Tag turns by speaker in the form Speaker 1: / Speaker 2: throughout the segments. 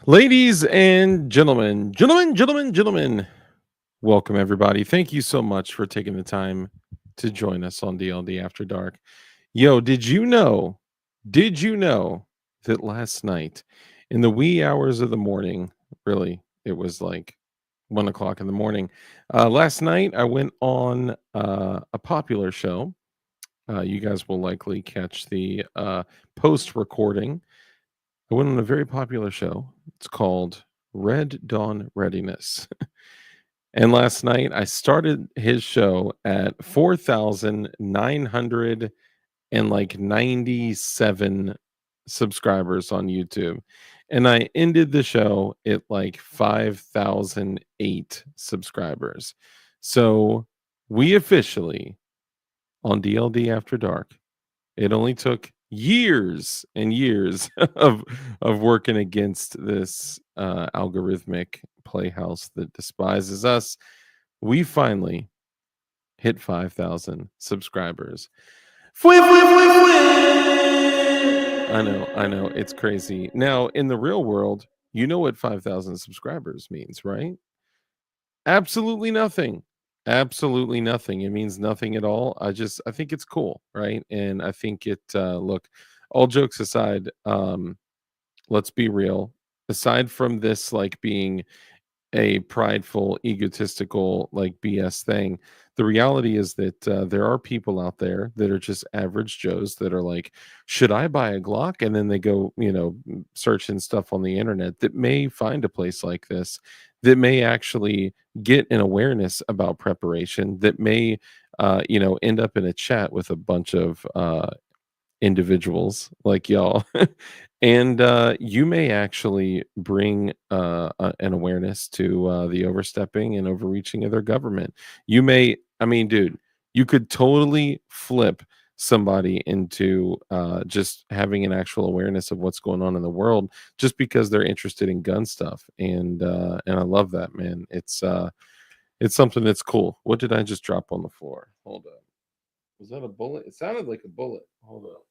Speaker 1: Ladies and gentlemen, welcome everybody. Thank you so much for taking the time to join us on DLD After Dark. Yo, did you know that last night in the wee hours of the morning, really, it was like 1 o'clock in the morning. Last night I went on a popular show. You guys will likely catch the post recording. I went on a very popular show. It's called Red Dawn Readiness. And last night I started his show at 4,900 and like 97 subscribers on YouTube. And I ended the show at like 5,008 subscribers. So we officially on DLD After Dark, it only took years and years of working against this algorithmic playhouse that despises us. We finally hit 5,000 subscribers. I know, it's crazy. Now, in the real world, you know what 5,000 subscribers means, right? Absolutely nothing. Absolutely nothing. It means nothing at all. I think it's cool, right? And I think look, all jokes aside, let's be real. Aside from this like being a prideful, egotistical, like BS thing. The reality is that there are people out there that are just average Joes that are like, should I buy a Glock? And then they go, searching stuff on the internet that may find a place like this, that may actually get an awareness about preparation, that may, end up in a chat with a bunch of individuals like y'all. And you may actually bring an awareness to the overstepping and overreaching of their government. You may, I mean, dude, you could totally flip somebody into just having an actual awareness of what's going on in the world just because they're interested in gun stuff. And I love that, man. It's something that's cool. What did I just drop on the floor? Hold up. Was that a bullet? It sounded like a bullet. Hold up.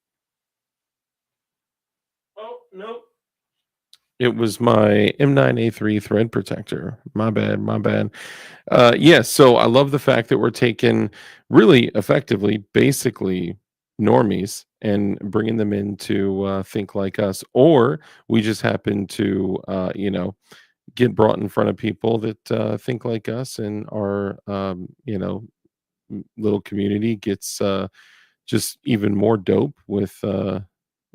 Speaker 1: Oh, no. It was my M9A3 thread protector. My bad, my bad. Yes, so I love the fact that we're taking really effectively, basically normies and bringing them in to think like us, or we just happen to, get brought in front of people that think like us, and our, little community gets just even more dope with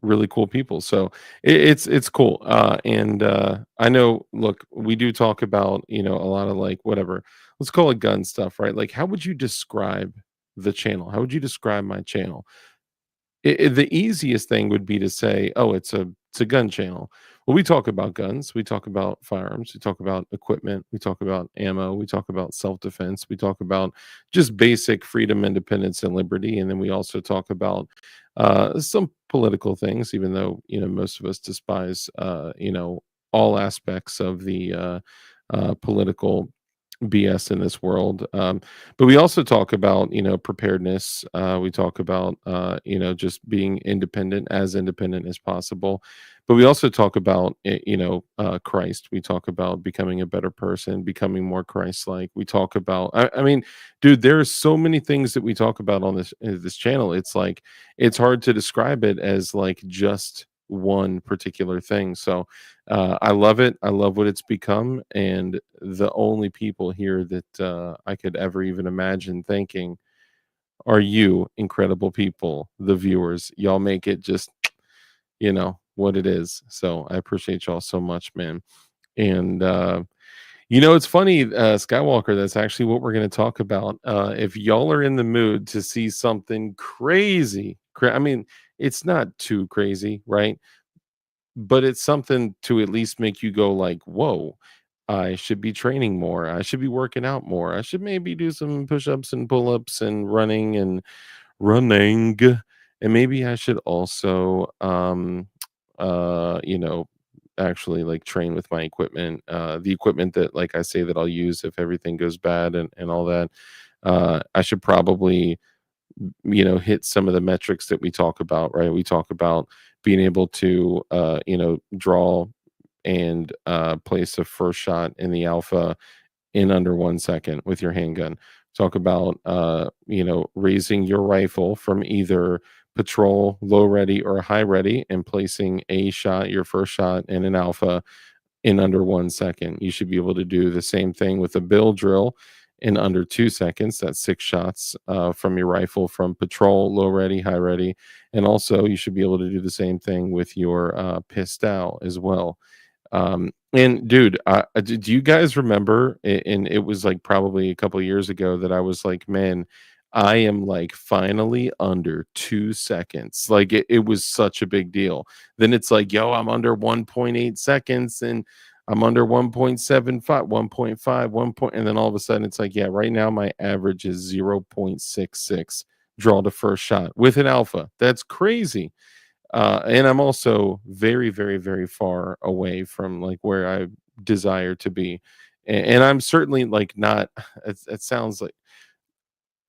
Speaker 1: really cool people. So it's cool. And I know. Look, we do talk about a lot of like whatever. Let's call it gun stuff, right? Like, how would you describe the channel? How would you describe my channel? The easiest thing would be to say, "Oh, it's a gun channel." Well, we talk about guns, we talk about firearms, we talk about equipment, we talk about ammo, we talk about self-defense, we talk about just basic freedom, independence, and liberty, and then we also talk about some political things, even though most of us despise all aspects of the political BS in this world. But we also talk about, preparedness. We talk about, just being independent, as independent as possible. But we also talk about, Christ. We talk about becoming a better person, becoming more Christ-like. We talk about, I mean, dude, there's so many things that we talk about on this channel. It's like it's hard to describe it as like just one particular thing. So I love it. I love what it's become, and the only people here that I could ever even imagine thanking are you, incredible people, the viewers. Y'all make it just, what it is. So I appreciate y'all so much, man. And it's funny, Skywalker. That's actually what we're going to talk about. If y'all are in the mood to see something crazy, I mean, it's not too crazy, right? But it's something to at least make you go like, "Whoa, I should be training more. I should be working out more. I should maybe do some push-ups and pull-ups and running, and maybe I should also you know, actually like train with my equipment, the equipment that like I say that I'll use if everything goes bad and all that. I should probably hit some of the metrics that we talk about, right? We talk about being able to, draw and place a first shot in the alpha in under 1 second with your handgun. Talk about, raising your rifle from either patrol, low ready, or high ready, and placing a shot, your first shot in an alpha in under 1 second. You should be able to do the same thing with a bill drill in under 2 seconds. That's 6 shots from your rifle from patrol, low ready, high ready. And also, you should be able to do the same thing with your pistol as well. And dude, do you guys remember? And it was like probably a couple of years ago that I was like, man, I am like finally under 2 seconds. Like it was such a big deal. Then it's like, yo, I'm under 1.8 seconds, and I'm under 1.75, 1.5, 1 point. And then all of a sudden it's like, yeah, right now my average is 0.66 draw to first shot with an alpha. That's crazy. And I'm also very, very, very far away from like where I desire to be. And I'm certainly like not, it sounds like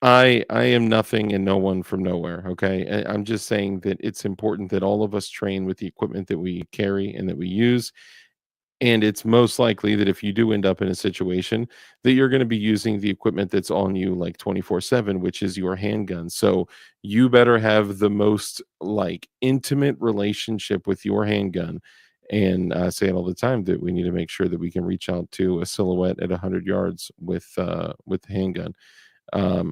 Speaker 1: I am nothing and no one from nowhere. Okay. I'm just saying that it's important that all of us train with the equipment that we carry and that we use, and it's most likely that if you do end up in a situation that you're going to be using the equipment that's on you like 24/7, which is your handgun. So you better have the most like intimate relationship with your handgun. And I say it all the time that we need to make sure that we can reach out to a silhouette at 100 yards with the handgun.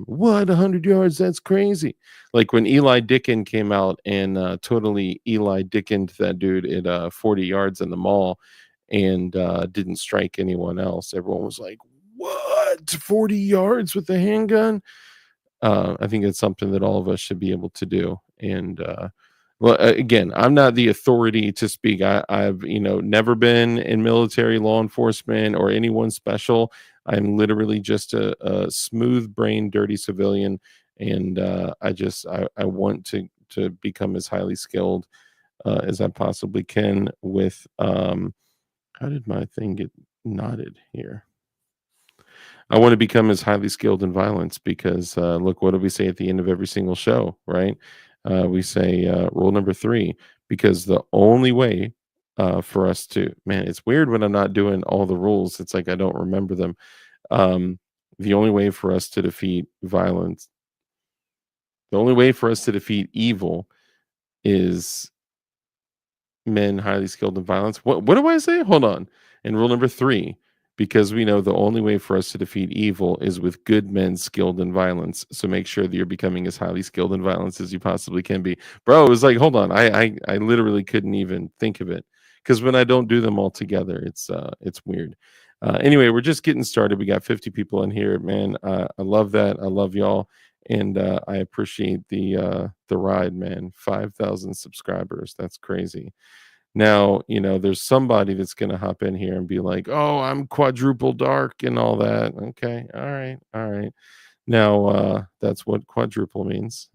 Speaker 1: What, 100 yards? That's crazy. Like when Eli Dickin came out and totally Eli Dickined that dude at 40 yards in the mall, and didn't strike anyone else. Everyone was like, what, 40 yards with the handgun? I think it's something that all of us should be able to do. And Well, again, I'm not the authority to speak. I've, never been in military, law enforcement, or anyone special. I'm literally just a smooth brain, dirty civilian, and I want to become as highly skilled as I possibly can. With how did my thing get knotted here? I want to become as highly skilled in violence because look, what do we say at the end of every single show, right? We say rule number three, because the only way for us to, man, it's weird when I'm not doing all the rules. It's like I don't remember them. Um, the only way for us to defeat violence, the only way for us to defeat evil is men highly skilled in violence. What do I say? Hold on. And rule number three, because we know the only way for us to defeat evil is with good men skilled in violence. So make sure that you're becoming as highly skilled in violence as you possibly can be. Bro, it was like, hold on. I literally couldn't even think of it. Because when I don't do them all together, it's weird. Anyway, we're just getting started. We got 50 people in here, man. I love that. I love y'all, and I appreciate the ride, man. 5,000 subscribers. That's crazy. Now, there's somebody that's going to hop in here and be like, "Oh, I'm quadruple dark and all that." Okay. All right. All right. Now, that's what quadruple means.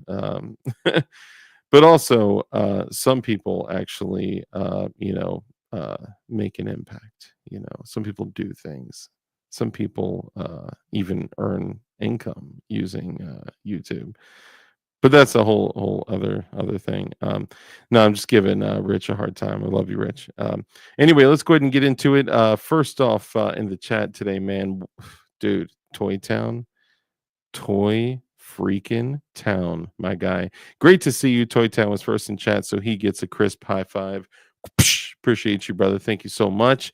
Speaker 1: But also, some people actually, make an impact. Some people do things. Some people even earn income using YouTube. But that's a whole other thing. No, I'm just giving Rich a hard time. I love you, Rich. Anyway, let's go ahead and get into it. First off, in the chat today, man, dude, Toy Town, Toy freaking Town, my guy. Great to see you. Toy Town was first in chat, so he gets a crisp high five. Appreciate you, brother. Thank you so much.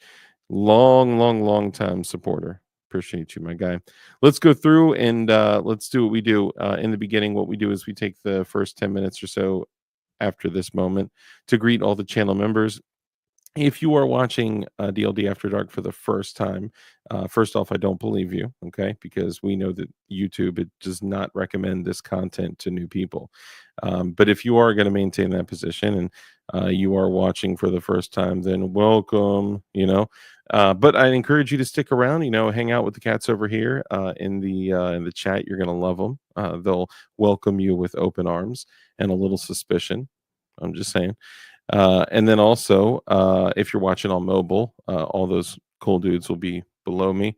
Speaker 1: Long time supporter. Appreciate you, my guy. Let's go through and let's do what we do in the beginning. What we do is we take the first 10 minutes or so after this moment to greet all the channel members. If you are watching DLD After Dark for the first time, first off, I don't believe you, okay? Because we know that YouTube, it does not recommend this content to new people. But if you are going to maintain that position and you are watching for the first time, then welcome. But I encourage you to stick around. Hang out with the cats over here in the chat. You're going to love them. They'll welcome you with open arms and a little suspicion. I'm just saying. And then also, if you're watching on mobile, all those cool dudes will be below me.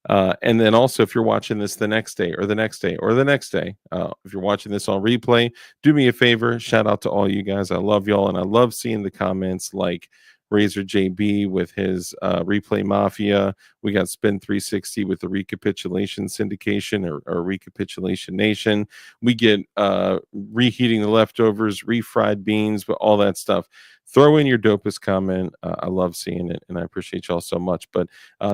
Speaker 1: And then also, if you're watching this the next day or the next day or the next day, if you're watching this on replay, do me a favor. Shout out to all you guys. I love y'all. And I love seeing the comments like Razor JB with his replay mafia. We got Spin 360 with the recapitulation syndication or recapitulation nation. We get reheating the leftovers, refried beans, but all that stuff. Throw in your dopest comment. I love seeing it, and I appreciate y'all so much. But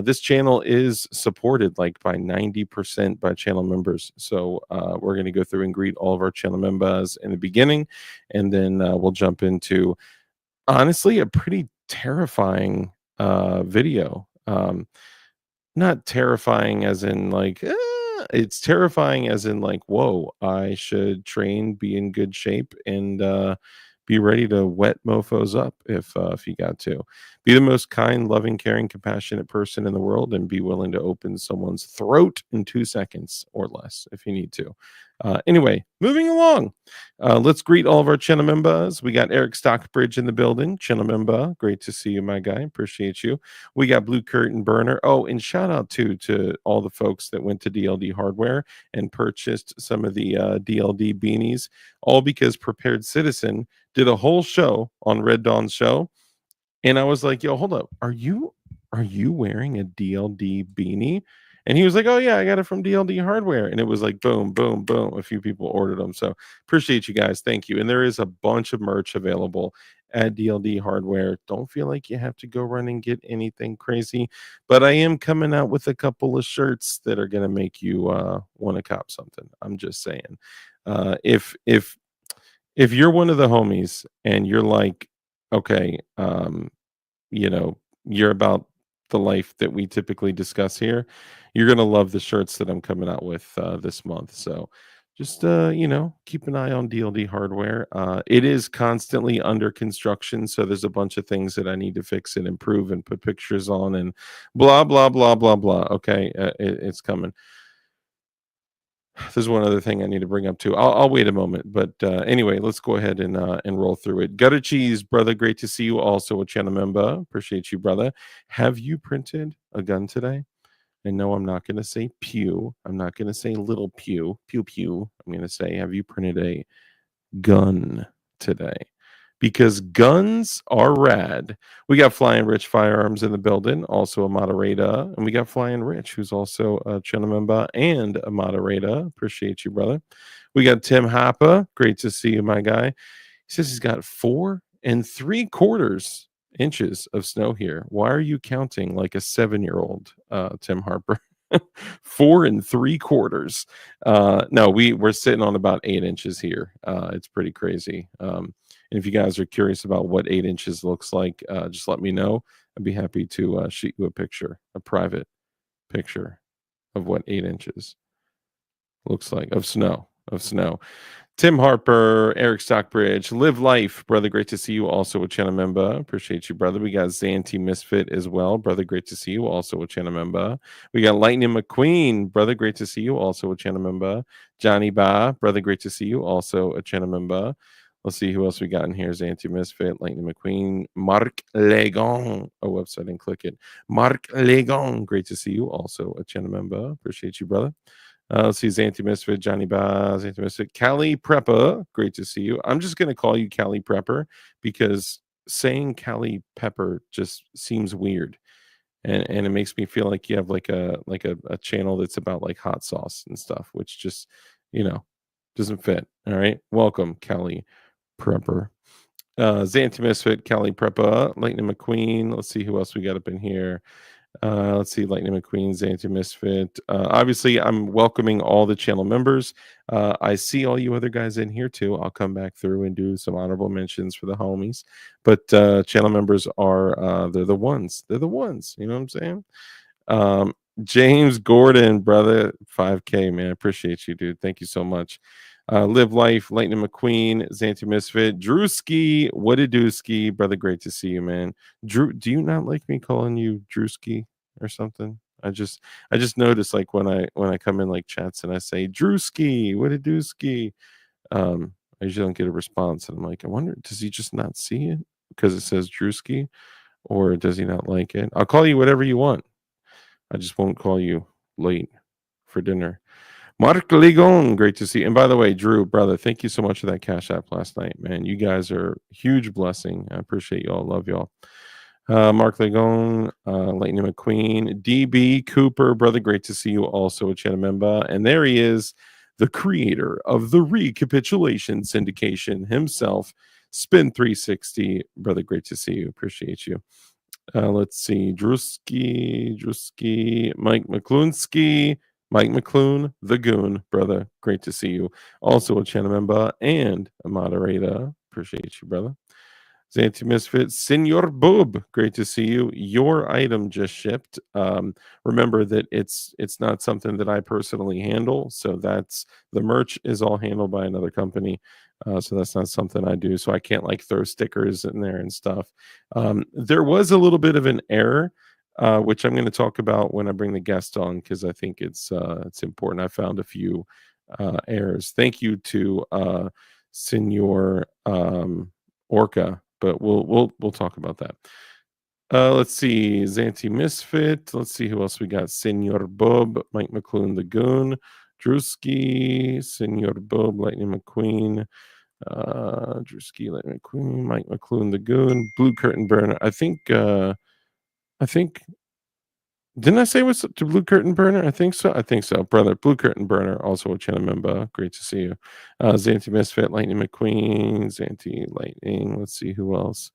Speaker 1: this channel is supported like by 90% by channel members. So we're going to go through and greet all of our channel members in the beginning, and then we'll jump into honestly a pretty terrifying video. Not terrifying as in like it's terrifying as in like, whoa, I should train, be in good shape, and be ready to wet mofos up if you got to. Be the most kind, loving, caring, compassionate person in the world, and be willing to open someone's throat in 2 seconds or less if you need to. Anyway, moving along. Let's greet all of our channel members. We got Eric Stockbridge in the building. Channel member, great to see you, my guy. Appreciate you. We got Blue Curtain Burner. Oh, and shout out to all the folks that went to DLD Hardware and purchased some of the DLD beanies, all because Prepared Citizen did a whole show on Red Dawn's show. And I was like, yo, hold up. Are you wearing a DLD beanie? And he was like, oh, yeah, I got it from DLD Hardware. And it was like, boom, boom, boom. A few people ordered them. So appreciate you guys. Thank you. And there is a bunch of merch available at DLD Hardware. Don't feel like you have to go run and get anything crazy. But I am coming out with a couple of shirts that are going to make you want to cop something. I'm just saying. If you're one of the homies and you're like, okay, you know, you're about the life that we typically discuss here, you're going to love the shirts that I'm coming out with this month. So just keep an eye on DLD hardware. It is constantly under construction, so there's a bunch of things that I need to fix and improve and put pictures on and blah blah blah blah blah. Okay, it's coming. There's one other thing I need to bring up too. I'll wait a moment, but anyway, let's go ahead and roll through it. Gutter Cheese, brother, great to see you. Also a channel member, appreciate you, brother. Have you printed a gun today? And no, I'm not going to say pew. I'm not going to say little pew, pew pew. I'm going to say, have you printed a gun today? Because guns are rad. We got Flying Rich Firearms in the building, also a moderator. And we got Flying Rich, who's also a channel member and a moderator. Appreciate you, brother. We got Tim Hopper. Great to see you, my guy. He says he's got 4 3/4 inches of snow here. Why are you counting like a 7-year-old, Tim Harper? 4 3/4. No, we're sitting on about 8 inches here. It's pretty crazy. And if you guys are curious about what 8 inches looks like, just let me know. I'd be happy to shoot you a picture, a private picture of what 8 inches looks like of snow. Tim Harper, Eric Stockbridge, Live Life, brother. Great to see you. Also a channel member. Appreciate you, brother. We got Zanti Misfit as well, brother. Great to see you. Also a channel member. We got Lightning McQueen, brother. Great to see you. Also a channel member. Johnny Ba, brother. Great to see you. Also a channel member. Let's see who else we got in here. Zanti Misfit, Lightning McQueen, Marc Legon. A website and click it. Marc Legon. Great to see you. Also a channel member. Appreciate you, brother. Let's see, Zanti Misfit, Johnny Baz, Zanti Misfit, Callie Preppa. Great to see you. I'm just going to call you Callie Prepper because saying Callie Pepper just seems weird, and it makes me feel like you have like a channel that's about like hot sauce and stuff, which just doesn't fit. All right, welcome, Callie Prepper. Zanti Misfit, Callie Preppa, Lightning McQueen. Let's see who else we got up in here. Let's see, Lightning McQueen, Zanti Misfit. Obviously, I'm welcoming all the channel members. I see all you other guys in here too. I'll come back through and do some honorable mentions for the homies. But channel members are they're the ones. They're the ones. You know what I'm saying? James Gordon, brother, 5K, man. Appreciate you, dude. Thank you so much. Live Life, Lightning McQueen, Zanti Misfit, Drewski, what a dooski, brother. Great to see you, man. Drew, do you not like me calling you Drewski or something? I just noticed like when I come in like chats and I say Drewski, what a dooski. I usually don't get a response, and I'm like, I wonder, does he just not see it because it says Drewski, or does he not like it? I'll call you whatever you want. I just won't call you late for dinner. Marc Ligon, great to see you. And by the way, Drew, brother, thank you so much for that cash app last night, man. You guys are a huge blessing. I appreciate y'all. Love y'all. Mark Ligon, Lightning McQueen, DB Cooper, brother, great to see you. Also a channel member. And there he is, the creator of the Recapitulation Syndication himself, Spin 360. Brother, great to see you. Appreciate you. Let's see, Drewski, Mike McCloonski, Mike McCloon, the Goon, brother. Great to see you. Also a channel member and a moderator. Appreciate you, brother. Zanti Misfit, Senor Boob, great to see you. Your item just shipped. Remember that it's not something that I personally handle, so that's the merch is all handled by another company. So that's not something I do. So I can't like throw stickers in there and stuff. There was a little bit of an error, which I'm going to talk about when I bring the guest on because I think it's important. I found a few errors. Thank you to Senor Orca, but we'll talk about that. Let's see, Zanti Misfit. Let's see who else we got. Senor Bob, Mike McCloon, the Goon, Drewski, Senor Bob, Lightning McQueen, Drewski, Lightning McQueen, Mike McCloon, the Goon, Blue Curtain Burner. I think didn't I say what's up to Blue Curtain Burner? I think so. Brother, Blue Curtain Burner, also a channel member. Great to see you. Zanti Misfit, Lightning McQueen, Zanti Lightning. Let's see who else.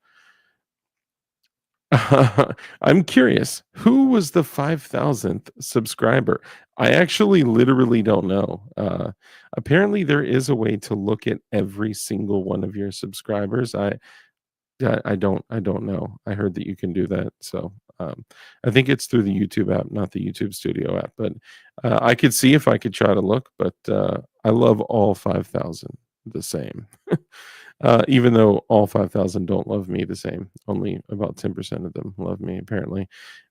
Speaker 1: I'm curious, who was the 5,000th subscriber? I actually literally don't know. Apparently there is a way to look at every single one of your subscribers. I don't know. I heard that you can do that. So I think it's through the YouTube app, not the YouTube Studio app. But I could see if I could try to look. But I love all 5,000 the same. Even though all 5,000 don't love me the same, only about 10% of them love me, apparently.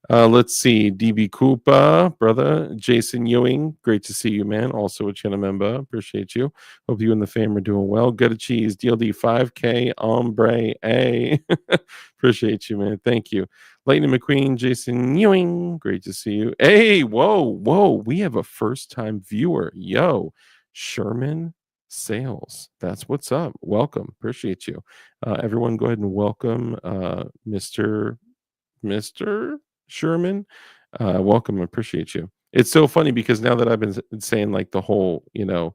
Speaker 1: Let's see. DB Koopa, brother. Jason Ewing, great to see you, man. Also a channel member. Appreciate you. Hope you and the fam are doing well. Good cheese. DLD 5K, ombre. A. Appreciate you, man. Thank you. Lightning McQueen, Jason Ewing, great to see you. Hey, whoa. We have a first time viewer. Yo, Sherman Sales. That's what's up. Welcome. Appreciate you. Everyone go ahead and welcome Mr. Sherman. Welcome. Appreciate you. It's so funny because now that I've been saying like the whole, no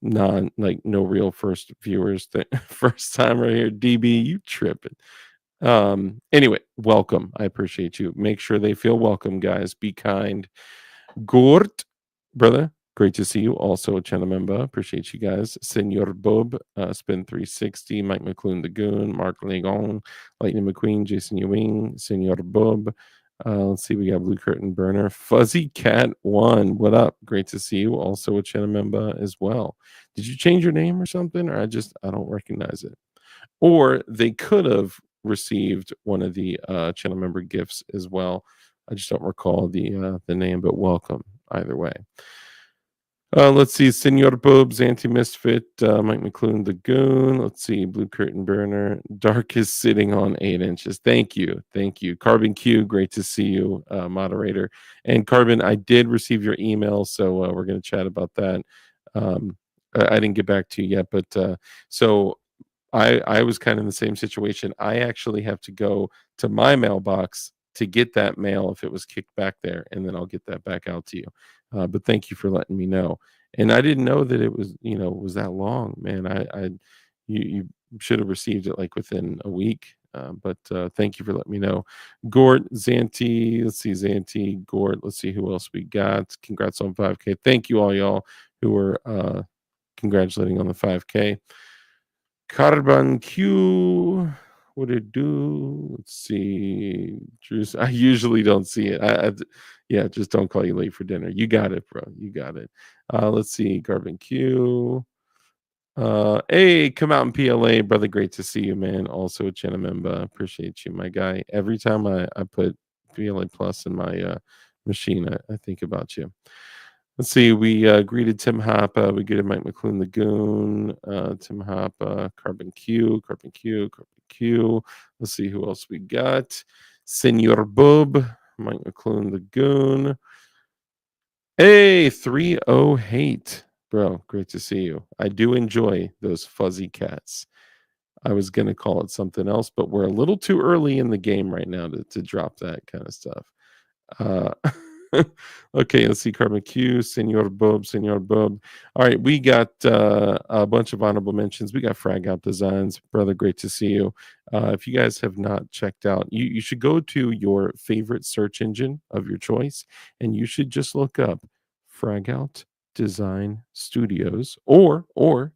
Speaker 1: real first viewers thing, first time right here, DB, you tripping. Anyway, welcome. I appreciate you. Make sure they feel welcome, guys. Be kind. Gort, brother, great to see you. Also a channel member. Appreciate you guys. Senor Bob, Spin 360, Mike McClune the Goon, Mark Legon, Lightning McQueen, Jason Ewing, Senor Bob. Let's see, we got Blue Curtain Burner. Fuzzy Cat 1, what up? Great to see you. Also a channel member as well. Did you change your name or something? Or I don't recognize it. Or they could have received one of the channel member gifts as well. I just don't recall the name, but welcome either way. Let's see, Senor Boobs, Anti Misfit, Mike McClune, the Goon. Let's see, Blue Curtain Burner. Dark is sitting on 8 inches. Thank you. Carbon Q, great to see you, moderator. And Carbon, I did receive your email, so we're going to chat about that. I didn't get back to you yet, but so I was kind of in the same situation. I actually have to go to my mailbox to get that mail if it was kicked back there, and then I'll get that back out to you. But thank you for letting me know. And I didn't know that it was that long, man. You should have received it like within a week. But thank you for letting me know. Gort, Zanti, let's see, Zanti, Gort, let's see who else we got. Congrats on 5K. Thank you all y'all who were congratulating on the 5K. Carbon Q, what it do? Let's see. Juice. I usually don't see it. Yeah, just don't call you late for dinner. You got it, bro. You got it. Let's see. Carbon Q. Hey, come out in PLA, brother. Great to see you, man. Also a channel member. Appreciate you, my guy. Every time I put PLA Plus in my machine, I think about you. Let's see. We greeted Tim Hoppa. We greeted Mike McClune the Goon. Tim Hoppa, Carbon Q. Let's see who else we got. Senor Bub, Mike McClune the Goon. Hey, 3-0 Hate. Bro, great to see you. I do enjoy those fuzzy cats. I was going to call it something else, but we're a little too early in the game right now to drop that kind of stuff. Okay, let's see. Carbon Q, Senor Bob. All right, we got a bunch of honorable mentions. We got Frag Out Designs. Brother, great to see you. If you guys have not checked out, you should go to your favorite search engine of your choice, and you should just look up Frag Out Design Studios, or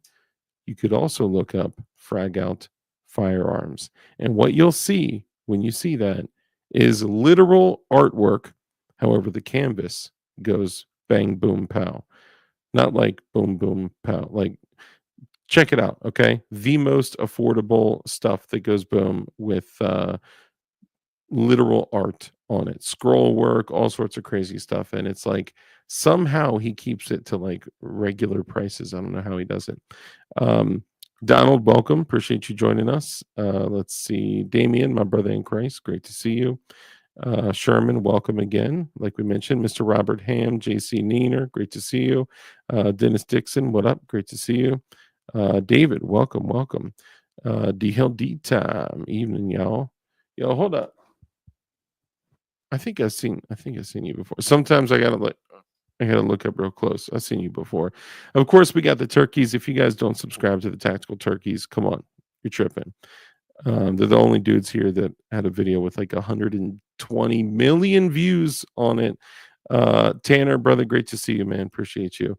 Speaker 1: you could also look up Frag Out Firearms. And what you'll see when you see that is literal artwork. However, the canvas goes bang, boom, pow. Not like boom, boom, pow. Like, check it out, okay? The most affordable stuff that goes boom with literal art on it, scroll work, all sorts of crazy stuff. And it's like somehow he keeps it to like regular prices. I don't know how he does it. Donald, welcome. Appreciate you joining us. Let's see. Damien, my brother in Christ, great to see you. Sherman, welcome again. Like we mentioned, Mr. Robert Ham, JC Neener, great to see you. Dennis Dixon, what up? Great to see you. David, welcome. DLD time, evening, y'all. Yo, hold up. I think I've seen you before. Sometimes I gotta look up real close. I've seen you before. Of course, we got the turkeys. If you guys don't subscribe to the Tactical Turkeys, come on, you're tripping. They're the only dudes here that had a video with like 120 million views on it. Tanner, brother, great to see you, man. Appreciate you.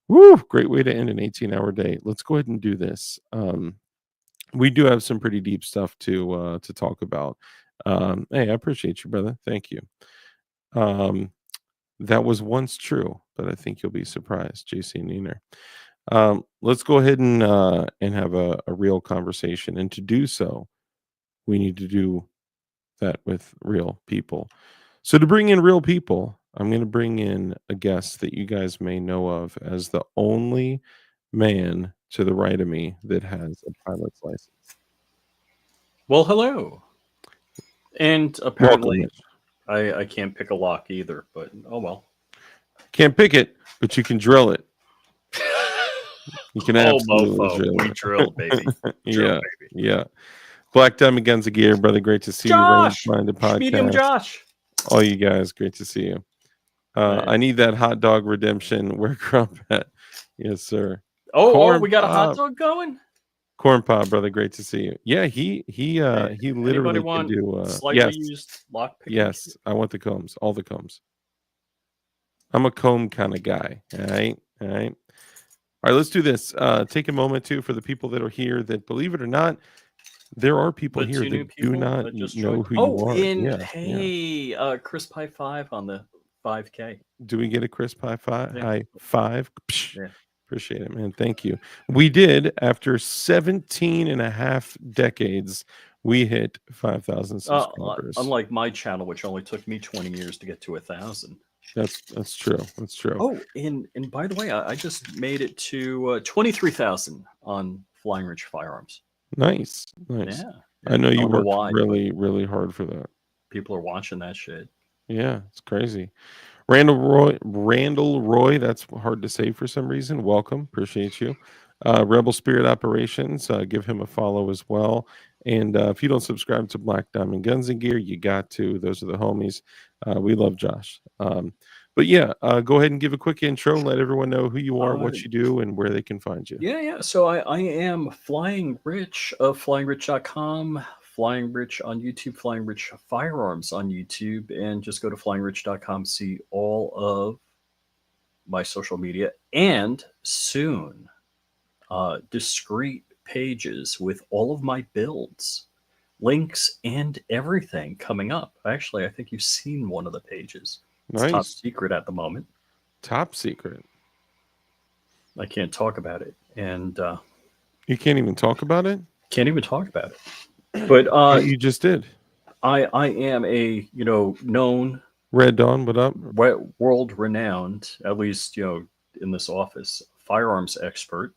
Speaker 1: Woo, great way to end an 18-hour day. Let's go ahead and do this. We do have some pretty deep stuff to talk about. Hey, I appreciate you, brother. Thank you. Um, that was once true, but I think you'll be surprised, JC Neener. Let's go ahead and have a real conversation. And to do so, we need to do that with real people. So to bring in real people, I'm going to bring in a guest that you guys may know of as the only man to the right of me that has a pilot's license.
Speaker 2: Well, hello. And
Speaker 1: Welcome,
Speaker 2: apparently,
Speaker 1: Mitch.
Speaker 2: I can't pick a lock either, but oh well.
Speaker 1: Can't pick it, but you can drill it. You can
Speaker 2: Oh,
Speaker 1: absolutely
Speaker 2: mofo.
Speaker 1: drill
Speaker 2: We drilled, baby.
Speaker 1: it.
Speaker 2: Drill,
Speaker 1: Yeah,
Speaker 2: baby.
Speaker 1: yeah. Black Diamond Guns of Gear, brother. Great to see you. Ready to
Speaker 2: Josh!
Speaker 1: find a
Speaker 2: Medium
Speaker 1: podcast.
Speaker 2: Josh.
Speaker 1: All you guys, great to see you. I need that hot dog redemption. Where Crump at? Yes, sir.
Speaker 2: Oh,
Speaker 1: Corn
Speaker 2: we got a hot
Speaker 1: pop.
Speaker 2: dog going?
Speaker 1: Corn pop, brother. Great to see you. Yeah,
Speaker 2: Hey,
Speaker 1: he
Speaker 2: anybody
Speaker 1: literally can
Speaker 2: want
Speaker 1: do
Speaker 2: slightly
Speaker 1: yes,
Speaker 2: used lock picking kit?
Speaker 1: yes. I want the combs, all the combs. I'm a comb kind of guy. All right. All right. All right, let's do this. Take a moment too for the people that are here that believe it or not, there are people
Speaker 2: The
Speaker 1: here
Speaker 2: two new
Speaker 1: that do
Speaker 2: people
Speaker 1: not
Speaker 2: that just
Speaker 1: know
Speaker 2: joined.
Speaker 1: who you
Speaker 2: Oh,
Speaker 1: are.
Speaker 2: in
Speaker 1: Yeah, yeah.
Speaker 2: hey, Chris Pie 5 on the 5K.
Speaker 1: Do we get a crisp
Speaker 2: Yeah,
Speaker 1: high five? Psh,
Speaker 2: yeah.
Speaker 1: appreciate it, man. Thank you. We did, after 17 and a half decades, we hit 5,000 subscribers.
Speaker 2: Unlike my channel, which only took me 20 years to get to 1,000.
Speaker 1: That's true. That's true.
Speaker 2: Oh, and by the way, I just made it to 23,000 on Flying Rich Firearms.
Speaker 1: Nice. Nice.
Speaker 2: Yeah,
Speaker 1: I
Speaker 2: yeah.
Speaker 1: know
Speaker 2: I
Speaker 1: you
Speaker 2: don't know
Speaker 1: worked
Speaker 2: why, but
Speaker 1: really, really hard for that.
Speaker 2: people are watching that shit.
Speaker 1: Yeah, it's crazy. Randall Roy, that's hard to say for some reason. Welcome, appreciate you. Rebel Spirit Operations, give him a follow as well. And if you don't subscribe to Black Diamond Guns and Gear, you got to. Those are the homies. We love Josh. But yeah, go ahead and give a quick intro. Let everyone know who you are,
Speaker 2: Uh,
Speaker 1: what you do, and where they can find you.
Speaker 2: yeah. So I am Flying Rich of FlyingRich.com, Flying Rich on YouTube, Flying Rich Firearms on YouTube, and just go to FlyingRich.com, see all of my social media, and soon discrete pages with all of my builds, links, and everything coming up. Actually, I think you've seen one of the pages. It's top
Speaker 1: Nice.
Speaker 2: secret at the moment.
Speaker 1: Top secret.
Speaker 2: I can't talk about it, and
Speaker 1: You can't even talk about it?
Speaker 2: can't even talk about it. But
Speaker 1: You just did.
Speaker 2: I am a known,
Speaker 1: Red Dawn, what up?
Speaker 2: world renowned, at least in this office, firearms expert.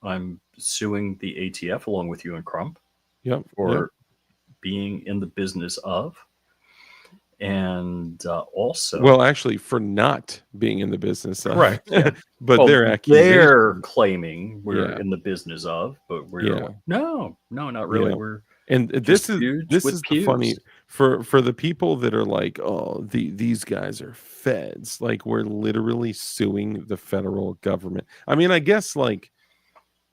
Speaker 2: I'm suing the ATF along with you and Crump
Speaker 1: Yep.
Speaker 2: for being in the business of, and also
Speaker 1: Well, actually, for not being in the business of,
Speaker 2: correct, yeah.
Speaker 1: but
Speaker 2: Well,
Speaker 1: their
Speaker 2: they're
Speaker 1: accusation,
Speaker 2: claiming we're
Speaker 1: yeah,
Speaker 2: in the business of, but we're
Speaker 1: yeah,
Speaker 2: like, no, not really.
Speaker 1: yeah.
Speaker 2: We're
Speaker 1: And
Speaker 2: just
Speaker 1: this is
Speaker 2: dudes
Speaker 1: this
Speaker 2: with
Speaker 1: is the
Speaker 2: pews.
Speaker 1: funny for the people that are like, oh, these guys are feds. Like we're literally suing the federal government. I mean, I guess like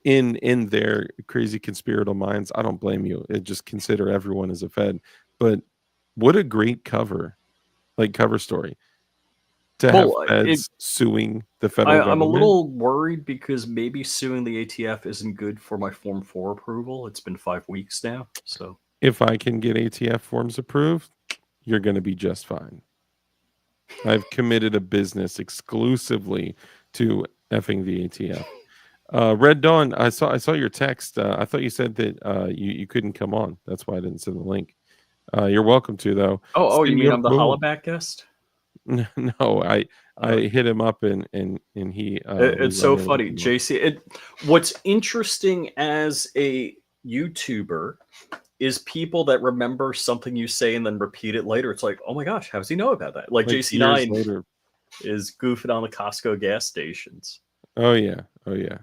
Speaker 1: in their crazy conspiratorial minds, I don't blame you. It just consider everyone as a fed. But what a great cover story to have
Speaker 2: Well,
Speaker 1: feds suing the federal
Speaker 2: I'm a
Speaker 1: government.
Speaker 2: little worried because maybe suing the ATF isn't good for my Form 4 approval. It's been 5 weeks now, so
Speaker 1: If I can get ATF forms approved, you're going to be just fine. I've committed a business exclusively to effing the ATF. Red Dawn, I saw your text. I thought you said that you couldn't come on. That's why I didn't send the link. You're welcome to though.
Speaker 2: oh, you mean
Speaker 1: Senor
Speaker 2: I'm the
Speaker 1: Boom.
Speaker 2: hollaback guest?
Speaker 1: No, I
Speaker 2: Okay.
Speaker 1: hit him up and he we
Speaker 2: It's so
Speaker 1: weren't able to
Speaker 2: funny,
Speaker 1: come on.
Speaker 2: JC. What's interesting as a YouTuber is people that remember something you say and then repeat it later. It's like, oh my gosh, how does he know about that? Like
Speaker 1: Like years
Speaker 2: JC9
Speaker 1: later.
Speaker 2: is goofing on the Costco gas stations.
Speaker 1: Oh yeah. Oh yeah.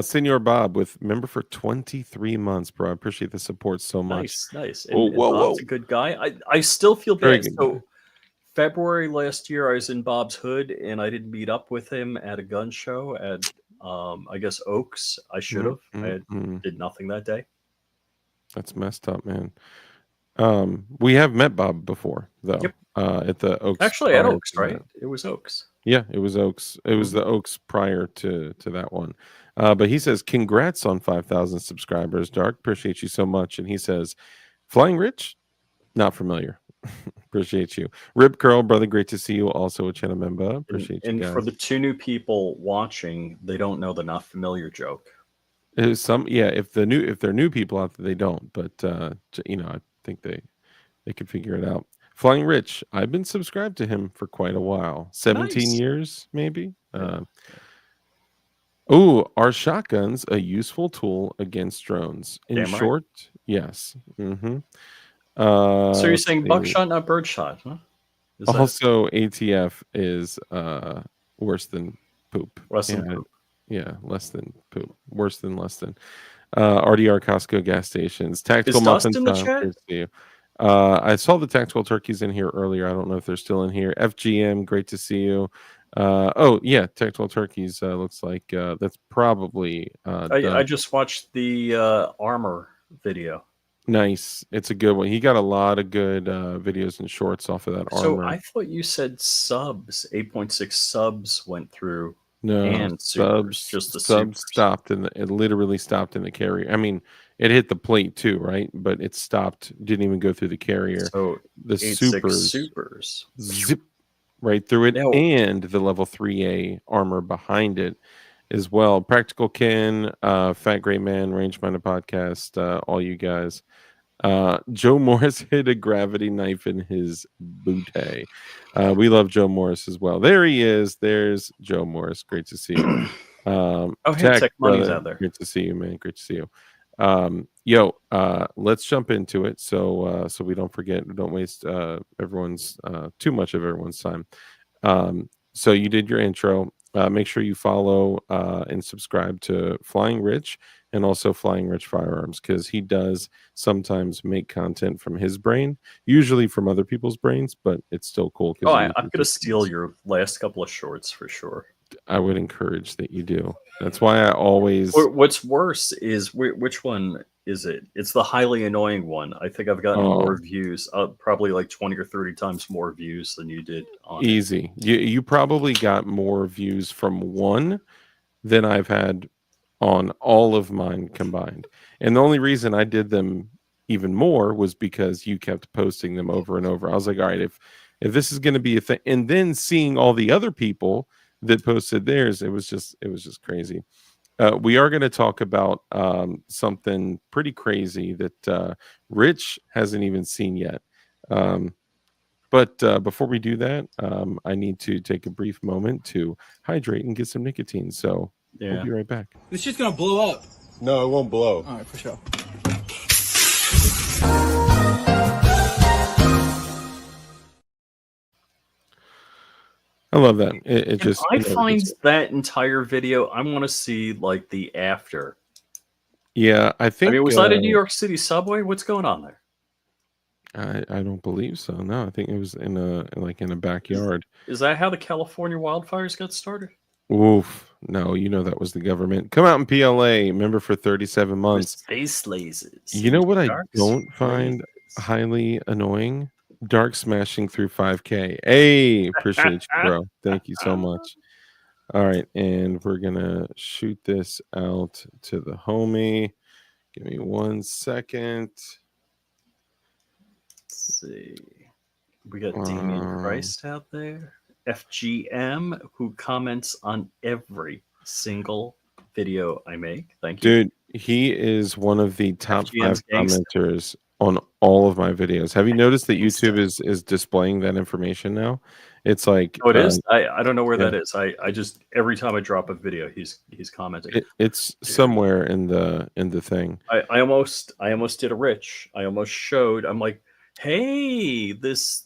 Speaker 1: Senor Bob with member for 23 months, bro. I appreciate the support so much.
Speaker 2: Nice, nice.
Speaker 1: Whoa,
Speaker 2: And
Speaker 1: whoa,
Speaker 2: Bob's
Speaker 1: whoa.
Speaker 2: a good guy. I still feel
Speaker 1: Very
Speaker 2: bad.
Speaker 1: good guy.
Speaker 2: So February last year, I was in Bob's Hood, and I didn't meet up with him at a gun show at, I guess Oaks. I should have.
Speaker 1: Mm.
Speaker 2: Did nothing that day.
Speaker 1: That's messed up, man. We have met Bob before, though,
Speaker 2: Yep.
Speaker 1: at the Oaks
Speaker 2: Actually, at
Speaker 1: prior
Speaker 2: Oaks,
Speaker 1: to that.
Speaker 2: right? It was Oaks.
Speaker 1: Yeah, it was Oaks. It was
Speaker 2: Mhm.
Speaker 1: the Oaks prior to that one. But he says, "Congrats on 5,000 subscribers, Dark. Appreciate you so much." And he says, "Flying Rich, Not familiar. Appreciate you. Rip Curl, brother, great to see you. Also a channel member. Appreciate you
Speaker 2: And for
Speaker 1: guys.
Speaker 2: the 2 new people watching, they don't know the not familiar joke.
Speaker 1: If they're new people out there, they don't. But I think they could figure it out. Flying Rich, I've been subscribed to him for quite a while. 17
Speaker 2: Nice.
Speaker 1: years, maybe.
Speaker 2: Yeah.
Speaker 1: Are shotguns a useful tool against drones? In
Speaker 2: Damn right.
Speaker 1: short, yes.
Speaker 2: So you're
Speaker 1: Let's
Speaker 2: saying
Speaker 1: see.
Speaker 2: buckshot, not birdshot, huh? Is that
Speaker 1: Also, ATF is worse than poop.
Speaker 2: less
Speaker 1: Yeah,
Speaker 2: than poop?
Speaker 1: yeah, less than poop. Worse than less than. RDR Costco gas stations. Tactical
Speaker 2: Is Dust
Speaker 1: Muffin
Speaker 2: in the
Speaker 1: Time.
Speaker 2: chat?
Speaker 1: Great to see you. I saw the tactical turkeys in here earlier. I don't know if they're still in here. FGM, great to see you. Oh yeah, tactical turkeys. Looks like that's probably
Speaker 2: I
Speaker 1: done.
Speaker 2: just watched the armor video.
Speaker 1: Nice. It's a good one. He got a lot of good videos and shorts off of that
Speaker 2: So
Speaker 1: armor.
Speaker 2: I thought you said subs, 8.6 subs went through
Speaker 1: No,
Speaker 2: and supers, just the
Speaker 1: subs
Speaker 2: supers.
Speaker 1: stopped and it literally stopped in the carrier. I mean, it hit the plate too, right? But it stopped, didn't even go through the carrier.
Speaker 2: So
Speaker 1: The
Speaker 2: 8.6
Speaker 1: supers
Speaker 2: supers.
Speaker 1: zip right through it,
Speaker 2: Now,
Speaker 1: and the level 3A armor behind it as well. Practical Ken, Fat Gray Man, Range Minded Podcast, all you guys. Joe Morris hit a gravity knife in his booty. We love Joe Morris as well. There he is. There's Joe Morris. Great to see you.
Speaker 2: oh, hey,
Speaker 1: Tech
Speaker 2: Tech Money's
Speaker 1: brother,
Speaker 2: out there.
Speaker 1: great to see you, man. Great to see you. Let's jump into it so we don't forget, don't waste everyone's too much of everyone's time. So you did your intro. Make sure you follow and subscribe to Flying Rich and also Flying Rich Firearms, because he does sometimes make content from his brain, usually from other people's brains, but it's still cool because
Speaker 2: Oh,
Speaker 1: he
Speaker 2: I'm
Speaker 1: uses
Speaker 2: going to
Speaker 1: his
Speaker 2: steal
Speaker 1: brains.
Speaker 2: your last couple of shorts for sure.
Speaker 1: I would encourage that you do. That's why I always.
Speaker 2: What's worse is which one is it? It's the highly annoying one. I think I've gotten more views, probably like 20 or 30 times more views than you did on it.
Speaker 1: Easy. You probably got more views from one than I've had on all of mine combined. And the only reason I did them even more was because you kept posting them over and over. I was like, all right, if this is going to be a thing, and then seeing all the other people that posted theirs, it was just crazy. We are going to talk about something pretty crazy that Rich hasn't even seen yet. But before we do that, I need to take a brief moment to hydrate and get some nicotine. So we'll be right back.
Speaker 3: It's just gonna blow up.
Speaker 4: No, it won't blow.
Speaker 3: All right, for sure.
Speaker 1: I love that. It just.
Speaker 2: I find that entire video, I want to see like the after.
Speaker 1: Yeah, I think.
Speaker 2: I mean, was that a New York City subway? What's going on there?
Speaker 1: I don't believe so. No, I think it was in a backyard.
Speaker 2: Is that how the California wildfires got started?
Speaker 1: Oof. No, that was the government. Come out in PLA, member for 37 months.
Speaker 2: Space lasers.
Speaker 1: You know what I
Speaker 2: Dark
Speaker 1: don't find
Speaker 2: lasers.
Speaker 1: highly annoying? Dark smashing through 5K. Hey, appreciate you, bro. Thank you so much. All right, and we're gonna shoot this out to the homie. Give me 1 second.
Speaker 2: Let's see. We got Damien Christ out there. FGM, who comments on every single video I make. Thank you.
Speaker 1: Dude, he is one of the top
Speaker 2: FGM's
Speaker 1: 5 commenters on all of my videos. Have you noticed that YouTube is displaying that information now? It's like
Speaker 2: it is. I don't know where that is. I just every time I drop a video, he's commenting.
Speaker 1: It's somewhere in the thing.
Speaker 2: I almost did a Rich. I almost showed. I'm like, hey, this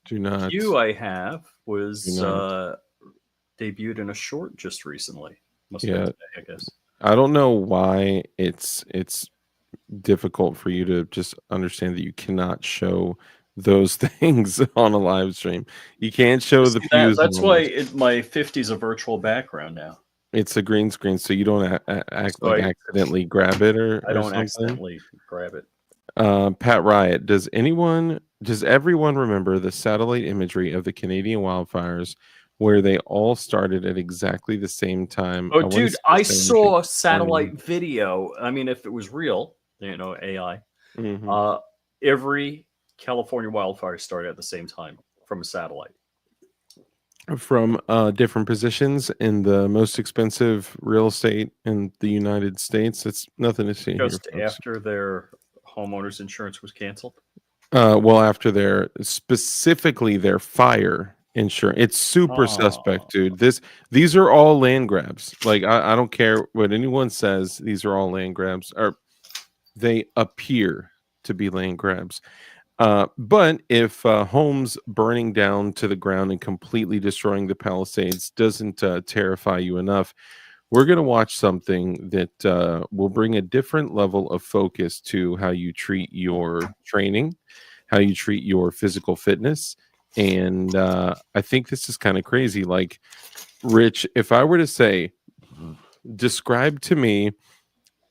Speaker 1: Do not
Speaker 2: view I have was debuted in a short just recently. Must have been today, I guess.
Speaker 1: I don't know why it's difficult for you to just understand that you cannot show those things on a live stream. You can't show the views.
Speaker 2: That's why my 50 is a virtual background now.
Speaker 1: It's a green screen, so you don't accidentally grab it or
Speaker 2: I don't
Speaker 1: something.
Speaker 2: accidentally grab it.
Speaker 1: Pat Riot, does everyone remember the satellite imagery of the Canadian wildfires where they all started at exactly the same time?
Speaker 2: Oh, dude, I saw a satellite video. I mean, if it was real, AI,
Speaker 1: Mm-hmm.
Speaker 2: every California wildfires started at the same time from a satellite.
Speaker 1: From different positions in the most expensive real estate in the United States. It's nothing to see here,
Speaker 2: Just
Speaker 1: folks.
Speaker 2: after their homeowners insurance was canceled.
Speaker 1: Well, after specifically their fire insurance, it's super suspect,
Speaker 2: Oh,
Speaker 1: dude. These are all land grabs. Like I don't care what anyone says. These are all land grabs, or they appear to be land grabs. But if homes burning down to the ground and completely destroying the Palisades doesn't terrify you enough, we're going to watch something that will bring a different level of focus to how you treat your training, how you treat your physical fitness. And I think this is kind of crazy. Like, Rich, if I were to say, describe to me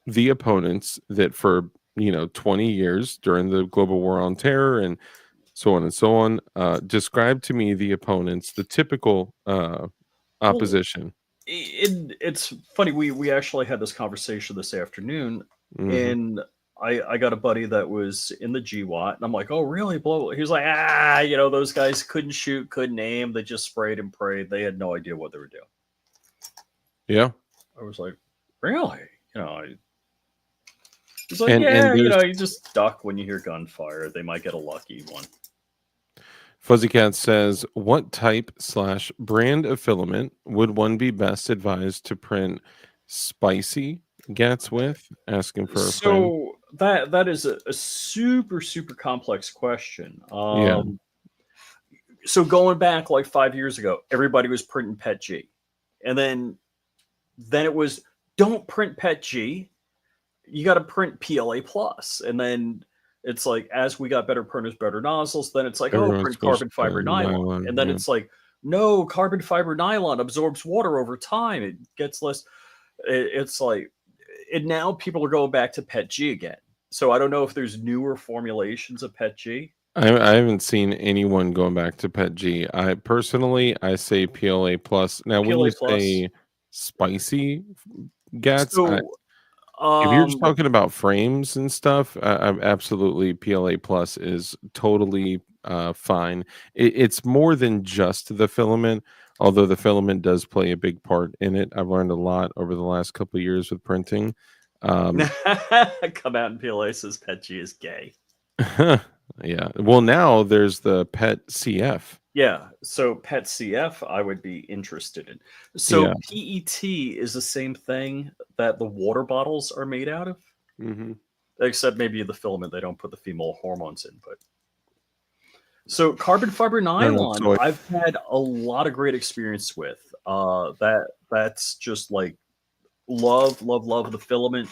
Speaker 1: the opponents that for 20 years during the global war on terror and so on and so on, describe to me the opponents, the typical
Speaker 2: well,
Speaker 1: opposition.
Speaker 2: it's funny. We actually had this conversation this afternoon,
Speaker 1: Hmm.
Speaker 2: and I got a buddy that was in the GWAT, and I'm like, oh really? Blow. He was like, those guys couldn't shoot, couldn't aim. They just sprayed and prayed. They had no idea what they were doing.
Speaker 1: Yeah.
Speaker 2: I was like, really? He's like,
Speaker 1: And
Speaker 2: yeah,
Speaker 1: there's
Speaker 2: you just duck when you hear gunfire. They might get a lucky one.
Speaker 1: Fuzzy Cat says, what type slash brand of filament would one be best advised to print spicy gats with? Asking for a friend.
Speaker 2: So that is a super super complex question.
Speaker 1: Yeah.
Speaker 2: So going back like 5 years ago, everybody was printing PET G, and then it was don't print PET G, you got to print PLA plus, and then it's like as we got better printers, better nozzles, then it's like oh
Speaker 1: Everyone
Speaker 2: print
Speaker 1: switched
Speaker 2: carbon
Speaker 1: to
Speaker 2: fiber nylon,
Speaker 1: nylon.
Speaker 2: and then
Speaker 1: Yeah.
Speaker 2: it's like no carbon fiber nylon absorbs water over time, it gets less. It's like and now people are going back to PET G again. So I don't know if there's newer formulations of PET G.
Speaker 1: I haven't seen anyone going back to PET G. I say PLA plus. Now, when
Speaker 2: PLA
Speaker 1: you
Speaker 2: plus.
Speaker 1: say spicy gats,
Speaker 2: So
Speaker 1: if you're just
Speaker 2: um
Speaker 1: talking about frames and stuff, absolutely PLA plus is totally fine. It's more than just the filament, although the filament does play a big part in it. I've learned a lot over the last couple of years with printing. Um,
Speaker 2: come out in PLA says PET G is gay.
Speaker 1: yeah. Well, now there's the PET CF.
Speaker 2: Yeah, so PET CF I would be interested in.
Speaker 1: Yeah.
Speaker 2: So PET is the same thing that the water bottles are made out of,
Speaker 1: Hmm.
Speaker 2: except maybe the filament they don't put the female hormones in. But so carbon fiber
Speaker 1: No, no,
Speaker 2: nylon,
Speaker 1: soy.
Speaker 2: I've had a lot of great experience with. That's just like love the filament.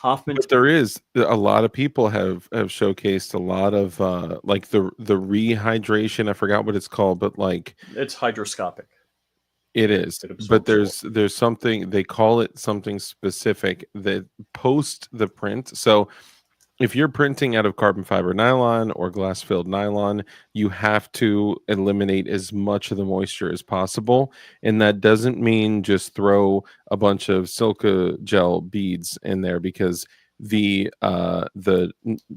Speaker 2: Hoffman,
Speaker 1: But there is a lot of people have showcased a lot of like the rehydration. I forgot what it's called, but like
Speaker 2: it's hydroscopic.
Speaker 1: it
Speaker 2: It,
Speaker 1: is.
Speaker 2: it
Speaker 1: But
Speaker 2: absorbs water.
Speaker 1: there's something they call it something specific that post the print. So if you're printing out of carbon fiber nylon or glass filled nylon, you have to eliminate as much of the moisture as possible. And that doesn't mean just throw a bunch of silica gel beads in there because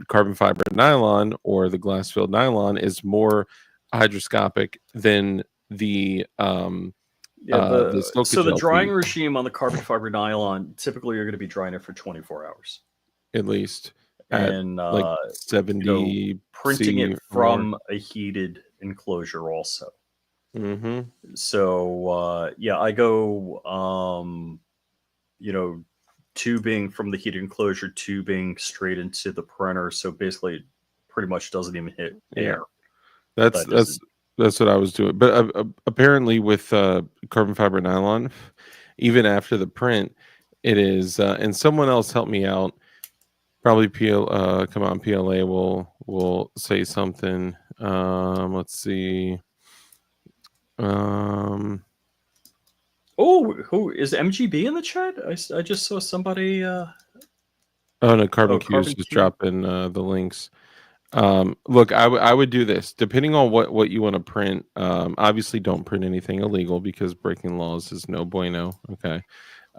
Speaker 1: carbon fiber nylon or the glass filled nylon is more hydroscopic than
Speaker 2: Yeah,
Speaker 1: the silica
Speaker 2: so the
Speaker 1: gel
Speaker 2: drying
Speaker 1: bead,
Speaker 2: regime on the carbon fiber nylon typically you're going to be drying it for 24 hours,
Speaker 1: at least at
Speaker 2: and
Speaker 1: like 70
Speaker 2: printing it
Speaker 1: C or more.
Speaker 2: from a heated enclosure also.
Speaker 1: Hmm.
Speaker 2: So yeah, I go you know tubing from the heated enclosure, tubing straight into the printer. So basically, it pretty much doesn't even hit
Speaker 1: Yeah.
Speaker 2: air.
Speaker 1: That's
Speaker 2: That doesn't.
Speaker 1: that's what I was doing. But apparently, with carbon fiber nylon, even after the print, it is. And someone else helped me out. Probably come on, PLA will say something. Let's see. Um,
Speaker 2: Oh, who is MGB in the chat? I just saw somebody.
Speaker 1: oh no, Carbon
Speaker 2: Oh,
Speaker 1: Q is
Speaker 2: Carbon
Speaker 1: just
Speaker 2: Q.
Speaker 1: dropping the links. Look, I would do this depending on what you want to print. Obviously, don't print anything illegal because breaking laws is no bueno. Okay.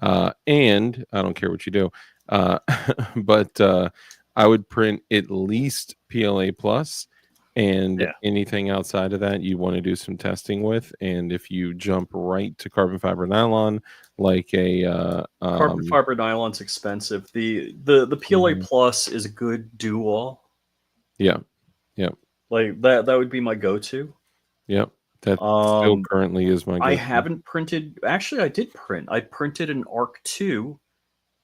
Speaker 1: And I don't care what you do. Uh, but I would print at least PLA plus and
Speaker 2: Yeah.
Speaker 1: anything outside of that you want to do some testing with. And if you jump right to carbon fiber nylon, like a
Speaker 2: Carbon fiber nylon's expensive. The PLA
Speaker 1: mhm.
Speaker 2: Plus is a good do-all.
Speaker 1: Yeah, yeah,
Speaker 2: Like that would be my go-to.
Speaker 1: yeah. That still
Speaker 2: Um,
Speaker 1: currently is my
Speaker 2: I
Speaker 1: go-to.
Speaker 2: haven't printed. Actually, I did print. I printed an Arc 2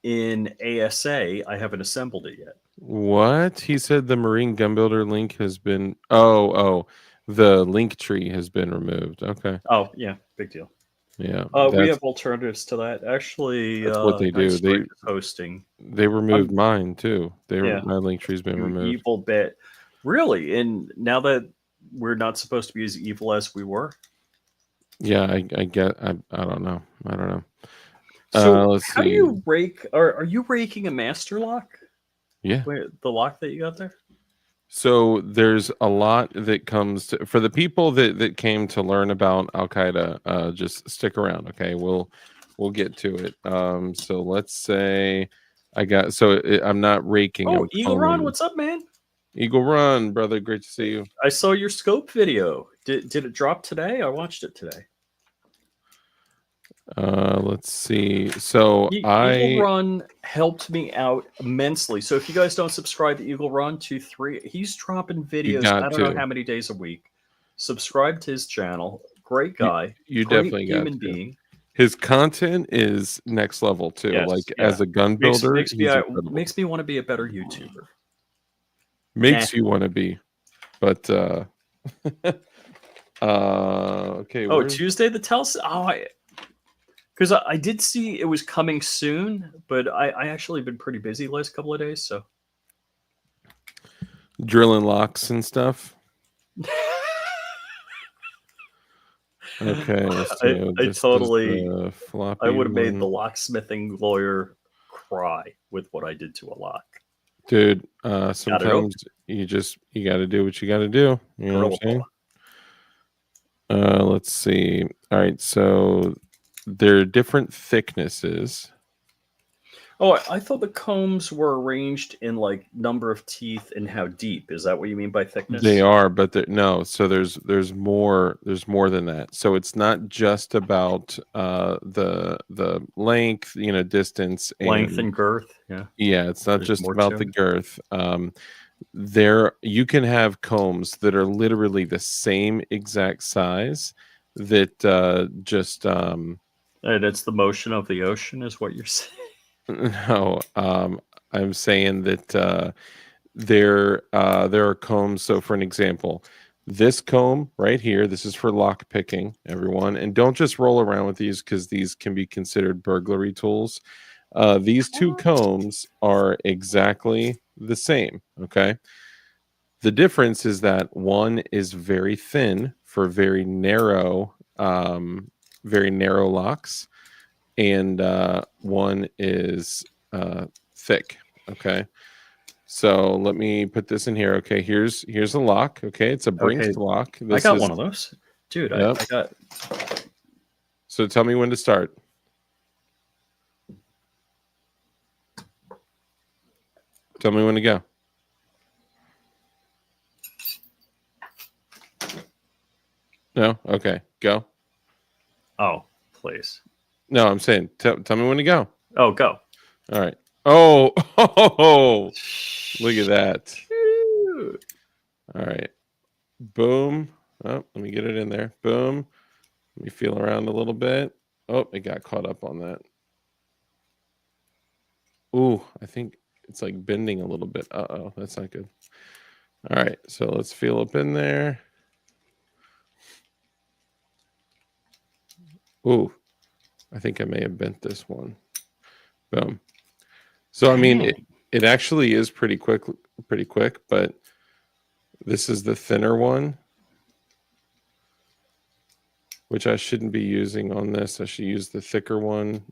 Speaker 2: in ASA. I haven't assembled it yet.
Speaker 1: What? He said the Marine Gun Builder link has been oh, the link tree has been removed. Okay.
Speaker 2: Oh yeah, big deal.
Speaker 1: Yeah,
Speaker 2: We have alternatives to that. Actually,
Speaker 1: that's what they
Speaker 2: Night
Speaker 1: do.
Speaker 2: Strike is hosting.
Speaker 1: They removed
Speaker 2: I'm
Speaker 1: mine too.
Speaker 2: Yeah,
Speaker 1: My link tree's been
Speaker 2: you
Speaker 1: removed.
Speaker 2: evil bit. Really? And now that we're not supposed to be as evil as we were.
Speaker 1: Yeah, I get I don't know. I don't know.
Speaker 2: So
Speaker 1: Let's
Speaker 2: how do
Speaker 1: see.
Speaker 2: you rake? Are you raking a master lock?
Speaker 1: Yeah.
Speaker 2: Wait, the lock that you got there?
Speaker 1: So there's a lot that comes to, for the people that came to learn about Alqueda. Just stick around, okay? We'll get to it. So let's say I got I'm not raking.
Speaker 2: Oh,
Speaker 1: I'm
Speaker 2: Eagle Ron,
Speaker 1: combing.
Speaker 2: what's up, man?
Speaker 1: Eagle Run, brother. Great to see you.
Speaker 2: I saw your scope video. Did it drop today? I watched it today.
Speaker 1: Let's see. So
Speaker 2: Eagle
Speaker 1: I
Speaker 2: Run helped me out immensely. So if you guys don't subscribe to Eagle Run 23, he's dropping
Speaker 1: you
Speaker 2: videos. I
Speaker 1: got
Speaker 2: don't know
Speaker 1: to.
Speaker 2: how many days a week. Subscribe to his channel. Great
Speaker 1: You
Speaker 2: guy.
Speaker 1: you
Speaker 2: Great
Speaker 1: definitely got
Speaker 2: human
Speaker 1: to.
Speaker 2: being.
Speaker 1: His content is next level too.
Speaker 2: Yes,
Speaker 1: Like
Speaker 2: yeah.
Speaker 1: as a gun
Speaker 2: Makes
Speaker 1: builder,
Speaker 2: makes me
Speaker 1: he's incredible.
Speaker 2: makes me want to be a better YouTuber. Nah.
Speaker 1: Makes you want to be. But okay,
Speaker 2: Oh,
Speaker 1: where's
Speaker 2: Tuesday the Tels. Oh, because I did see it was coming soon, but I actually been pretty busy the last couple of days. So
Speaker 1: drilling locks and stuff? Okay, so
Speaker 2: I
Speaker 1: this is
Speaker 2: totally
Speaker 1: the
Speaker 2: I
Speaker 1: floppy
Speaker 2: would have made the
Speaker 1: one.
Speaker 2: locksmithing lawyer cry with what I did to a lock.
Speaker 1: Dude,
Speaker 2: Got it open.
Speaker 1: sometimes you gotta do what you gotta do. You know what I'm
Speaker 2: Grrrl.
Speaker 1: saying? Let's see. All right, so there are different thicknesses.
Speaker 2: Oh, I thought the combs were arranged in like number of teeth and how deep. Is that what you mean by
Speaker 1: They
Speaker 2: thickness?
Speaker 1: are, but no. So there's more than that. So it's not just about the length, distance,
Speaker 2: Length
Speaker 1: and
Speaker 2: and girth. Yeah,
Speaker 1: yeah, it's not
Speaker 2: there's
Speaker 1: just
Speaker 2: more
Speaker 1: about
Speaker 2: to
Speaker 1: the
Speaker 2: it.
Speaker 1: girth. There you can have combs that are literally the same exact size that just
Speaker 2: And it's the motion of the ocean, is what you're saying.
Speaker 1: no, I'm saying that there are combs. So, for an example, this comb right here, this is for lock picking, everyone, and don't just roll around with these because these can be considered burglary tools. These two combs are exactly the same. Okay, the difference is that one is very thin for very narrow locks, and one is thick. Okay, so let me put this in here. Okay, here's a lock. Okay, it's a Brinks
Speaker 2: Okay,
Speaker 1: lock.
Speaker 2: I
Speaker 1: This
Speaker 2: got
Speaker 1: is
Speaker 2: one of those, dude.
Speaker 1: yep.
Speaker 2: I got.
Speaker 1: So tell me when to start. Tell me when to go. No, okay, go.
Speaker 2: Oh, please.
Speaker 1: No, I'm saying tell me when to go.
Speaker 2: Oh, go.
Speaker 1: All right. Oh, oh, look at that.
Speaker 2: Shoot.
Speaker 1: All right. Boom. Oh, let me get it in there. Boom. Let me feel around a little bit. Oh, it got caught up on that. Ooh, I think it's like bending a little bit. Uh-oh, that's not good. All right, so let's feel up in there. Ooh, I think I may have bent this one. Boom. So I mean,
Speaker 2: Dang.
Speaker 1: it actually is pretty quick, but this is the thinner one, which I shouldn't be using on this. I should use the thicker one.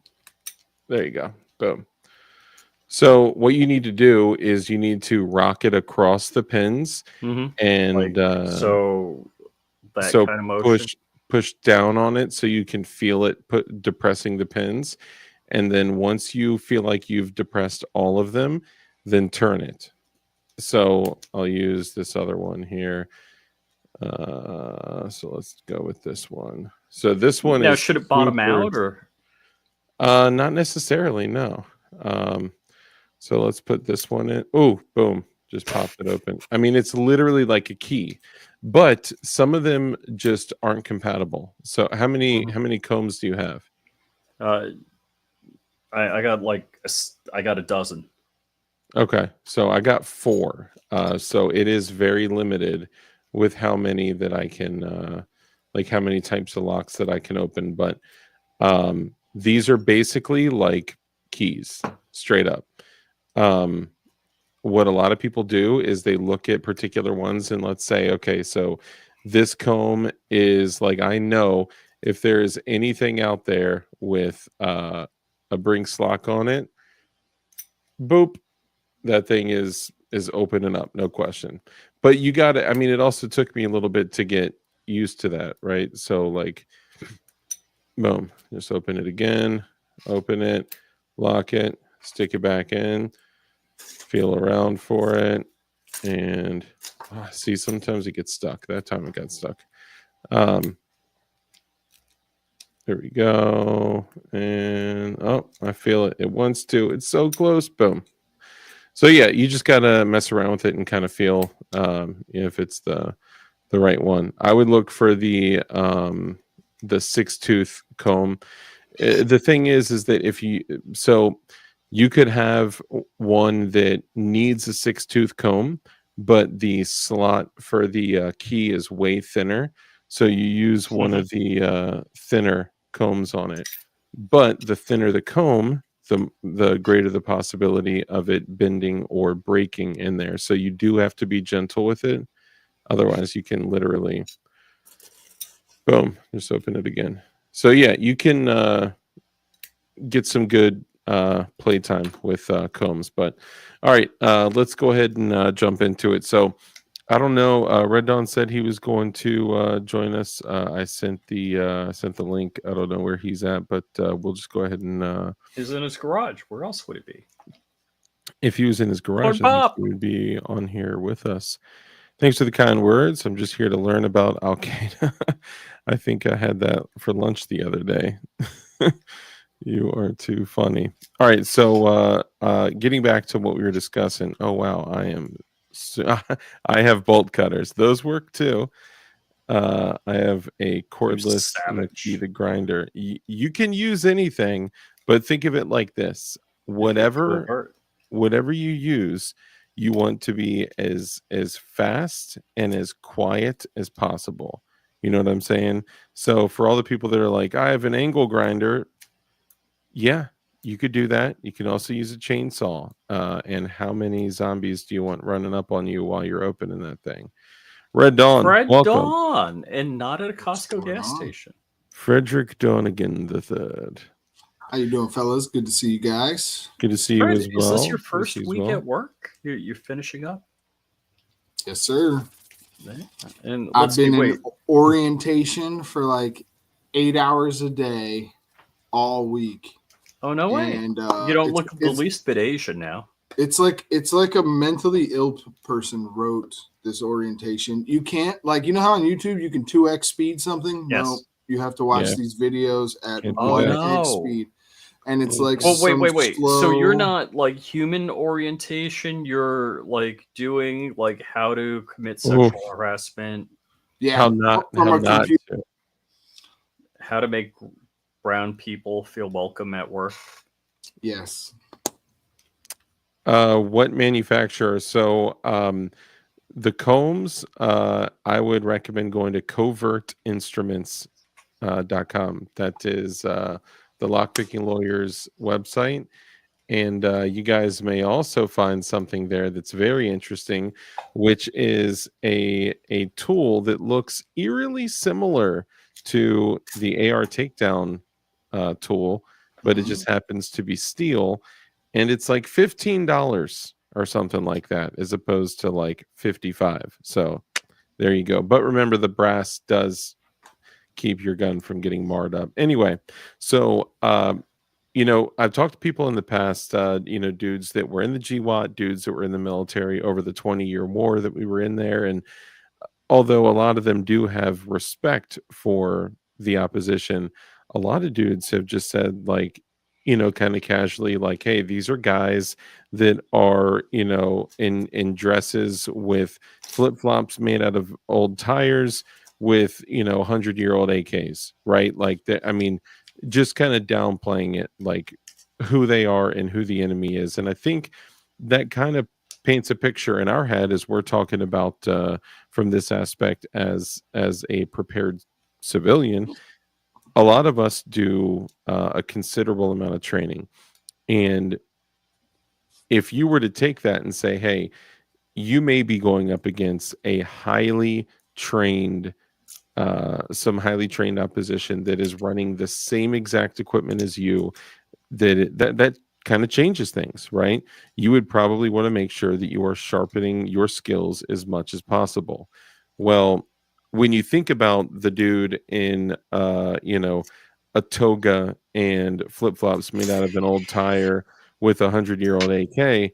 Speaker 1: There you go. Boom. So what you need to do is you need to rock it across the pins
Speaker 2: Mm-hmm.
Speaker 1: and
Speaker 2: Like so, that
Speaker 1: so
Speaker 2: kind of motion.
Speaker 1: push down on it so you can feel it depressing the pins, and then once you feel like you've depressed all of them, then turn it. So I'll use this other one here. So let's go with this one. So this one
Speaker 2: Now,
Speaker 1: is
Speaker 2: should it bottom
Speaker 1: super.
Speaker 2: out or?
Speaker 1: Not necessarily, no. So let's put this one in. Oh, boom. Just popped it open. I mean, it's literally like a key, but some of them just aren't compatible. So how many combs do you have?
Speaker 2: Uh, I got I got a dozen.
Speaker 1: Okay, so I got 4. So it is very limited with how many that I can like how many types of locks that I can open, but these are basically like keys, straight up. Um what a lot of people do is they look at particular ones and let's say, okay, so this comb is like, I know if there's anything out there with a Brinks lock on it, boop, that thing is open and up, no question. But you got to, I mean, it also took me a little bit to get used to that, right? So like, boom, just open it again, open it, lock it, stick it back in, feel around for it, and see, sometimes it gets stuck. That time it got stuck. Um, there we go, and oh, I feel it. It wants to. It's so close. Boom. So yeah, you just gotta mess around with it and kind of feel if it's the right one. I would look for the 6-tooth comb. The thing is that if you so you could have one that needs a 6-tooth comb, but the slot for the key is way thinner, so you use one of the thinner combs on it. But the thinner the comb, the greater the possibility of it bending or breaking in there. So you do have to be gentle with it. Otherwise, you can literally, boom, just open it again. So yeah, you can get some good playtime with combs. But all right, let's go ahead and jump into it. So I don't know. Red Dawn said he was going to join us. I sent the link. I don't know where he's at, but we'll just go ahead and
Speaker 2: Is in his garage. Where else would it be?
Speaker 1: if he was in his garage, I think
Speaker 2: Bob.
Speaker 1: he would be on here with us. Thanks for the kind words. I'm just here to learn about Alqueda. I think I had that for lunch the other day. You are too funny. All right, so getting back to what we were discussing. Oh wow, I have bolt cutters. Those work too. I have a cordless
Speaker 2: Savage.
Speaker 1: Makita grinder. You can use anything, but think of it like this:
Speaker 2: If it will
Speaker 1: whatever
Speaker 2: hurt.
Speaker 1: whatever you use, you want to be as fast and as quiet as possible. You know what I'm saying? So for all the people that are like, I have an angle grinder, yeah, you could do that. You can also use a chainsaw. And how many zombies do you want running up on you while you're opening that thing? Red Dawn,
Speaker 2: Fred
Speaker 1: welcome.
Speaker 2: Dawn, and not at a
Speaker 3: What's
Speaker 2: Costco
Speaker 3: going
Speaker 2: gas
Speaker 3: on?
Speaker 2: station.
Speaker 1: Frederick Donegan the third.
Speaker 3: How you doing, fellas? Good to see you guys.
Speaker 1: Good to see you
Speaker 2: Fred,
Speaker 1: as
Speaker 2: is this
Speaker 1: well.
Speaker 2: your
Speaker 1: Good to
Speaker 2: first
Speaker 1: see you as
Speaker 2: week
Speaker 1: well.
Speaker 2: at work? You're finishing up?
Speaker 3: Yes, sir.
Speaker 2: And
Speaker 3: I've
Speaker 2: let's see,
Speaker 3: been
Speaker 2: wait.
Speaker 3: in orientation for like 8 hours a day all week,
Speaker 2: Oh, no way.
Speaker 3: and
Speaker 2: You don't look the least bit Asian now.
Speaker 3: it's like a mentally ill person wrote this orientation. You can't, like, you know how on YouTube you can 2x speed something?
Speaker 2: Yes.
Speaker 3: No, you have to watch
Speaker 1: Yeah.
Speaker 3: these videos at
Speaker 1: Can't do
Speaker 3: 1x
Speaker 1: that.
Speaker 2: no.
Speaker 3: speed, and it's like
Speaker 2: Well,
Speaker 3: some
Speaker 2: wait.
Speaker 3: slow.
Speaker 2: So you're not like human orientation. You're like doing like how to commit sexual harassment,
Speaker 3: Yeah,
Speaker 1: How not
Speaker 3: from
Speaker 1: how
Speaker 3: a
Speaker 1: not
Speaker 3: computer.
Speaker 1: to.
Speaker 2: how to make brown people feel welcome at work.
Speaker 3: Yes.
Speaker 1: What manufacturer? So the combs, I would recommend going to covertinstruments.com. That is the lockpicking lawyer's website. And you guys may also find something there that's very interesting, which is a tool that looks eerily similar to the AR takedown tool, but it just happens to be steel, and it's like $15 or something like that, as opposed to like 55. So there you go. But remember, the brass does keep your gun from getting marred up. Anyway, so you know, I've talked to people in the past, you know, dudes that were in the GWAT, dudes that were in the military over the 20-year war that we were in there. And although a lot of them do have respect for the opposition, a lot of dudes have just said, like, you know, kind of casually, like, hey, these are guys that are, you know, in dresses with flip-flops made out of old tires with, you know, 100-year-old AKs, right? Like that, I mean, just kind of downplaying it, like who they are and who the enemy is. And I think that kind of paints a picture in our head as we're talking about from this aspect as a prepared civilian. A lot of us do a considerable amount of training, and if you were to take that and say, hey, you may be going up against a highly trained some highly trained opposition that is running the same exact equipment as you, that kind of changes things, right? You would probably want to make sure that you are sharpening your skills as much as possible. Well, when you think about the dude in you know, a toga and flip-flops made out of an old tire with a 100-year-old AK,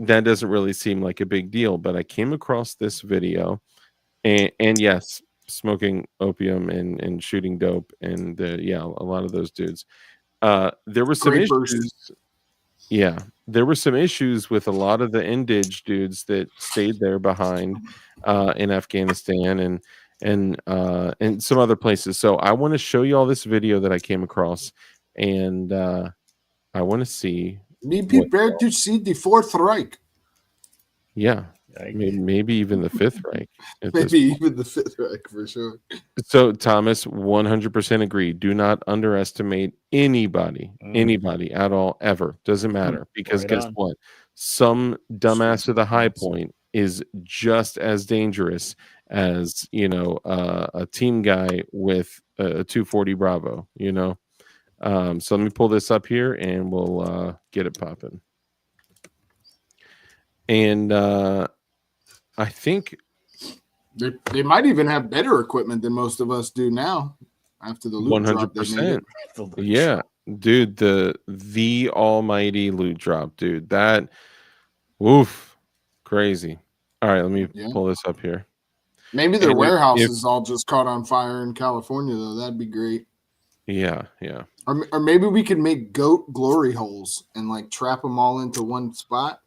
Speaker 1: that doesn't really seem like a big deal. But I came across this video, and yes, smoking opium and shooting dope, and yeah, a lot of those dudes. There were some
Speaker 3: Great
Speaker 1: issues.
Speaker 3: person.
Speaker 1: Yeah, there were some issues with a lot of the Indige dudes that stayed there behind in Afghanistan and some other places. So I want to show you all this video that I came across, and I want to see
Speaker 3: Be
Speaker 1: what.
Speaker 3: prepared to see the Fourth Reich.
Speaker 1: Yeah,
Speaker 2: Yikes.
Speaker 1: maybe even the Fifth Reich. At this
Speaker 3: Maybe
Speaker 1: point.
Speaker 3: even the Fifth Reich for sure.
Speaker 1: So Thomas, 100% agree. Do not underestimate anybody at all, ever. Doesn't matter, because
Speaker 2: Right
Speaker 1: guess
Speaker 2: on.
Speaker 1: what? Some dumbass at the high point is just as dangerous as, you know, a team guy with a 240 Bravo. You know, so let me pull this up here and we'll get it popping. And I think
Speaker 3: They might even have better equipment than most of us do now. After the loot drop, they made it.
Speaker 1: 100%. Yeah, dude, the almighty loot drop, dude. That, oof, crazy. All right, let me
Speaker 3: Yeah.
Speaker 1: pull this up here.
Speaker 3: Maybe their
Speaker 1: And
Speaker 3: warehouses all just caught on fire in California, though. That'd be great.
Speaker 1: Yeah.
Speaker 3: Or maybe we could make goat glory holes and like trap them all into one spot.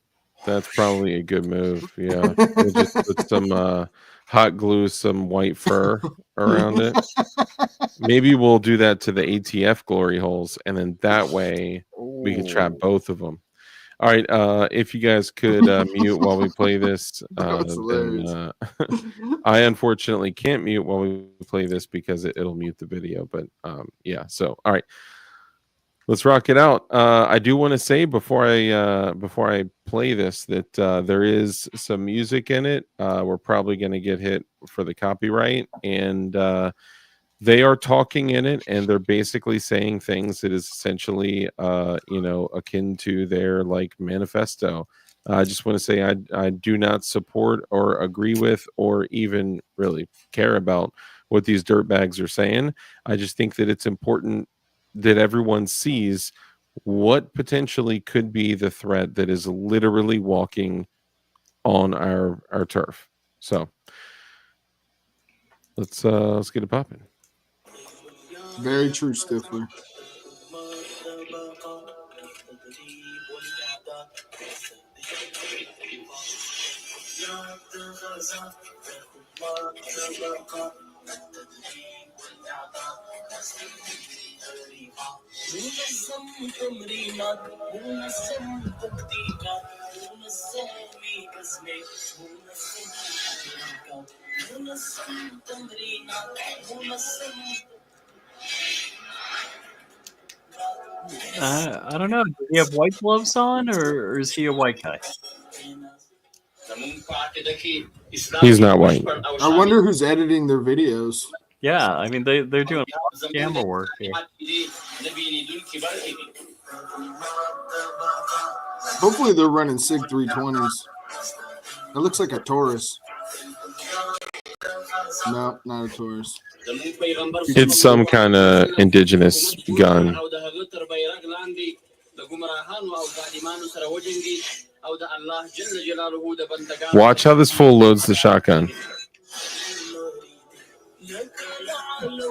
Speaker 1: That's probably a good move. Yeah, we'll just put some hot glue, some white fur around it. Maybe we'll do that to the ATF glory holes, and then that way we could trap both of them. All right, if you guys could mute while we play this,
Speaker 3: That's hilarious.
Speaker 1: then I unfortunately can't mute while we play this because it'll mute the video. But yeah, so all right, let's rock it out. I do want to say before I play this that there is some music in it. We're probably going to get hit for the copyright, and they are talking in it, and they're basically saying things that is essentially you know, akin to their like manifesto. I just want to say I do not support or agree with or even really care about what these dirtbags are saying. I just think that it's important that everyone sees what potentially could be the threat that is literally walking on our turf. So let's get it popping.
Speaker 3: Very true, Stifler.
Speaker 2: I don't know. Does he have white gloves on, or is he a white guy?
Speaker 1: He's not white.
Speaker 3: I wonder who's editing their videos.
Speaker 2: Yeah, I mean they're doing a lot of camera work here.
Speaker 3: Hopefully they're running SIG 320s. It looks like a Taurus. No, not a Taurus.
Speaker 1: It's some kind of indigenous gun. Watch how this fool loads the shotgun.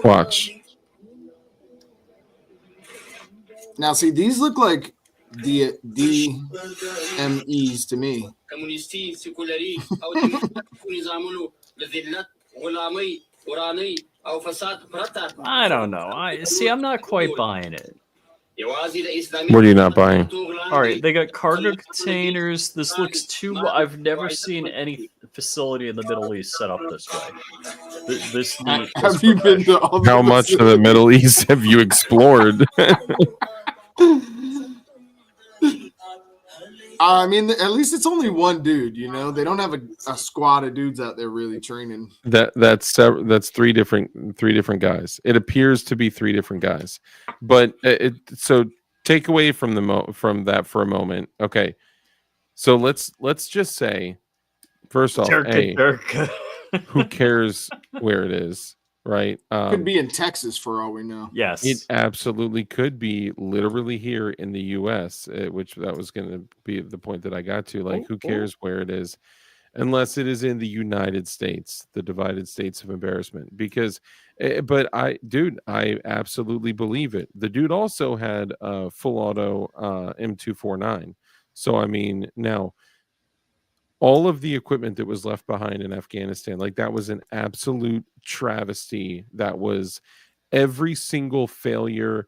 Speaker 1: Watch.
Speaker 3: Now, see, these look like DMEs to me.
Speaker 2: I don't know. I'm not quite buying it.
Speaker 1: What are you not buying?
Speaker 2: All right, they got cargo containers. This looks too. I've never seen any facility in the Middle East set up this way. This neat.
Speaker 3: Have you been to all the
Speaker 1: How much of the Middle East have you explored?
Speaker 3: I mean, at least it's only one dude. You know, they don't have a squad of dudes out there really training.
Speaker 1: That's three different guys. It appears to be three different guys, but so take away from that for a moment. Okay, so let's just say, first off, who cares where it is, right?
Speaker 3: Could be in Texas for all we know.
Speaker 2: Yes,
Speaker 1: it absolutely could be literally here in the U.S., which that was going to be the point that I got to. Like, who cares where it is, unless it is in the United States, the divided states of embarrassment. Because, but I absolutely believe it. The dude also had a full auto M249. So I mean, now all of the equipment that was left behind in Afghanistan, like that was an absolute travesty. That was every single failure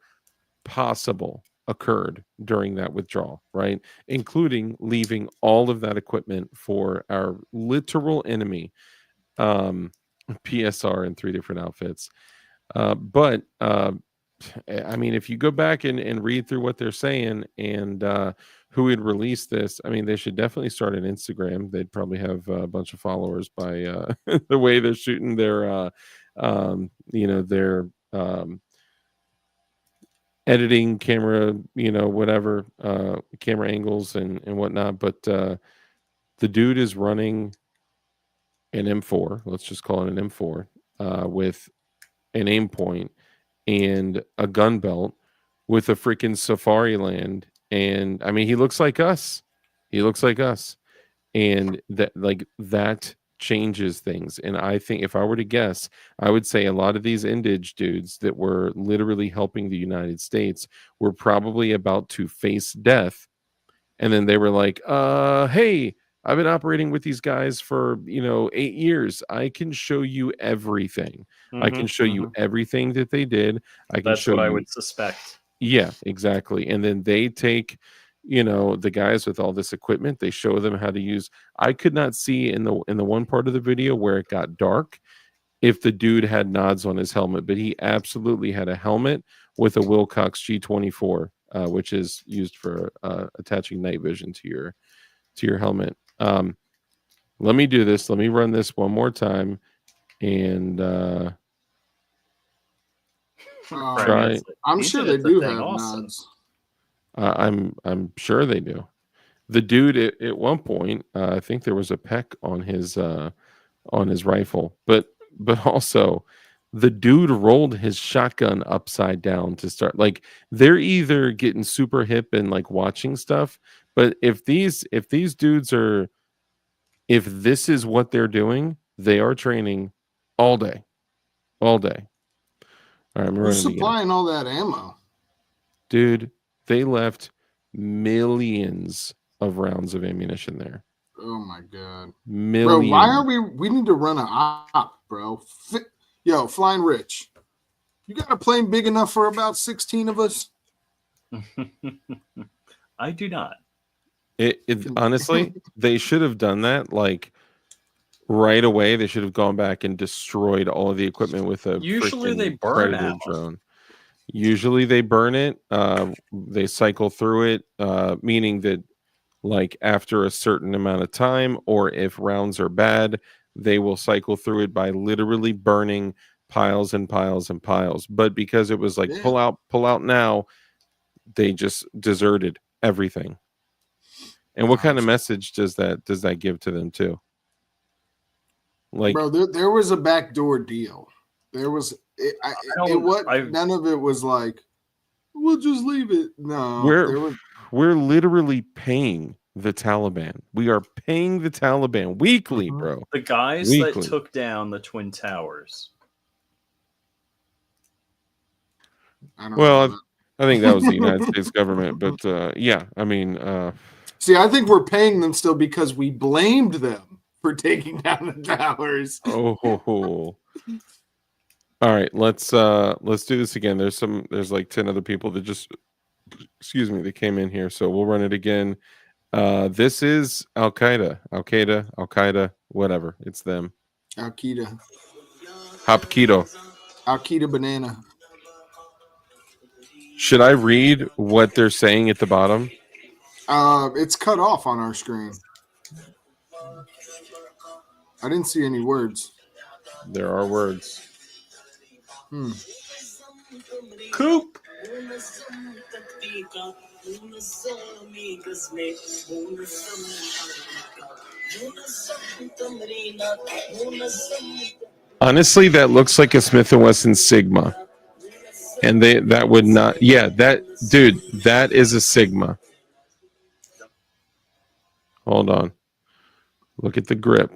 Speaker 1: possible occurred during that withdrawal, right? Including leaving all of that equipment for our literal enemy, PSR in 3 different outfits. But I mean, if you go back and read through what they're saying and who had released this, I mean, they should definitely start an Instagram. They'd probably have a bunch of followers by the way they're shooting their, their editing camera, whatever, camera angles and whatnot. But the dude is running an M4. Let's just call it an M4 with an aim point and a gun belt with a freaking safari land. And I mean, he looks like us. And that changes things. And I think if I were to guess, I would say a lot of these Indige dudes that were literally helping the United States were probably about to face death. And then they were like, hey, I've been operating with these guys for 8 years. I can show you everything. I can show you everything that they did.
Speaker 2: That's what I would suspect.
Speaker 1: Yeah, exactly. And then they take, the guys with all this equipment. They show them how to use. I could not see in the one part of the video where it got dark if the dude had nods on his helmet, but he absolutely had a helmet with a Wilcox G24, which is used for attaching night vision to your helmet. Let me do this. Let me run this one more time and try.
Speaker 3: I'm sure they do have nods.
Speaker 1: I'm sure they do. The dude at one point, I think there was a peck on his rifle, but also the dude rolled his shotgun upside down to start. Like, they're either getting super hip and like watching stuff, but if these dudes are, if this is what they're doing, they are training all day. All right,
Speaker 3: who's supplying all that ammo?
Speaker 1: Dude, they left millions of rounds of ammunition there.
Speaker 3: Oh my god.
Speaker 1: Millions.
Speaker 3: Bro, why are we need to run an op, bro. Yo, Flying Rich. You got a plane big enough for about 16 of us?
Speaker 2: I do not.
Speaker 1: Honestly, they should have done that like right away. They should have gone back and destroyed all of the equipment with a
Speaker 2: usually they burn
Speaker 1: Predator drone. Usually they burn it. They cycle through it, meaning that like after a certain amount of time, or if rounds are bad, they will cycle through it by literally burning piles and piles and piles. But because it was like pull out now, they just deserted everything. And what kind of message does that give to them too? Like,
Speaker 3: bro, there was a backdoor deal. There was none of it was like We'll just leave it. No,
Speaker 1: We're literally paying the Taliban. We are paying the Taliban weekly,
Speaker 3: Mhm.
Speaker 1: bro.
Speaker 2: The guys
Speaker 1: Weekly.
Speaker 2: that took down the Twin Towers.
Speaker 3: I don't know
Speaker 1: Well,
Speaker 3: that.
Speaker 1: I think that was the United States government, but yeah, I mean,
Speaker 3: See, I think we're paying them still because we blamed them for taking down the towers.
Speaker 1: oh, ho, ho. All right, let's do this again. There's like 10 other people that just, excuse me, that came in here, so we'll run it again. This is Al-Qaeda, whatever. It's them.
Speaker 3: Alqueda.
Speaker 1: Hapkido.
Speaker 3: Banana.
Speaker 1: Should I read what they're saying at the bottom?
Speaker 3: It's cut off on our screen. I didn't see any words.
Speaker 1: There are words.
Speaker 2: Coop.
Speaker 1: Honestly, that looks like a Smith & Wesson Sigma. And that would not, yeah, dude, that is a Sigma. Hold on. Look at the grip.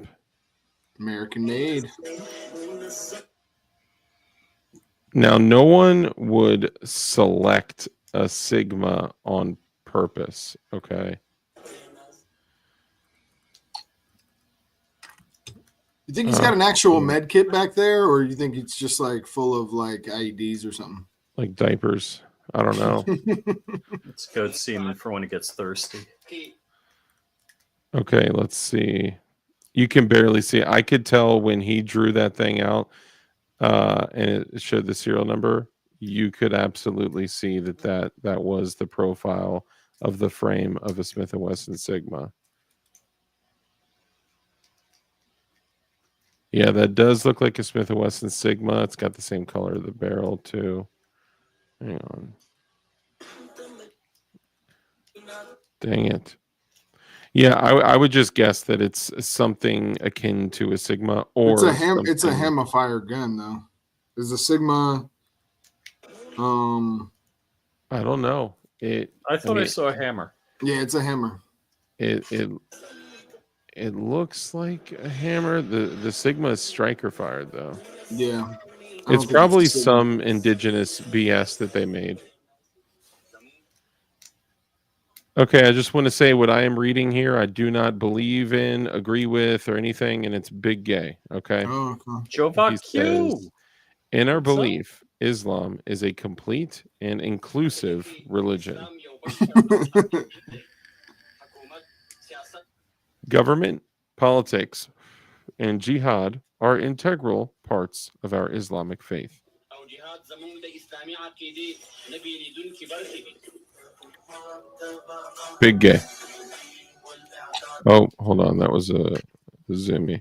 Speaker 3: American made.
Speaker 1: Now, no one would select a Sigma on purpose, okay?
Speaker 3: You think he's got an actual med kit back there, or you think it's just like full of like IEDs or something?
Speaker 1: Like diapers. I don't know.
Speaker 2: It's goat semen for when it gets thirsty.
Speaker 1: Okay, let's see. You can barely see. I could tell when he drew that thing out and it showed the serial number. You could absolutely see that was the profile of the frame of a Smith & Wesson Sigma. Yeah, that does look like a Smith & Wesson Sigma. It's got the same color of the barrel too. Hang on. Dang it. Yeah, I would just guess that it's something akin to a Sigma, or
Speaker 3: it's a Hemifire gun though. Is a Sigma?
Speaker 1: I don't know.
Speaker 2: I thought I saw a hammer.
Speaker 3: Yeah, it's a hammer.
Speaker 1: It looks like a hammer. The Sigma is striker fired though.
Speaker 3: Yeah,
Speaker 1: it's probably some indigenous BS that they made. Okay, I just want to say what I am reading here, I do not believe in, agree with, or anything, and it's big gay. Okay.
Speaker 3: Oh, okay.
Speaker 2: Jovak Q.
Speaker 1: In our belief, Islam is a complete and inclusive religion. Government, politics, and jihad are integral parts of our Islamic faith. Big gay. Oh, hold on. That was a zoomy.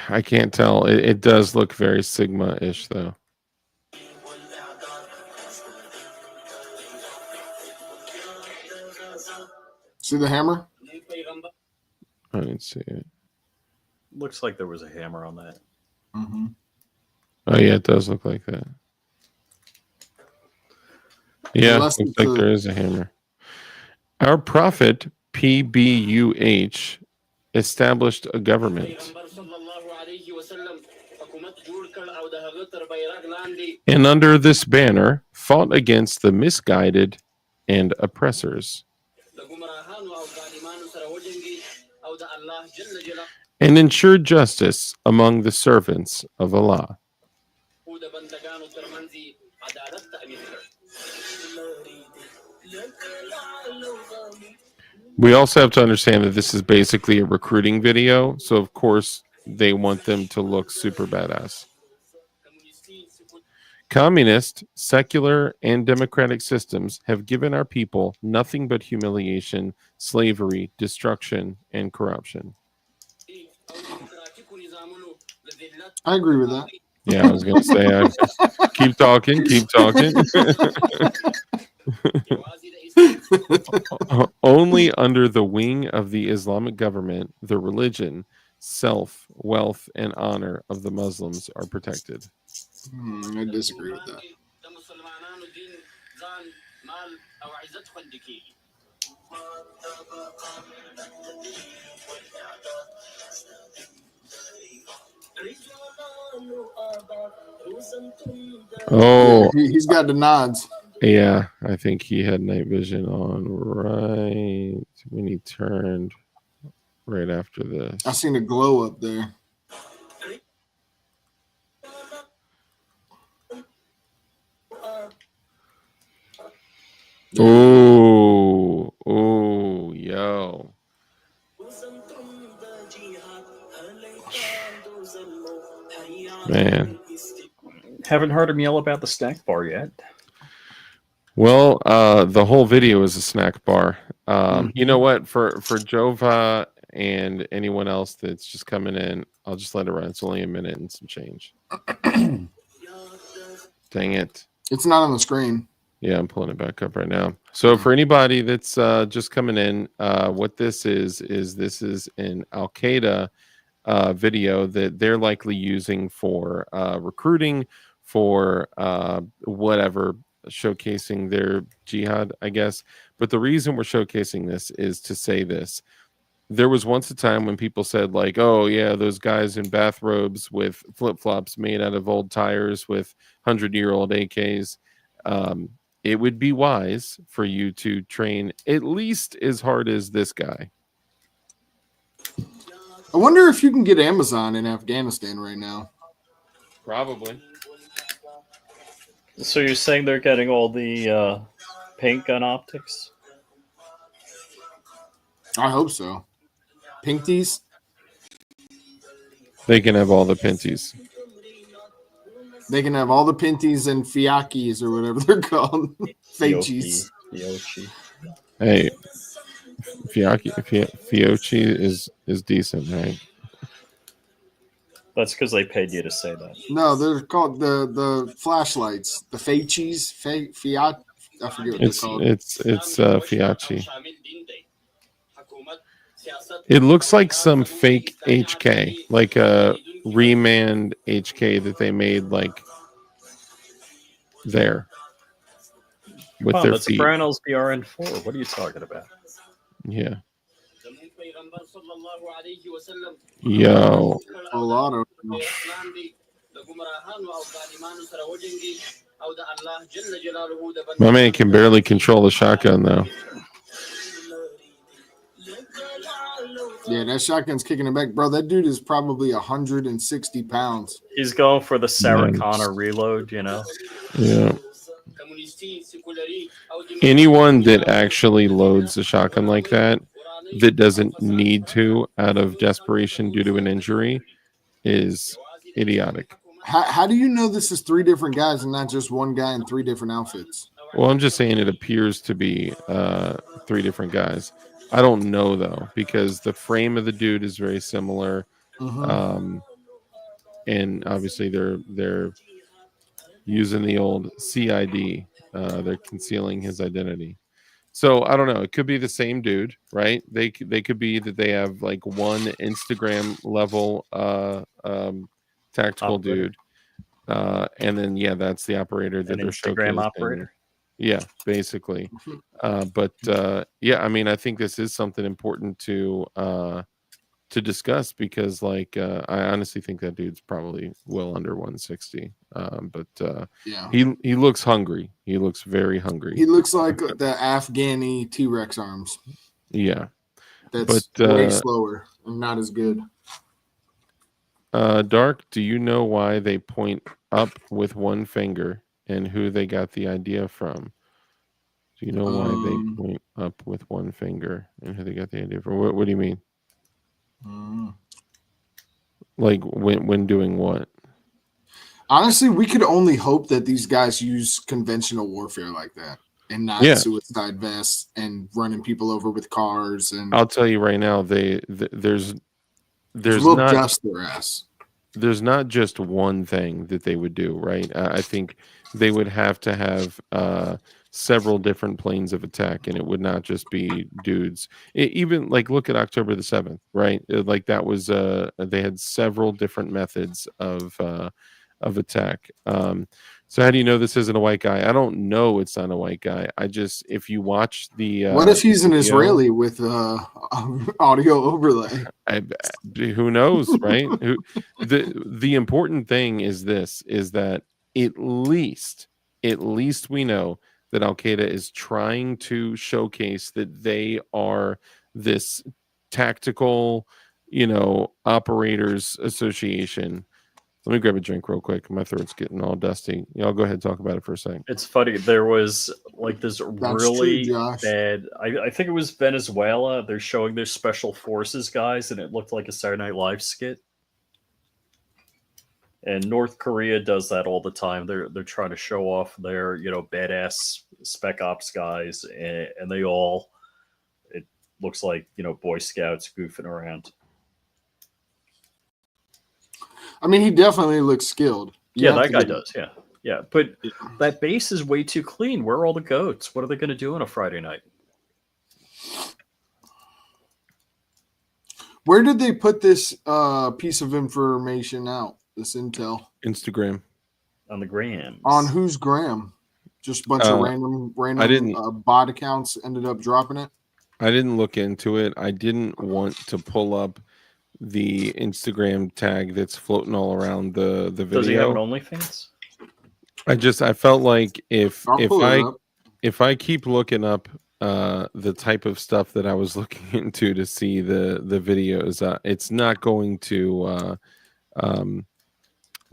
Speaker 1: I can't tell. It does look very Sigma-ish, though.
Speaker 3: See the hammer?
Speaker 1: I didn't see it.
Speaker 2: Looks like there was a hammer on that.
Speaker 3: Mm-hmm.
Speaker 1: Oh, yeah, it does look like that. Yeah, looks like there is a hammer. Our prophet, PBUH, established a government. And under this banner, fought against the misguided and oppressors. And ensured justice among the servants of Allah. We also have to understand that this is basically a recruiting video, so of course they want them to look super badass. Communist, secular, and democratic systems have given our people nothing but humiliation, slavery, destruction, and corruption.
Speaker 3: I agree with that.
Speaker 1: Yeah, I was going to say, keep talking. Only under the wing of the Islamic government, the religion, self, wealth, and honor of the Muslims are protected.
Speaker 3: I disagree with that.
Speaker 1: Oh,
Speaker 3: He's got the nods.
Speaker 1: yeah. I think he had night vision on right when he turned right after this.
Speaker 3: I seen a glow up there.
Speaker 1: Oh, oh, yo. Man.
Speaker 2: Haven't heard him yell about the snack bar yet.
Speaker 1: Well, the whole video is a snack bar. You know what? For Jova and anyone else that's just coming in, I'll just let it run. It's only a minute and some change. Dang it.
Speaker 3: It's not on the screen.
Speaker 1: Yeah, I'm pulling it back up right now. So for anybody that's just coming in, what this is this is an Alqueda video that they're likely using for recruiting, for whatever, showcasing their jihad, I guess. But the reason we're showcasing this is to say this. There was once a time when people said, like, oh, yeah, those guys in bathrobes with flip-flops made out of old tires with 100-year-old AKs. It would be wise for you to train at least as hard as this guy.
Speaker 3: I wonder if you can get Amazon in Afghanistan right now.
Speaker 1: Probably.
Speaker 2: So you're saying they're getting all the paint gun optics?
Speaker 3: I hope so. Pinkies?
Speaker 1: They can have all the pinties.
Speaker 3: They can have all the pinties and fiakis or whatever they're called. Feichis.
Speaker 2: Fiochi.
Speaker 1: Hey, Fiochi is decent, right?
Speaker 2: That's because they paid you to say that.
Speaker 3: No, they're called the flashlights. The Feichis. Fiat. I forget what they're called.
Speaker 1: It's Fiachi. It looks like some fake HK, like a remanned HK that they made like there with their
Speaker 2: that's
Speaker 1: feet.
Speaker 2: Brownell's BRN4. What are you talking about?
Speaker 1: Yeah. Yo.
Speaker 3: A lot of them.
Speaker 1: My man can barely control the shotgun though.
Speaker 3: Yeah, that shotgun's kicking it back. Bro, that dude is probably 160 pounds.
Speaker 2: He's going for the Sarah Connor reload, you know?
Speaker 1: Yeah. Anyone that actually loads a shotgun like that doesn't need to out of desperation due to an injury is idiotic.
Speaker 3: How do you know this is 3 different guys and not just one guy in 3 different outfits?
Speaker 1: Well, I'm just saying it appears to be 3 different guys. I don't know though, because the frame of the dude is very similar, and obviously they're using the old CID. They're concealing his identity. So I don't know. It could be the same dude, right? They could be that they have like one Instagram level tactical dude, and then that's the operator that
Speaker 2: An
Speaker 1: they're
Speaker 2: Instagram
Speaker 1: showcasing.
Speaker 2: operator.
Speaker 1: Yeah, basically. But I mean, I think this is something important to discuss because, like, I honestly think that dude's probably well under 160. But he looks hungry. He looks very hungry.
Speaker 3: He looks like the Afghani T-Rex arms.
Speaker 1: Yeah,
Speaker 3: that's way slower and not as good.
Speaker 1: Dark, do you know why they point up with one finger and who they got the idea from? Do you know why they point up with one finger and who they got the idea from? What do you mean? Like when doing what?
Speaker 3: Honestly, we could only hope that these guys use conventional warfare like that and not suicide vests and running people over with cars. And
Speaker 1: I'll tell you right now, there's
Speaker 3: not just their ass.
Speaker 1: There's not just one thing that they would do, right? I think they would have to have several different planes of attack, and it would not just be dudes. Even like look at October the 7th, right? Like that was they had several different methods of of attack. So how do you know this isn't a white guy? I don't know it's not a white guy. I just, if you watch the
Speaker 3: What if he's an
Speaker 1: video,
Speaker 3: Israeli with audio overlay?
Speaker 1: who knows, right? The important thing is this, is that at least we know that Al-Qaeda is trying to showcase that they are this tactical, operators association. Let me grab a drink real quick. My throat's getting all dusty. Y'all go ahead and talk about it for a second.
Speaker 2: It's funny. There was like this
Speaker 3: That's
Speaker 2: really
Speaker 3: true, Josh.
Speaker 2: bad. I think it was Venezuela. They're showing their special forces guys, and it looked like a Saturday Night Live skit. And North Korea does that all the time. They're trying to show off their badass spec ops guys, and they all, it looks like Boy Scouts goofing around.
Speaker 3: I mean, he definitely looks skilled.
Speaker 2: Yeah, that guy does. Yeah. But that base is way too clean. Where are all the goats? What are they going to do on a Friday night?
Speaker 3: Where did they put this piece of information out? This intel?
Speaker 1: Instagram.
Speaker 2: On the grams.
Speaker 3: On whose gram? Just a bunch of random bot accounts ended up dropping it?
Speaker 1: I didn't look into it. I didn't want to pull up the Instagram tag that's floating all around the video.
Speaker 2: Does he have an OnlyFans?
Speaker 1: I felt like if I keep looking up the type of stuff that I was looking into to see the videos, it's not going to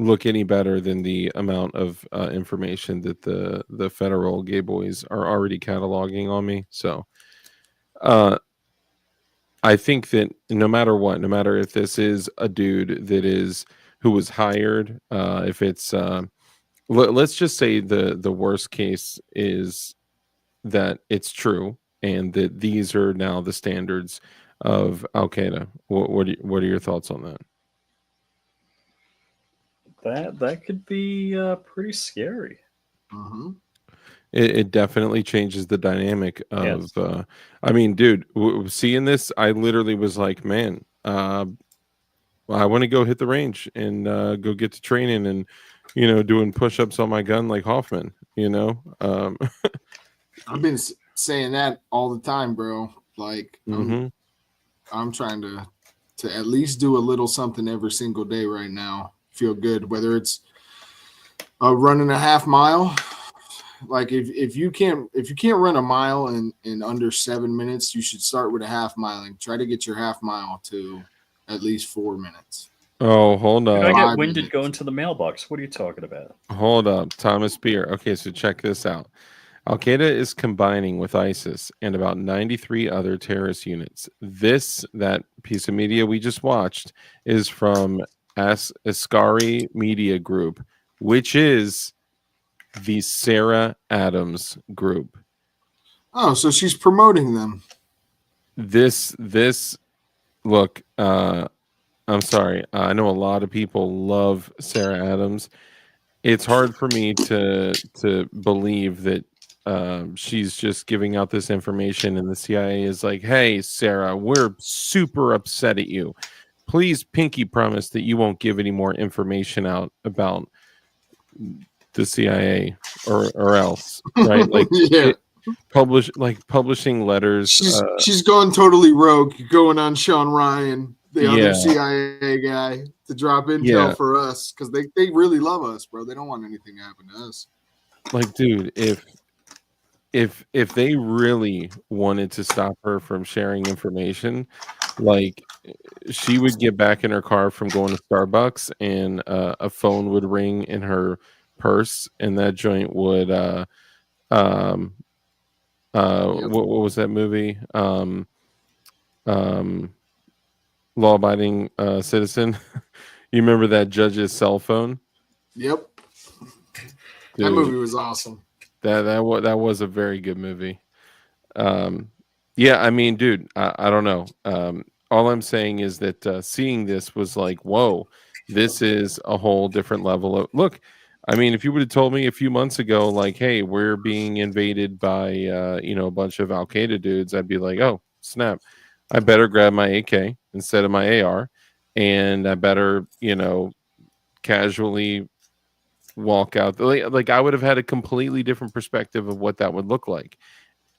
Speaker 1: look any better than the amount of information that the federal gay boys are already cataloging on me. So I think that no matter if this is a dude who was hired, if it's let's just say the worst case is that it's true and that these are now the standards of Al-Qaeda. What are your thoughts on that?
Speaker 2: That could be pretty scary.
Speaker 3: Mm-hmm.
Speaker 1: It definitely changes the dynamic of. Yes. I mean, dude, seeing this, I literally was like, man, I want to go hit the range and go get to training and doing push-ups on my gun like Hoffman. I've
Speaker 3: been saying that all the time, bro. Like,
Speaker 1: mm-hmm.
Speaker 3: I'm trying to at least do a little something every single day right now. Feel good, whether it's running a half mile. Like if you can't run a mile in under 7 minutes, you should start with a half mile and try to get your half mile to at least 4 minutes.
Speaker 1: Oh, hold up.
Speaker 2: I get winded going to the mailbox. What are you talking about?
Speaker 1: Hold up, Thomas Beer. Okay, so check this out. Al-Qaeda is combining with ISIS and about 93 other terrorist units. That piece of media we just watched is from Askari Media Group, which is the Sarah Adams group.
Speaker 3: Oh, so she's promoting them.
Speaker 1: This look, I'm sorry. I know a lot of people love Sarah Adams. It's hard for me to believe that she's just giving out this information and the CIA is like, hey, Sarah, we're super upset at you. Please pinky promise that you won't give any more information out about the CIA or else, right? Like
Speaker 3: yeah.
Speaker 1: Publishing letters.
Speaker 3: She's gone totally rogue, going on Sean Ryan, the other CIA guy, to drop intel for us because they really love us, bro. They don't want anything to happen to us.
Speaker 1: Like, dude, if they really wanted to stop her from sharing information, like she would get back in her car from going to Starbucks and a phone would ring in her purse and that joint would what was that movie? Law Abiding Citizen. You remember that judge's cell phone?
Speaker 3: Yep.
Speaker 1: Dude,
Speaker 3: that movie was awesome.
Speaker 1: That was a very good movie. Yeah, I mean, dude, I don't know. All I'm saying is that seeing this was like, whoa, this is a whole different level of look. I mean, if you would have told me a few months ago, like, hey, we're being invaded by a bunch of Al-Qaeda dudes, I'd be like, oh, snap. I better grab my AK instead of my AR, and I better, casually walk out. Like I would have had a completely different perspective of what that would look like.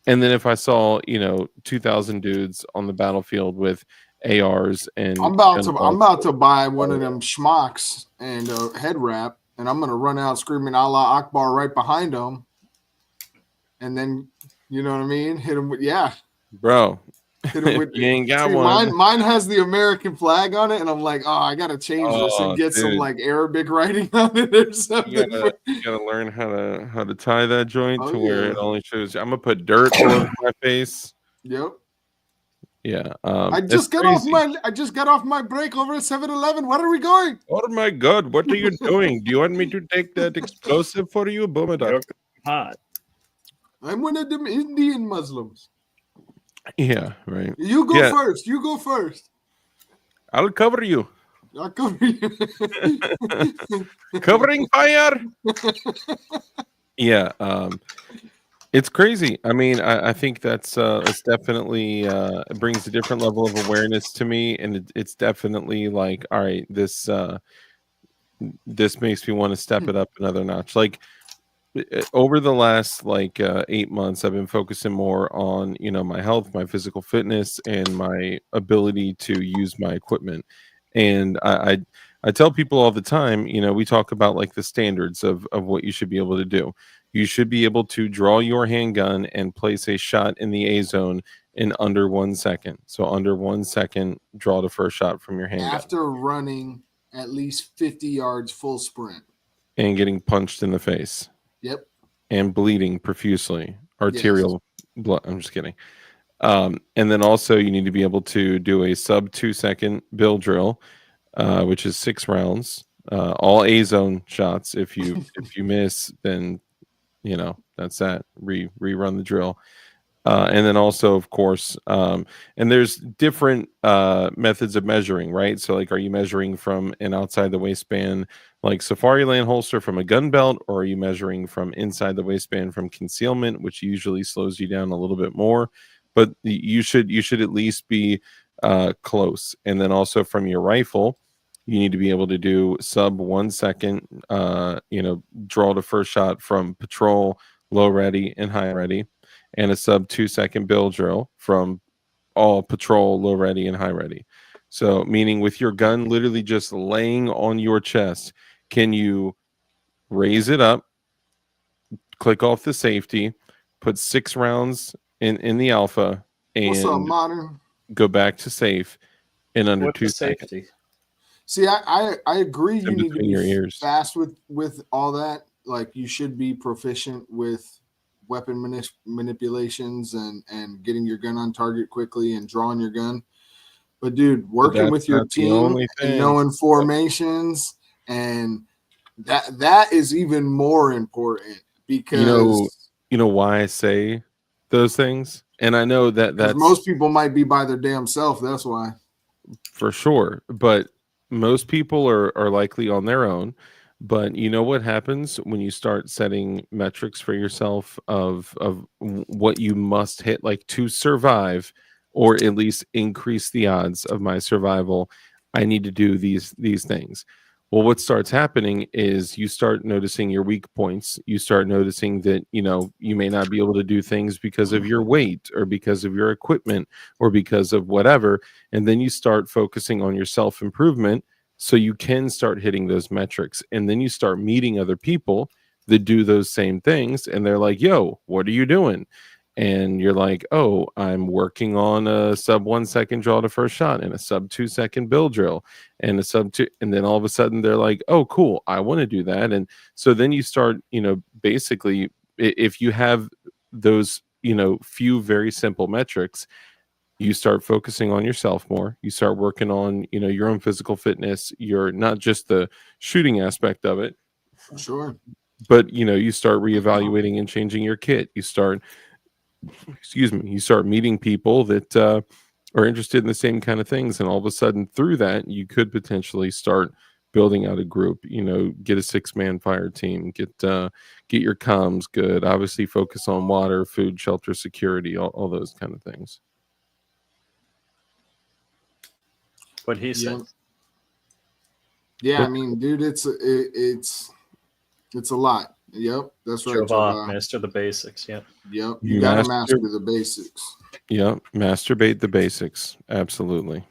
Speaker 1: And then if I saw, 2,000 dudes on the battlefield with ARs and
Speaker 3: I'm about to buy one of them schmucks and a head wrap, and I'm gonna run out screaming Allah Akbar right behind them, and then you know what I mean? Hit him with
Speaker 1: bro.
Speaker 3: Hit him
Speaker 1: If
Speaker 3: with
Speaker 1: you ain't got
Speaker 3: see,
Speaker 1: one,
Speaker 3: mine has the American flag on it, and I'm like, oh, I gotta change this and get some
Speaker 1: dude,
Speaker 3: like Arabic writing on it or something.
Speaker 1: you gotta learn how to tie that joint
Speaker 3: Oh,
Speaker 1: to where
Speaker 3: yeah.
Speaker 1: it only shows. I'm gonna put dirt all over my face.
Speaker 3: Yep.
Speaker 1: Yeah,
Speaker 3: I
Speaker 1: it's
Speaker 3: just got off my break over at 7-Eleven. Where are we going?
Speaker 1: Oh my God, what are you doing? Do you want me to take that explosive for you, Boomada?
Speaker 2: Hot.
Speaker 3: I'm one of them Indian Muslims.
Speaker 1: Yeah, right.
Speaker 3: You go
Speaker 1: Yeah.
Speaker 3: first. You go first.
Speaker 1: I'll cover you.
Speaker 3: I'll cover you.
Speaker 1: Covering fire. Yeah, it's crazy. I mean, I think it's definitely it brings a different level of awareness to me, and it's definitely like, all right, this makes me want to step it up another notch. Like over the last 8 months, I've been focusing more on my health, my physical fitness, and my ability to use my equipment. And I tell people all the time, we talk about like the standards of what you should be able to do. You should be able to draw your handgun and place a shot in the A zone in under 1 second. So under 1 second, draw the first shot from your handgun.
Speaker 3: After running at least 50 yards full sprint.
Speaker 1: And getting punched in the face.
Speaker 3: Yep.
Speaker 1: And bleeding profusely. Arterial blood. I'm just kidding. And then also you need to be able to do a sub 2 second bill drill, which is 6 rounds. All A zone shots. If you miss, then that's that. Rerun the drill. And then also, of course, and there's different methods of measuring, right? So, like, are you measuring from an outside the waistband, like Safari Land holster from a gun belt, or are you measuring from inside the waistband from concealment, which usually slows you down a little bit more? But you should at least be close. And then also from your rifle, you need to be able to do sub 1 second, draw the first shot from patrol, low ready, and high ready, and a sub 2 second bill drill from all patrol, low ready, and high ready. So, meaning with your gun literally just laying on your chest, can you raise it up, click off the safety, put 6 rounds in the alpha,
Speaker 3: What's up,
Speaker 1: and
Speaker 3: Modern?
Speaker 1: go back to safe in under
Speaker 2: What's
Speaker 1: 2
Speaker 2: the
Speaker 1: seconds?
Speaker 2: safety?
Speaker 3: See, I agree. You need to
Speaker 1: between your
Speaker 3: be
Speaker 1: ears.
Speaker 3: fast with all that. Like, you should be proficient with weapon manipulations and getting your gun on target quickly and drawing your gun. But dude, working with your team and knowing formations, and that is even more important, because
Speaker 1: you know why I say those things, and I know that's
Speaker 3: most people might be by their damn self. That's why,
Speaker 1: for sure. But most people are likely on their own. But you know what happens when you start setting metrics for yourself of what you must hit, like, to survive, or at least increase the odds of my survival. I need to do these things. Well, what starts happening is you start noticing your weak points. You start noticing that you may not be able to do things because of your weight, or because of your equipment, or because of whatever. And then you start focusing on your self improvement, so you can start hitting those metrics. And then you start meeting other people that do those same things, and they're like, yo, what are you doing? And you're like, oh, I'm working on a sub 1 second draw to first shot, and a sub 2 second bill drill, and a sub 2. And then all of a sudden they're like, oh, cool, I want to do that. And so then you start, basically, if you have those, few very simple metrics, you start focusing on yourself more. You start working on, your own physical fitness. You're not just the shooting aspect of it,
Speaker 3: sure.
Speaker 1: but you start reevaluating and changing your kit. You start meeting people that are interested in the same kind of things, and all of a sudden through that you could potentially start building out a group. Get a 6-man fire team, get your comms good, obviously focus on water, food, shelter, security, all those kind of things.
Speaker 2: What he said.
Speaker 3: Yeah, I mean, dude, it's It's a lot. Yep, that's right,
Speaker 2: Jova,
Speaker 3: Jova.
Speaker 2: master the basics. Yep.
Speaker 3: Yep, you got to
Speaker 1: Master-
Speaker 3: master the basics.
Speaker 1: Yep, masturbate the basics. Absolutely.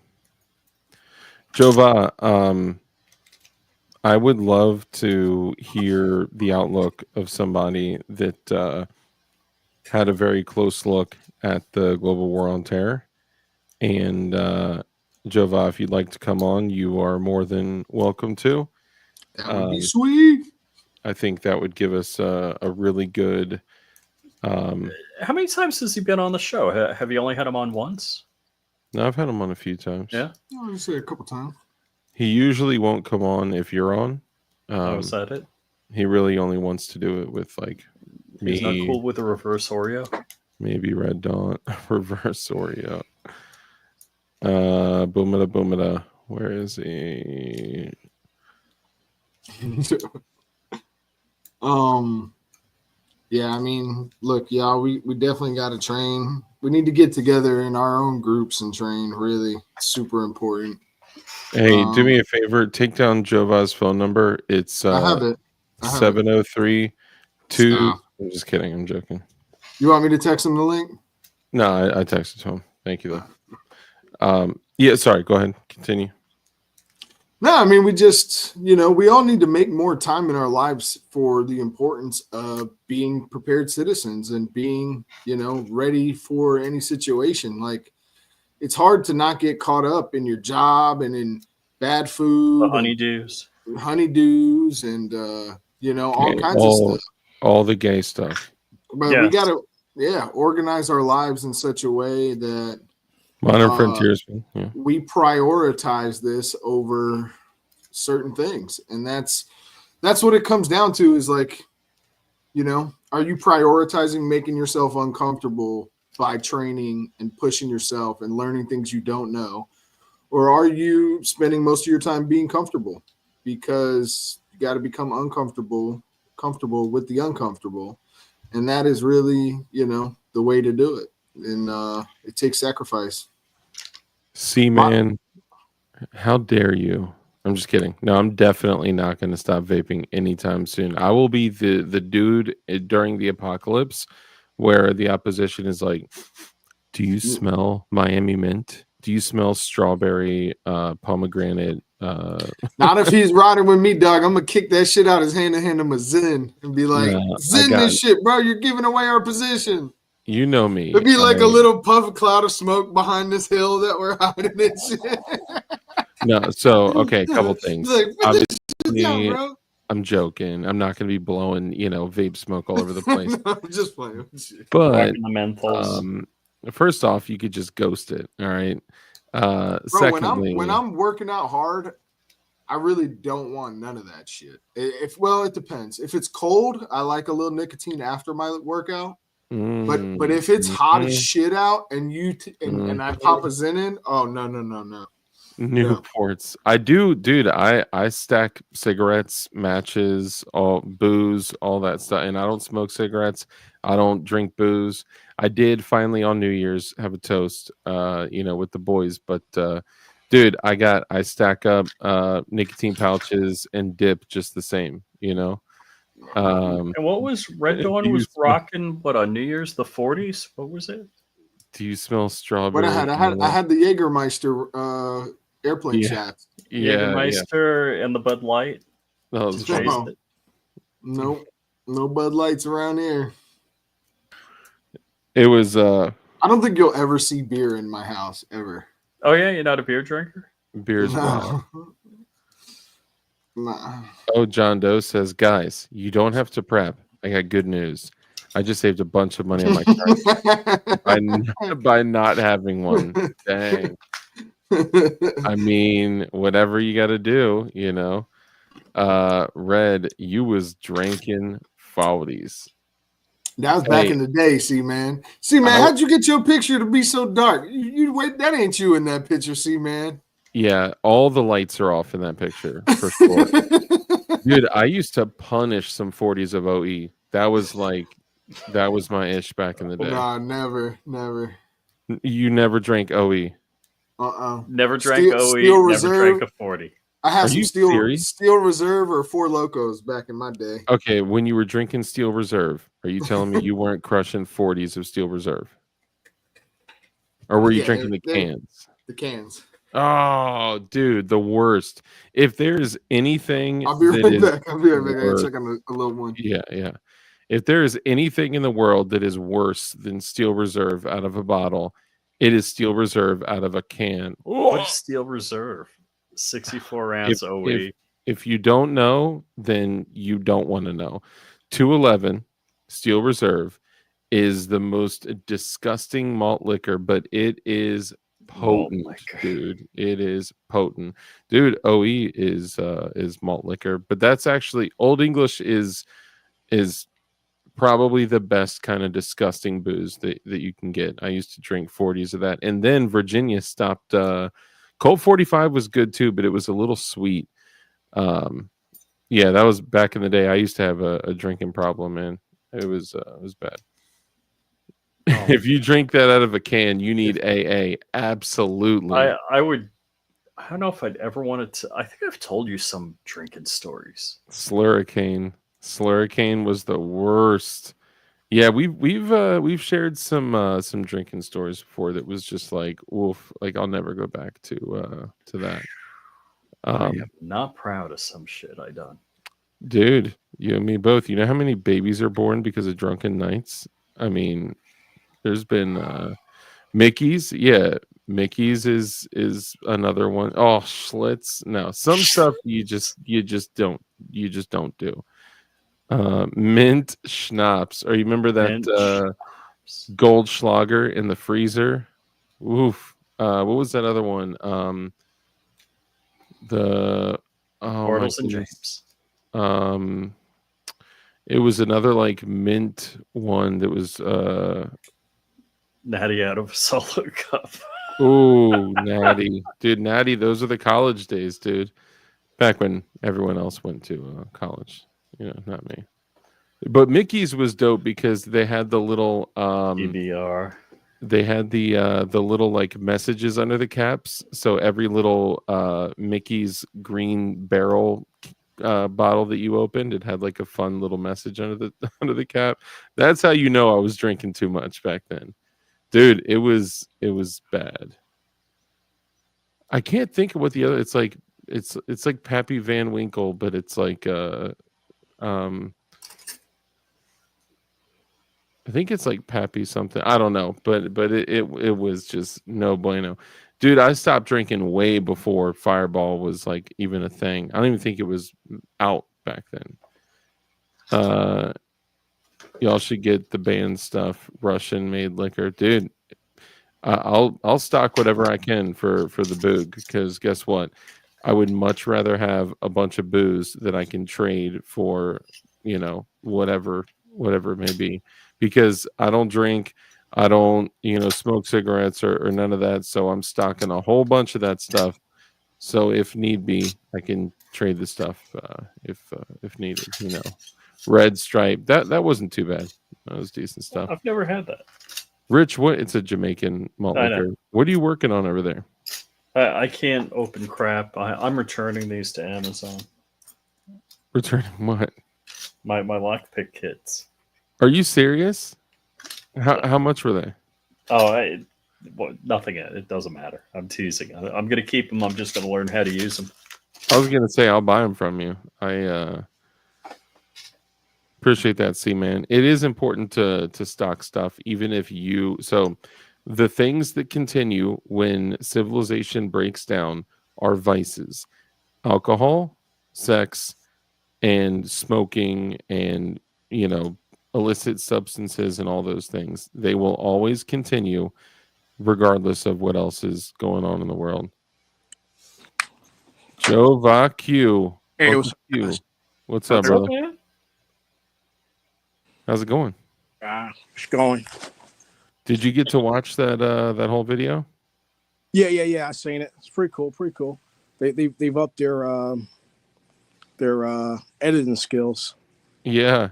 Speaker 1: Jova, I would love to hear the outlook of somebody that had a very close look at the global war on terror. And Jova, if you'd like to come on, you are more than welcome to.
Speaker 3: That would be sweet.
Speaker 1: I think that would give us a really good.
Speaker 2: How many times has he been on the show? Have you only had him on once?
Speaker 1: No, I've had him on a few times.
Speaker 2: Yeah.
Speaker 3: I would say a couple times.
Speaker 1: He usually won't come on if you're on.
Speaker 2: Is that it?
Speaker 1: He really only wants to do it with like me.
Speaker 2: He's not cool with the reverse Oreo.
Speaker 1: Maybe Red Dawn, reverse Oreo. Boomada boomada. Where is he?
Speaker 3: Yeah, I mean, look, y'all, we definitely got to train. We need to get together in our own groups and train. Really, super important.
Speaker 1: Hey, do me a favor. Take down Jova's phone number. It's
Speaker 3: I have it.
Speaker 1: 703 2.
Speaker 3: Stop.
Speaker 1: I'm just kidding. I'm joking.
Speaker 3: You want me to text him the link?
Speaker 1: No, I texted to him. Thank you, though. Yeah, sorry. Go ahead. Continue.
Speaker 3: No, I mean, we just, we all need to make more time in our lives for the importance of being prepared citizens and being, ready for any situation. Like, it's hard to not get caught up in your job and in bad food.
Speaker 2: The
Speaker 3: honeydews and, all kinds of stuff.
Speaker 1: All the gay stuff.
Speaker 3: But we got to, organize our lives in such a way that
Speaker 1: Modern frontiersman. Yeah.
Speaker 3: We prioritize this over certain things. And that's what it comes down to is like, are you prioritizing making yourself uncomfortable by training and pushing yourself and learning things you don't know? Or are you spending most of your time being comfortable? Because you got to become comfortable with the uncomfortable. And that is really, the way to do it. And it takes sacrifice.
Speaker 1: See, man, how dare you? I'm just kidding. No, I'm definitely not going to stop vaping anytime soon. I will be the dude during the apocalypse where the opposition is like, do you smell Miami mint? Do you smell strawberry, pomegranate?
Speaker 3: Not if he's riding with me, dog. I'm going to kick that shit out his hand and hand him a Zen and be like, Zen this shit, bro. You're giving away our position.
Speaker 1: You know me.
Speaker 3: It'd be like a little puff cloud of smoke behind this hill that we're hiding in shit.
Speaker 1: No, so okay, a couple things.
Speaker 3: Like,
Speaker 1: obviously,
Speaker 3: down, bro.
Speaker 1: I'm joking. I'm not going to be blowing, vape smoke all over the place.
Speaker 3: No, I'm just playing.
Speaker 1: But
Speaker 2: the menthols.
Speaker 1: First off, you could just ghost it. All right.
Speaker 3: Bro,
Speaker 1: Secondly,
Speaker 3: when I'm working out hard, I really don't want none of that shit. It depends. If it's cold, I like a little nicotine after my workout. But if it's hot as shit out and and I pop a Zen in, oh no.
Speaker 1: Newports. I do, dude. I stack cigarettes, matches, all booze, all that stuff, and I don't smoke cigarettes. I don't drink booze. I did finally on New Year's have a toast, with the boys. But dude, I stack up nicotine pouches and dip just the same,
Speaker 2: And what was Red Dawn was rocking? What on New Year's? The 40s? What was it?
Speaker 1: Do you smell strawberry?
Speaker 3: What I had the Jägermeister airplane shots.
Speaker 2: Jägermeister and the Bud Light.
Speaker 3: Nope. No Bud Lights around here.
Speaker 1: It was
Speaker 3: I don't think you'll ever see beer in my house ever.
Speaker 2: Oh yeah, you're not a beer drinker?
Speaker 1: Beer's wild.
Speaker 3: Nah.
Speaker 1: Oh, John Doe says, guys, you don't have to prep. I got good news. I just saved a bunch of money on my car by not having one. Dang. I mean, whatever you got to do, Red, you was drinking 40s.
Speaker 3: That was back in the day, man. How'd you get your picture to be so dark? You wait, that ain't you in that picture, man.
Speaker 1: Yeah, all the lights are off in that picture for sure. Dude, I used to punish some 40s of OE. That was my ish back in the day.
Speaker 3: Nah, never.
Speaker 1: You never drank OE.
Speaker 2: Never drank OE. Never drank a 40.
Speaker 3: I had
Speaker 1: Are
Speaker 3: some
Speaker 1: you
Speaker 3: Steel
Speaker 1: serious?
Speaker 3: Steel Reserve or Four Locos back in my day.
Speaker 1: Okay, when you were drinking Steel Reserve, are you telling me you weren't crushing 40s of Steel Reserve? Or were you
Speaker 3: Yeah,
Speaker 1: drinking the
Speaker 3: they're
Speaker 1: cans?
Speaker 3: the cans.
Speaker 1: Oh, dude, the worst. If there's anything
Speaker 3: I'll be
Speaker 1: that
Speaker 3: right
Speaker 1: is
Speaker 3: back. I'll be right back. I gotta
Speaker 1: worse,
Speaker 3: check on a little one.
Speaker 1: yeah, yeah. If there is anything in the world that is worse than Steel Reserve out of a bottle, it is Steel Reserve out of a can.
Speaker 2: What is Steel Reserve? 64
Speaker 1: If
Speaker 2: ounce
Speaker 1: if
Speaker 2: OE.
Speaker 1: if you don't know, then you don't want to know. 211 Steel Reserve is the most disgusting malt liquor, but it is
Speaker 2: Malt
Speaker 1: potent,
Speaker 2: liquor.
Speaker 1: dude. It is potent. Dude, OE is malt liquor, but that's actually Old English is probably the best kind of disgusting booze that you can get. I used to drink 40s of that. And then Virginia stopped Colt 45 was good too, but it was a little sweet. Yeah, that was back in the day. I used to have a drinking problem, man. It was bad. If you drink that out of a can, you need AA. Absolutely.
Speaker 2: I would. I don't know if I'd ever wanted to. I think I've told you some drinking stories.
Speaker 1: Slurricane. Slurricane was the worst. Yeah, we've shared some drinking stories before that was just like oof, like I'll never go back to that.
Speaker 2: I am not proud of some shit I done.
Speaker 1: Dude, you and me both. You know how many babies are born because of drunken nights? I mean, there's been Mickey's, yeah. Mickey's is another one. Oh, Schlitz. No, some stuff you just don't do. Mint schnapps. Or you remember that
Speaker 2: And schnapps.
Speaker 1: Goldschlager in the freezer? Oof. What was that other one? The oh my
Speaker 2: Bartles and
Speaker 1: goodness.
Speaker 2: James.
Speaker 1: It was another like mint one that was
Speaker 2: Natty out of a solo cup.
Speaker 1: ooh, Natty. Dude, Natty, those are the college days, dude. Back when everyone else went to college. You know, not me. But Mickey's was dope because they had the little
Speaker 2: EBR.
Speaker 1: they had the little like messages under the caps. So every little Mickey's green barrel bottle that you opened, it had like a fun little message under the under the cap. That's how you know I was drinking too much back then. Dude, it was bad. I can't think of what the other. It's like Pappy Van Winkle, but it's like um I think it's like Pappy something. I don't know, but it was just no bueno. Dude, I stopped drinking way before Fireball was like even a thing. I don't even think it was out back then. Y'all should get the banned stuff, Russian made liquor, dude. I'll stock whatever I can for the boog because guess what? I would much rather have a bunch of booze that I can trade for, whatever it may be. Because I don't drink, I don't, smoke cigarettes or none of that. So I'm stocking a whole bunch of that stuff. So if need be, I can trade the stuff if needed. Red Stripe that wasn't too bad. That was decent stuff.
Speaker 2: I've never had that.
Speaker 1: Rich, it's a Jamaican malt
Speaker 2: I
Speaker 1: liquor.
Speaker 2: know.
Speaker 1: What are you working on over there?
Speaker 2: I can't open crap. I'm returning these to Amazon.
Speaker 1: Returning what?
Speaker 2: My lockpick kits.
Speaker 1: Are you serious? How much were they?
Speaker 2: Oh, nothing. It doesn't matter. I'm teasing. I'm going to keep them. I'm just going to learn how to use them.
Speaker 1: I was going to say I'll buy them from you. I appreciate that, C-Man. It is important to stock stuff, even if so the things that continue when civilization breaks down are vices. Alcohol, sex, and smoking and, illicit substances and all those things. They will always continue regardless of what else is going on in the world. Joe VaQ.
Speaker 4: Hey,
Speaker 1: What's up, brother?
Speaker 2: Man?
Speaker 1: How's it going?
Speaker 4: It's going.
Speaker 1: Did you get to watch that whole video?
Speaker 4: Yeah. I seen it. It's pretty cool. They've upped their editing skills.
Speaker 1: Yeah.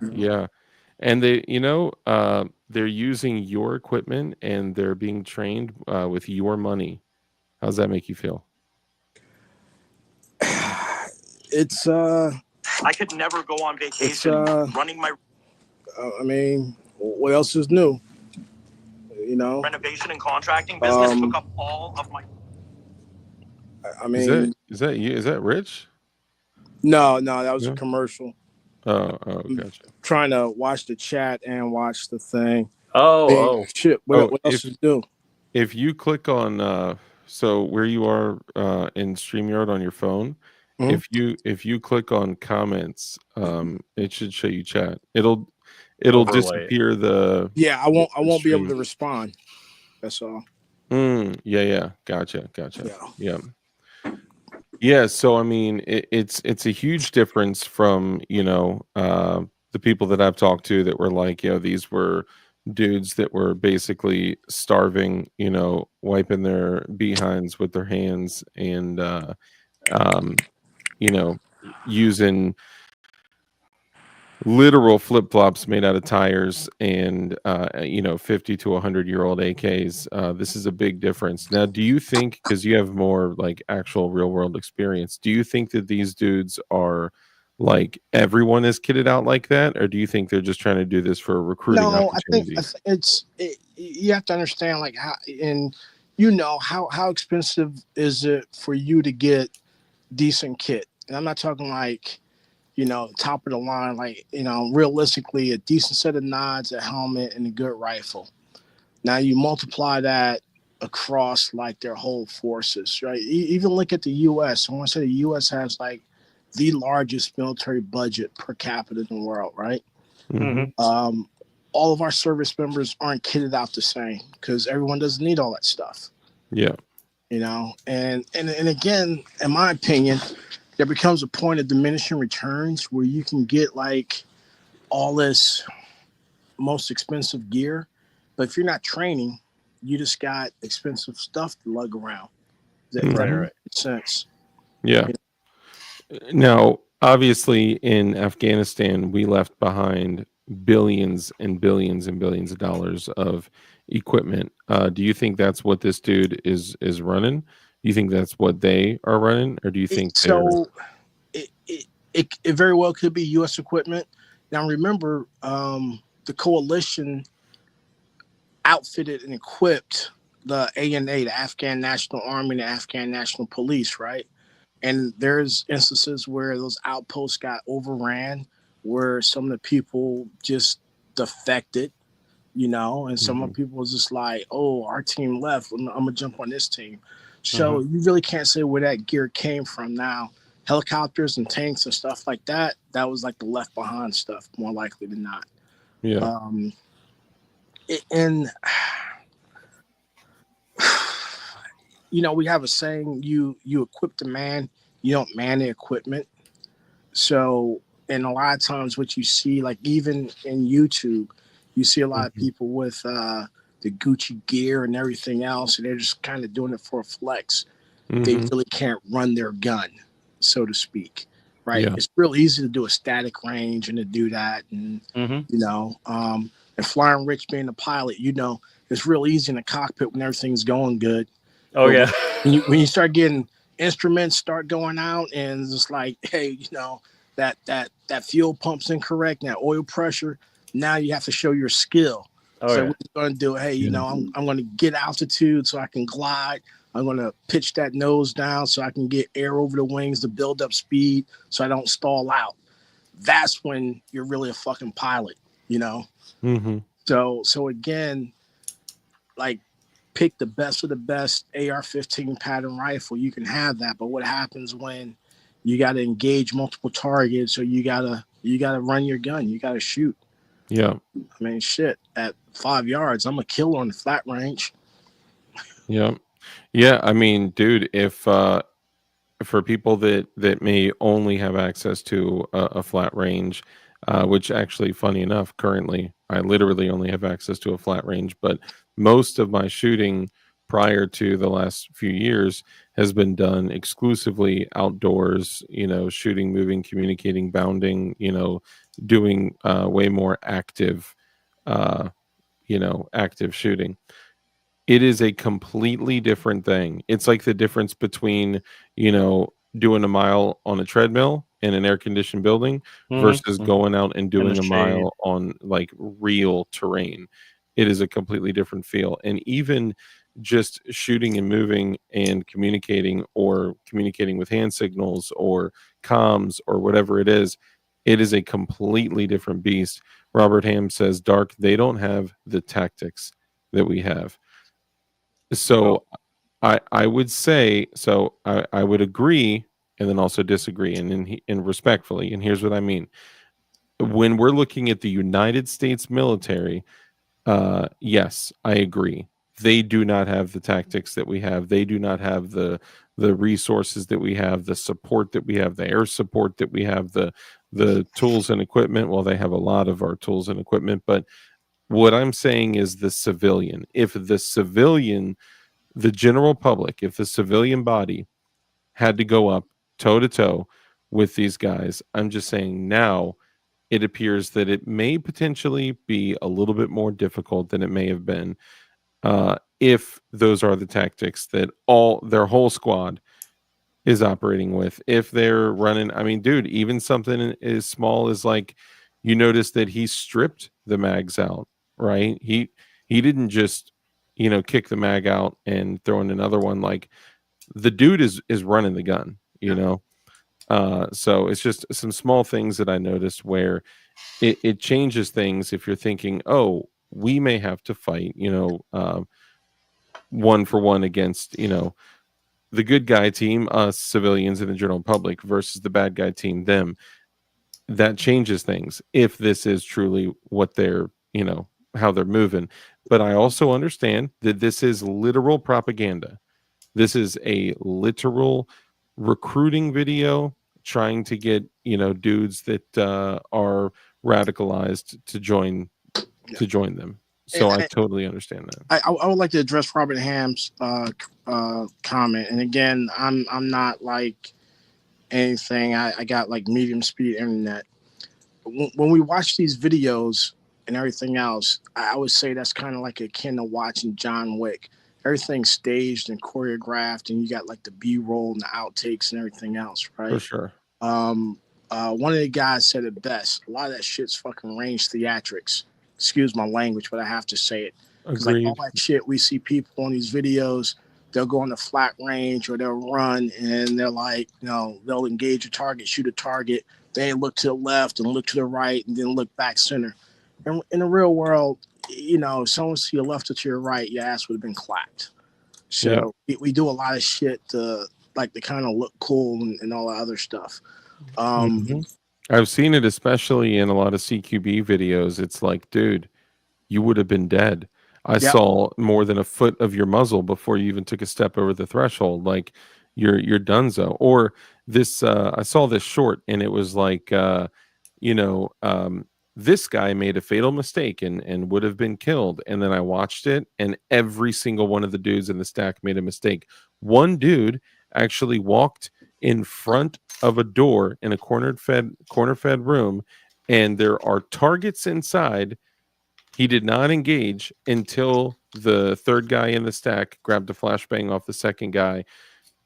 Speaker 1: And they, they're using your equipment and they're being trained with your money. How's that make you feel?
Speaker 4: It's
Speaker 5: I could never go on vacation running my
Speaker 4: I mean, what else is new? You know,
Speaker 5: renovation and contracting business took up all of my.
Speaker 4: I mean,
Speaker 1: Is that you? Is that Rich?
Speaker 4: no, that was
Speaker 1: No?
Speaker 4: a commercial.
Speaker 1: Oh,
Speaker 4: I'm
Speaker 1: gotcha.
Speaker 4: trying to watch the chat and watch the thing.
Speaker 2: Oh,
Speaker 4: Shit! What else is new?
Speaker 1: If you click on so where you are in StreamYard on your phone,
Speaker 4: Mhm.
Speaker 1: if you click on comments, it should show you chat. It'll
Speaker 2: Overlay.
Speaker 1: disappear the
Speaker 4: Yeah, I won't be able
Speaker 1: stream.
Speaker 4: to respond. That's all.
Speaker 1: Yeah. Gotcha.
Speaker 4: Yeah.
Speaker 1: Yeah, so I mean, it's a huge difference from the people that I've talked to that were like, these were dudes that were basically starving, wiping their behinds with their hands and um, using literal flip-flops made out of tires and 50 to 100-year-old AKs. This is a big difference. Now, do you think, because you have more like actual real world experience, do you think that these dudes are like everyone is kitted out like that, or do you think they're just trying to do this for recruiting
Speaker 4: No, I think
Speaker 1: opportunities?
Speaker 4: you have to understand like how, and how expensive is it for you to get decent kit? And I'm not talking like top of the line, like realistically a decent set of nods, a helmet, and a good rifle. Now you multiply that across like their whole forces, right? Even look at the U.S. I want to say the U.S. has like the largest military budget per capita in the world, right?
Speaker 1: Mhm.
Speaker 4: All of our service members aren't kitted out the same because everyone doesn't need all that stuff.
Speaker 1: Yeah.
Speaker 4: And again, in my opinion, there becomes a point of diminishing returns where you can get like all this most expensive gear, but if you're not training, you just got expensive stuff to lug around. That
Speaker 1: Mhm.
Speaker 4: makes sense.
Speaker 1: Yeah. Now, obviously, in Afghanistan, we left behind billions and billions and billions of dollars of equipment. Do you think that's what this dude is running? Do you think that's what they are running, or do you think they're?
Speaker 4: So it very well could be U.S. equipment. Now remember, the coalition outfitted and equipped the ANA, the Afghan National Army, and the Afghan National Police, right? And there's instances where those outposts got overran, where some of the people just defected, and some of the people was just like, oh, our team left. I'm gonna jump on this team. So you really can't say where that gear came from. Now, helicopters and tanks and stuff like that, that was like the left behind stuff, more likely than not.
Speaker 1: Yeah.
Speaker 4: And we have a saying: you equip the man, you don't man the equipment. So, and a lot of times, what you see, like even in YouTube, you see a lot of people with the Gucci gear and everything else, and they're just kind of doing it for a flex. They really can't run their gun, so to speak, right?
Speaker 1: Yeah.
Speaker 4: It's real easy to do a static range and to do that, and and flying rich being a pilot, it's real easy in the cockpit when everything's going good.
Speaker 2: Oh, yeah.
Speaker 4: When you start getting instruments start going out and it's just like, hey, that fuel pump's incorrect, that oil pressure, now you have to show your skill.
Speaker 2: Oh,
Speaker 4: So
Speaker 2: yeah.
Speaker 4: what you're going to do, hey, I'm going to get altitude so I can glide. I'm going to pitch that nose down so I can get air over the wings to build up speed so I don't stall out. That's when you're really a fucking pilot, So again, like, pick the best of the best AR-15 pattern rifle. You can have that, but what happens when you got to engage multiple targets, or you gotta run your gun, you gotta shoot?
Speaker 1: Yeah.
Speaker 4: I mean, shit. At 5 yards, I'm a killer on the flat range.
Speaker 1: Yeah. I mean, dude, if for people that may only have access to a flat range, which actually, funny enough, currently I literally only have access to a flat range, but most of my shooting prior to the last few years has been done exclusively outdoors, shooting, moving, communicating, bounding, doing way more active active shooting. It is a completely different thing. It's like the difference between, doing a mile on a treadmill in an air conditioned building versus going out and doing a mile on like real terrain. It is a completely different feel. And even just shooting and moving and communicating, or communicating with hand signals or comms or whatever it is a completely different beast. Robert Ham says, Dark, they don't have the tactics that we have. So I would say, so I would agree and then also disagree, and respectfully. And here's what I mean. When we're looking at the United States military, yes, I agree. They do not have the tactics that we have. They do not have the resources that we have, the support that we have, the air support that we have, the tools and equipment. Well, they have a lot of our tools and equipment, but what I'm saying is the civilian. If the civilian, the general public, if the civilian body had to go up toe to toe with these guys, I'm just saying now it appears that it may potentially be a little bit more difficult than it may have been, if those are the tactics that their whole squad is operating with. If they're running, I mean, dude, even something as small as like, you notice that he stripped the mags out, right? He didn't just, kick the mag out and throw in another one. Like, the dude is running the gun, so it's just some small things that I noticed where it changes things. If you're thinking, oh, we may have to fight, one for one against, the good guy team, us civilians and the general public, versus the bad guy team, them. That changes things if this is truly what they're, how they're moving. But I also understand that this is literal propaganda. This is a literal recruiting video trying to get, dudes that are radicalized to join them. So I totally understand that.
Speaker 4: I would like to address Robert Ham's comment. And again, I'm not like anything. I got like medium speed internet. When we watch these videos and everything else, I would say that's kind of like akin to watching John Wick. Everything's staged and choreographed, and you got like the B-roll and the outtakes and everything else, right?
Speaker 1: For sure.
Speaker 4: One of the guys said it best. A lot of that shit's fucking range theatrics. Excuse my language, but I have to say it. Because like all that shit, we see people on these videos, they'll go on the flat range or they'll run and they're like, they'll engage a target, shoot a target. They look to the left and look to the right and then look back center. And in the real world, if someone to your left or to your right, your ass would have been clapped. So we do a lot of shit to kind of look cool and all that other stuff.
Speaker 1: I've seen it especially in a lot of CQB videos. It's like, dude, you would have been dead. I saw more than a foot of your muzzle before you even took a step over the threshold. Like, you're donezo. Or this, I saw this short and it was like, this guy made a fatal mistake and would have been killed. And then I watched it and every single one of the dudes in the stack made a mistake. One dude actually walked in front of a door in a corner fed room, and there are targets inside. He did not engage until the third guy in the stack grabbed a flashbang off the second guy,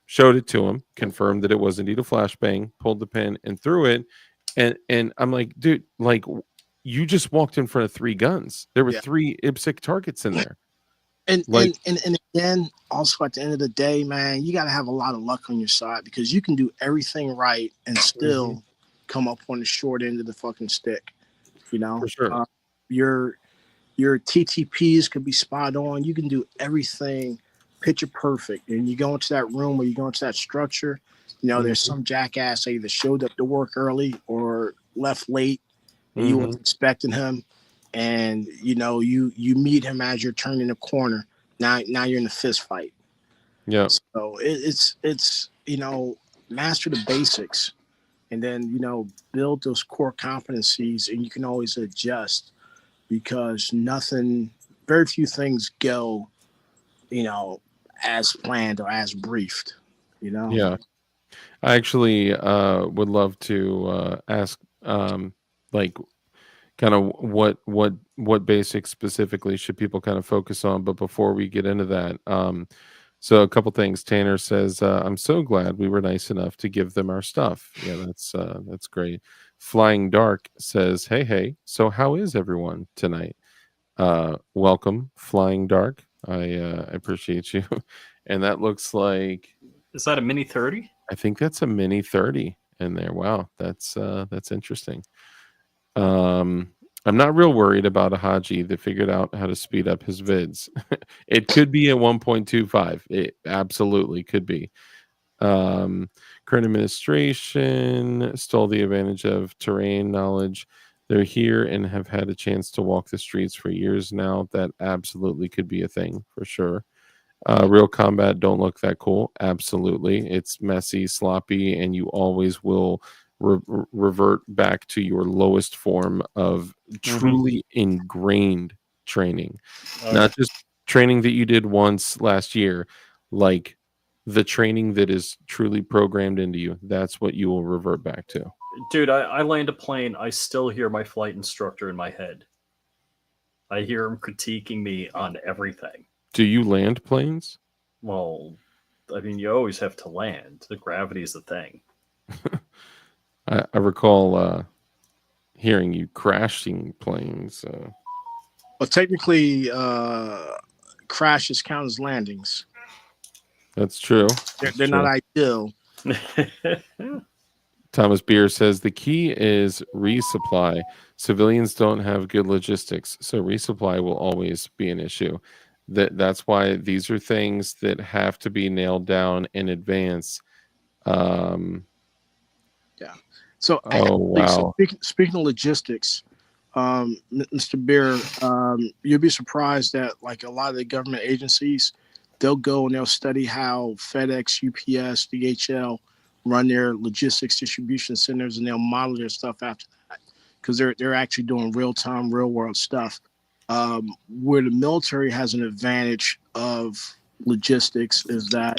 Speaker 1: showed it to him, confirmed that it was indeed a flashbang, pulled the pin and threw it. And I'm like, dude, like, you just walked in front of 3 guns. There were 3 IPSC targets in there.
Speaker 4: And again, also at the end of the day, man, you got to have a lot of luck on your side, because you can do everything right and still come up on the short end of the fucking stick.
Speaker 1: For sure.
Speaker 4: Your TTPs could be spot on. You can do everything picture perfect. And you go into that room or you go into that structure, there's some jackass that either showed up to work early or left late. And you weren't expecting him. And you meet him as you're turning the corner. Now you're in a fist fight.
Speaker 1: Yeah.
Speaker 4: So it's master the basics, and then build those core competencies, and you can always adjust, because very few things go as planned or as briefed.
Speaker 1: Yeah. I actually would love to ask like kind of what basics specifically should people kind of focus on. But before we get into that, So a couple things. Tanner says, "I'm so glad we were nice enough to give them our stuff." Yeah, that's great. Flying Dark says, "Hey, so how is everyone tonight?" Welcome, Flying Dark. I appreciate you. And that looks like,
Speaker 2: Is that a mini 30?
Speaker 1: I think that's a mini 30 in there. Wow, that's interesting. I'm not real worried about a Haji that figured out how to speed up his vids. It could be at 1.25. It absolutely could be. Current administration stole the advantage of terrain knowledge. They're here and have had a chance to walk the streets for years now. That absolutely could be a thing for sure. Real combat don't look that cool. Absolutely. It's messy, sloppy, and you always will revert back to your lowest form of truly ingrained training. Not just training that you did once last year, like the training that is truly programmed into you. That's what you will revert back to.
Speaker 2: Dude, I land a plane. I still hear my flight instructor in my head. I hear him critiquing me on everything.
Speaker 1: Do you land planes?
Speaker 2: Well, I mean, you always have to land. The gravity is the thing.
Speaker 1: I recall hearing you crashing planes.
Speaker 4: Well, technically, crashes count as landings.
Speaker 1: That's true.
Speaker 4: They're not ideal.
Speaker 1: Thomas Beer says the key is resupply. Civilians don't have good logistics, so resupply will always be an issue. That's why these are things that have to be nailed down in advance.
Speaker 4: Yeah. So,
Speaker 1: wow.
Speaker 4: So speaking of logistics, Mr. Beer, you'll be surprised that like a lot of the government agencies, they'll go and they'll study how FedEx, UPS, DHL run their logistics distribution centers, and they'll model their stuff after that because they're actually doing real time, real world stuff. Where the military has an advantage of logistics is that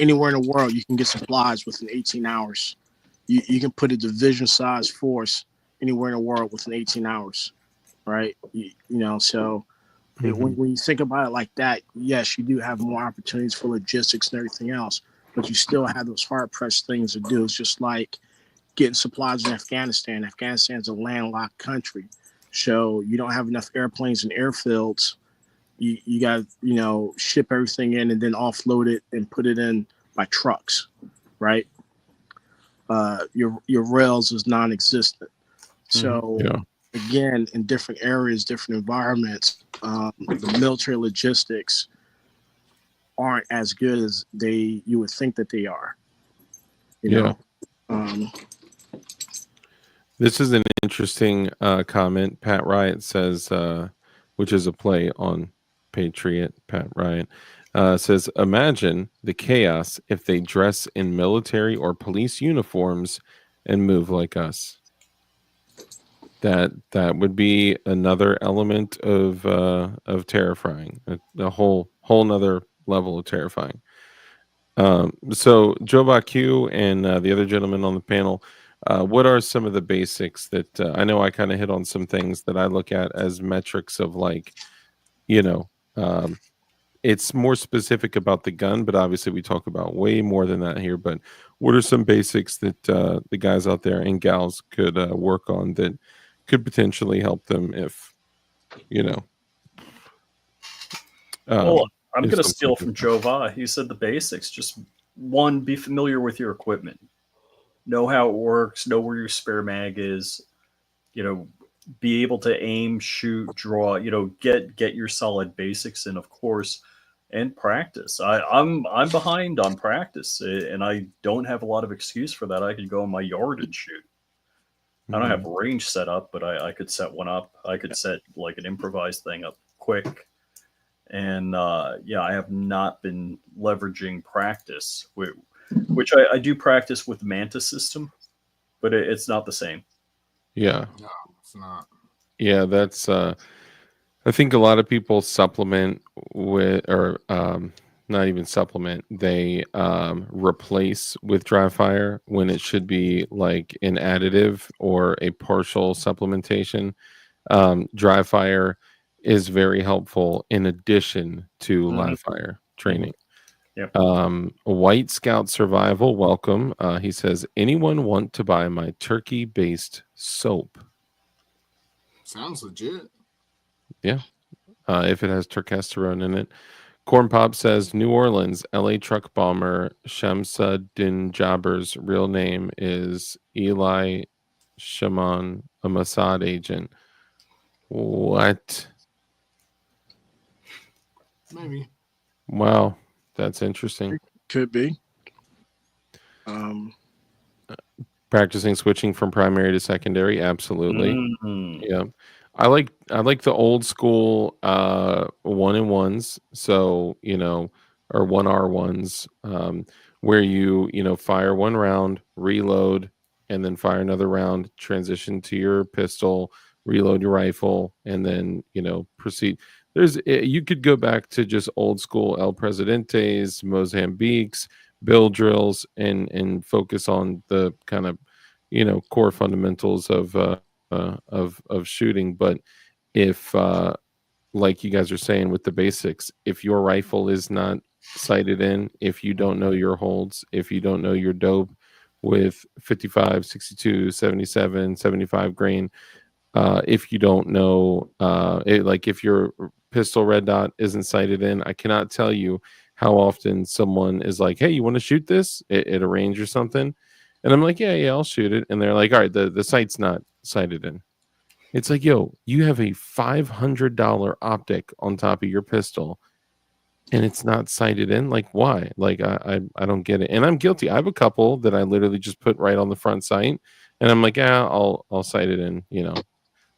Speaker 4: anywhere in the world you can get supplies within 18 hours. You can put a division size force anywhere in the world within 18 hours, right? So when you think about it like that, yes, you do have more opportunities for logistics and everything else, but you still have those hard-pressed things to do. It's just like getting supplies in Afghanistan. Afghanistan's a landlocked country, so you don't have enough airplanes and airfields. You got to, ship everything in and then offload it and put it in by trucks, right? Your rails is non-existent. So again, in different areas, different environments, the military logistics aren't as good as you would think that they are. You know?
Speaker 1: This is an interesting comment. Pat Riot says, which is a play on Patriot. Pat Riot says, imagine the chaos if they dress in military or police uniforms and move like us. That would be another element of terrifying, a whole nother level of terrifying. So Joe Baku and the other gentleman on the panel, what are some of the basics that I know I kind of hit on some things that I look at as metrics of like, it's more specific about the gun, but obviously we talk about way more than that here. But what are some basics that the guys out there and gals could work on that could potentially help them if,
Speaker 2: well, I'm going to steal from Joe Va. He said the basics. Just one, be familiar with your equipment. Know how it works. Know where your spare mag is. Be able to aim, shoot, draw. Get your solid basics in, of course, and practice. I'm behind on practice, and I don't have a lot of excuse for that. I could go in my yard and shoot. I don't have range set up, but I could set one up. I could set like an improvised thing up quick. And I have not been leveraging practice, which I do practice with the Mantis system, but it's not the same.
Speaker 1: Yeah.
Speaker 3: No, it's not.
Speaker 1: Yeah, that's I think a lot of people supplement with, or not even supplement, they replace with dry fire when it should be like an additive or a partial supplementation. Dry fire is very helpful in addition to live fire. training.
Speaker 2: Yep.
Speaker 1: White Scout Survival, welcome. He says, anyone want to buy my turkey-based soap?
Speaker 3: Sounds legit.
Speaker 1: Yeah. If it has turkesterone in it. Corn Pop says, New Orleans, LA truck bomber Shamsuddin Jabber's real name is Eli Shaman, a Mossad agent. What?
Speaker 3: Maybe.
Speaker 1: Wow. That's interesting.
Speaker 4: Could be.
Speaker 1: Practicing switching from primary to secondary, absolutely.
Speaker 2: Mhm.
Speaker 1: Yeah. I like the old school 1-and-1s, so or 1R1s, where you fire one round, reload, and then fire another round, transition to your pistol, reload your rifle, and then proceed. You could go back to just old school El Presidentes, Mozambiques, bill drills, and focus on the kind of core fundamentals of shooting. But if like you guys are saying with the basics, if your rifle is not sighted in, if you don't know your holds, if you don't know your dope with 55, 62, 77, 75 grain, if you don't know like if your pistol red dot isn't sighted in, I cannot tell you how often someone is like, hey, you want to shoot this at a range or something, and I'm like, yeah, I'll shoot it, and they're like, all right, the sight's not sighted in. It's like, yo, you have a $500 optic on top of your pistol and it's not sighted in. Like, why? Like, I don't get it. And I'm guilty. I have a couple that I literally just put right on the front sight, and I'm like, yeah, I'll sight it in,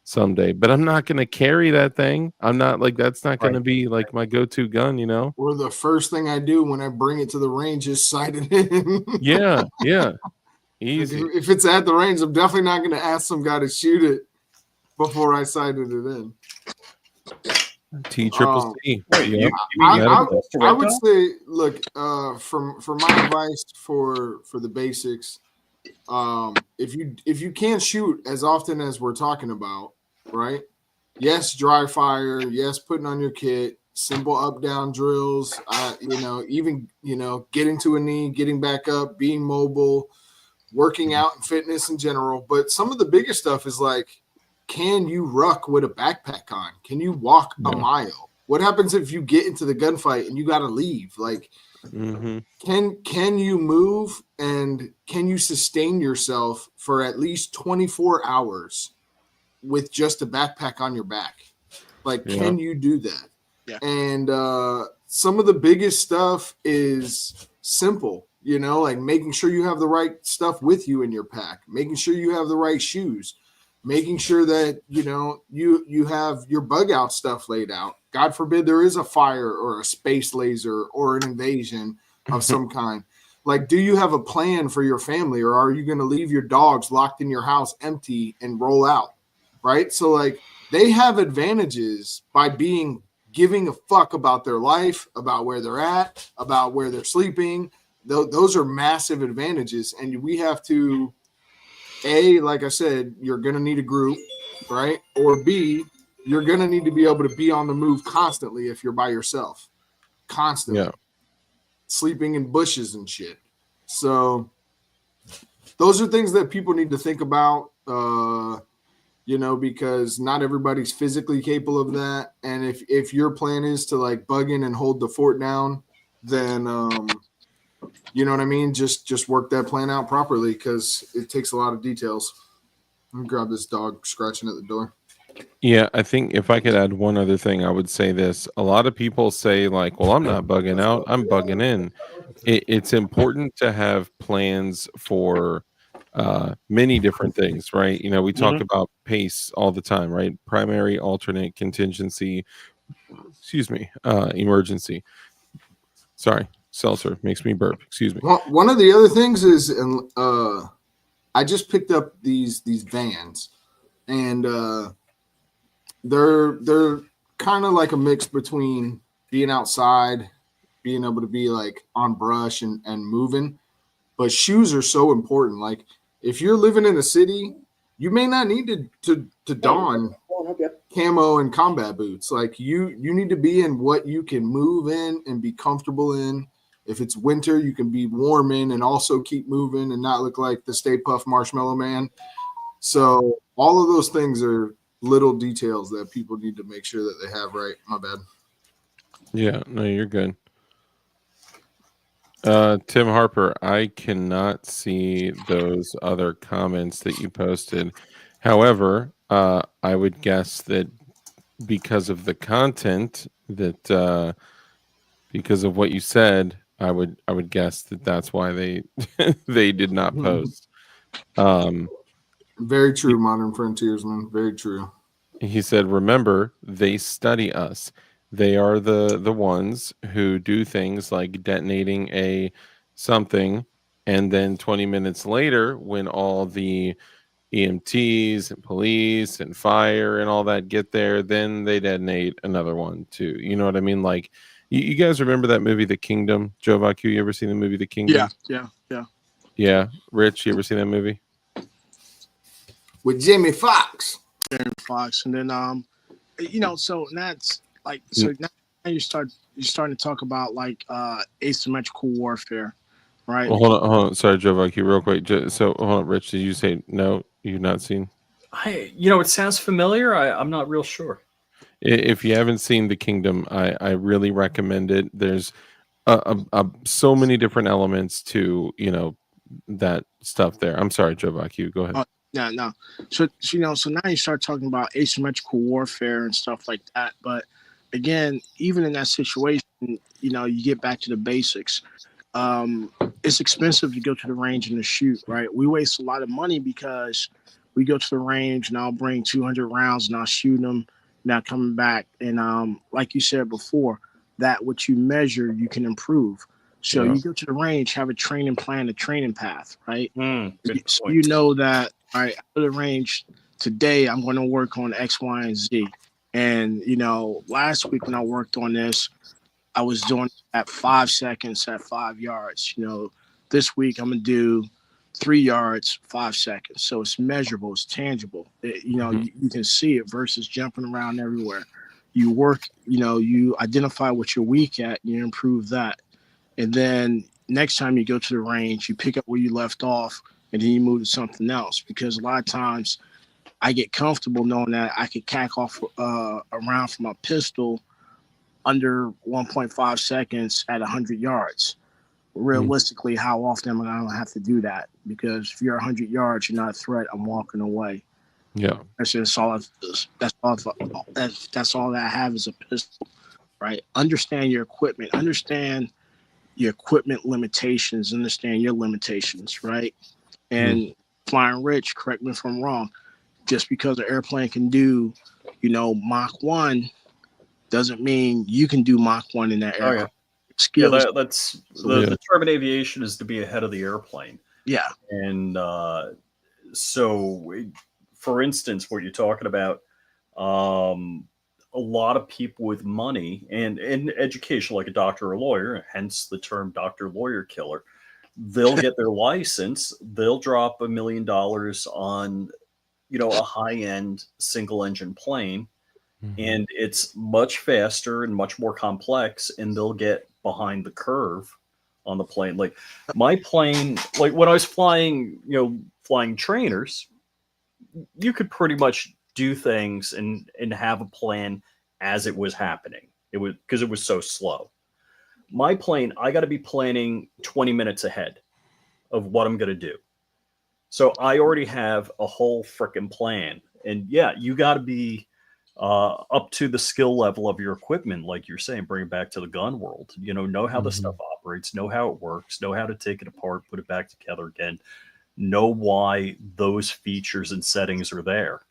Speaker 1: someday. But I'm not gonna carry that thing. I'm not like, that's not gonna be like my go-to gun,
Speaker 3: Or the first thing I do when I bring it to the range is sight it in.
Speaker 1: Yeah,
Speaker 3: Like,
Speaker 1: easy.
Speaker 3: if it's at the range, I'm definitely not going to ask some guy to shoot it before I sighted it in.
Speaker 1: T-triple-C.
Speaker 2: Wait,
Speaker 1: Yeah.
Speaker 3: I would say, look, from my advice for the basics, if you can't shoot as often as we're talking about, right? Yes, dry fire. Yes, putting on your kit. Simple up down drills. Even getting to a knee, getting back up, being mobile, working out and fitness in general. But some of the biggest stuff is like, can you ruck with a backpack on? Can you walk a mile? What happens if you get into the gunfight and you got to leave? Like, can you move and can you sustain yourself for at least 24 hours with just a backpack on your back? Like, can you do that?
Speaker 4: Yeah.
Speaker 3: And some of the biggest stuff is simple, like making sure you have the right stuff with you in your pack, making sure you have the right shoes, making sure that you have your bug out stuff laid out. God forbid there is a fire or a space laser or an invasion of some kind. Like, do you have a plan for your family, or are you going to leave your dogs locked in your house empty and roll out? Right? So like, they have advantages by giving a fuck about their life, about where they're at, about where they're sleeping. Those are massive advantages. And we have to, A, like I said, you're going to need a group, right? Or B, you're going to need to be able to be on the move constantly if you're by yourself. Constantly.
Speaker 1: Yeah.
Speaker 3: Sleeping in bushes and shit. So those are things that people need to think about, because not everybody's physically capable of that. And if your plan is to like bug in and hold the fort down, then you know what I mean? Just work that plan out properly, because it takes a lot of details. Let me grab this dog scratching at the door.
Speaker 1: Yeah, I think if I could add one other thing, I would say this. A lot of people say like, well, I'm not bugging out, I'm bugging in. It's important to have plans for many different things, right? We talk about pace all the time, right? Primary, alternate, contingency, emergency. Sorry, seltzer makes me burp. Excuse me.
Speaker 3: One of the other things is, I just picked up these vans, and they're kind of like a mix between being outside, being able to be like on brush and moving, but shoes are so important. Like, if you're living in a city, you may not need to don camo and combat boots. Like you need to be in what you can move in and be comfortable in. If it's winter, you can be warm in and also keep moving and not look like the Stay Puft Marshmallow Man. So all of those things are little details that people need to make sure that they have right. My bad.
Speaker 1: Yeah, no, you're good. Tim Harper, I cannot see those other comments that you posted. However, I would guess that because of the content that because of what you said, I would guess that that's why they they did not post.
Speaker 3: Very true, Modern Frontiersman. Very true.
Speaker 1: He said, "Remember, they study us. They are the ones who do things like detonating a something, and then 20 minutes later, when all the EMTs and police and fire and all that get there, then they detonate another one too. You know what I mean? Like, you guys remember that movie, The Kingdom? Joe Vacu, you ever seen the movie The Kingdom?
Speaker 4: Yeah.
Speaker 1: Yeah. Rich, you ever seen that movie?
Speaker 3: With Jimmy Fox.
Speaker 4: Fox, and then you know, so that's like, so now you're starting to talk about like asymmetrical warfare, right?
Speaker 1: Well, hold on. Sorry, Joe Vacu, real quick. So, hold on, Rich, did you say no? You've not seen?
Speaker 2: It sounds familiar. I'm not real sure.
Speaker 1: If you haven't seen The Kingdom, I really recommend it. There's so many different elements to that stuff there. I'm sorry, Joe Vacu, go ahead.
Speaker 4: No. So you know, so now you start talking about asymmetrical warfare and stuff like that. But again, even in that situation, you know, you get back to the basics. It's expensive to go to the range and to shoot, right? We waste a lot of money because we go to the range and I'll bring 200 rounds and I'll shoot them, now coming back. And like you said before, that what you measure, you can improve. So
Speaker 1: Yeah.
Speaker 4: you go to the range, have a training plan, a training path, right?
Speaker 2: Good
Speaker 4: So
Speaker 2: point.
Speaker 4: you know that, all right, out of the range today, I'm going to work on X, Y, and Z. And, you know, last week when I worked on this, I was doing at 5 seconds at 5 yards. You know, this week I'm going to do 3 yards, 5 seconds. So it's measurable, it's tangible. You can see it versus jumping around everywhere. You work, you know, you identify what you're weak at, you improve that. And then next time you go to the range, you pick up where you left off and then you move to something else. Because a lot of times I get comfortable knowing that I could cack off a round from a pistol under 1.5 seconds at 100 yards. Realistically, how often am I going to have to do that? Because if you're 100 yards, you're not a threat. I'm walking away.
Speaker 1: Yeah.
Speaker 4: That's just all. That's all that I have is a pistol, right? Understand your equipment. Understand your equipment limitations. Understand your limitations, right? And Flying Rich, correct me if I'm wrong. Just because an airplane can do, you know, Mach 1 doesn't mean you can do Mach 1 in that aircraft. Skills.
Speaker 2: That's the term in aviation is to be ahead of the airplane.
Speaker 4: Yeah.
Speaker 2: And so, for instance, what you're talking about, a lot of people with money and education, like a doctor or a lawyer, hence the term doctor, lawyer, killer, they'll get their license. They'll drop $1 million on, you know, a high-end single-engine plane. And it's much faster and much more complex, and they'll get behind the curve on the plane. Like my plane, like when I was flying, flying trainers, you could pretty much do things and have a plan as it was happening. It was because it was so slow. My plane, I got to be planning 20 minutes ahead of what I'm going to do. So I already have a whole freaking plan. And yeah, you got to be up to the skill level of your equipment, like you're saying, bring it back to the gun world. Know how the stuff operates, know how it works, know how to take it apart, put it back together again, know why those features and settings are there.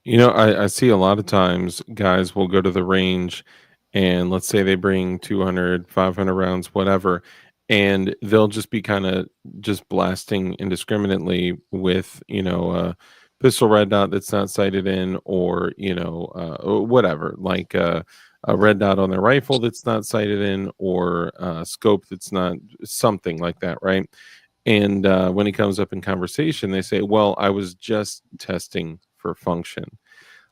Speaker 1: I see a lot of times guys will go to the range and let's say they bring 200, 500 rounds, whatever, and they'll just be kind of just blasting indiscriminately with, pistol red dot that's not sighted in, or whatever, like a red dot on their rifle that's not sighted in, or a scope that's not, something like that, right? And when he comes up in conversation, they say, well, I was just testing for function.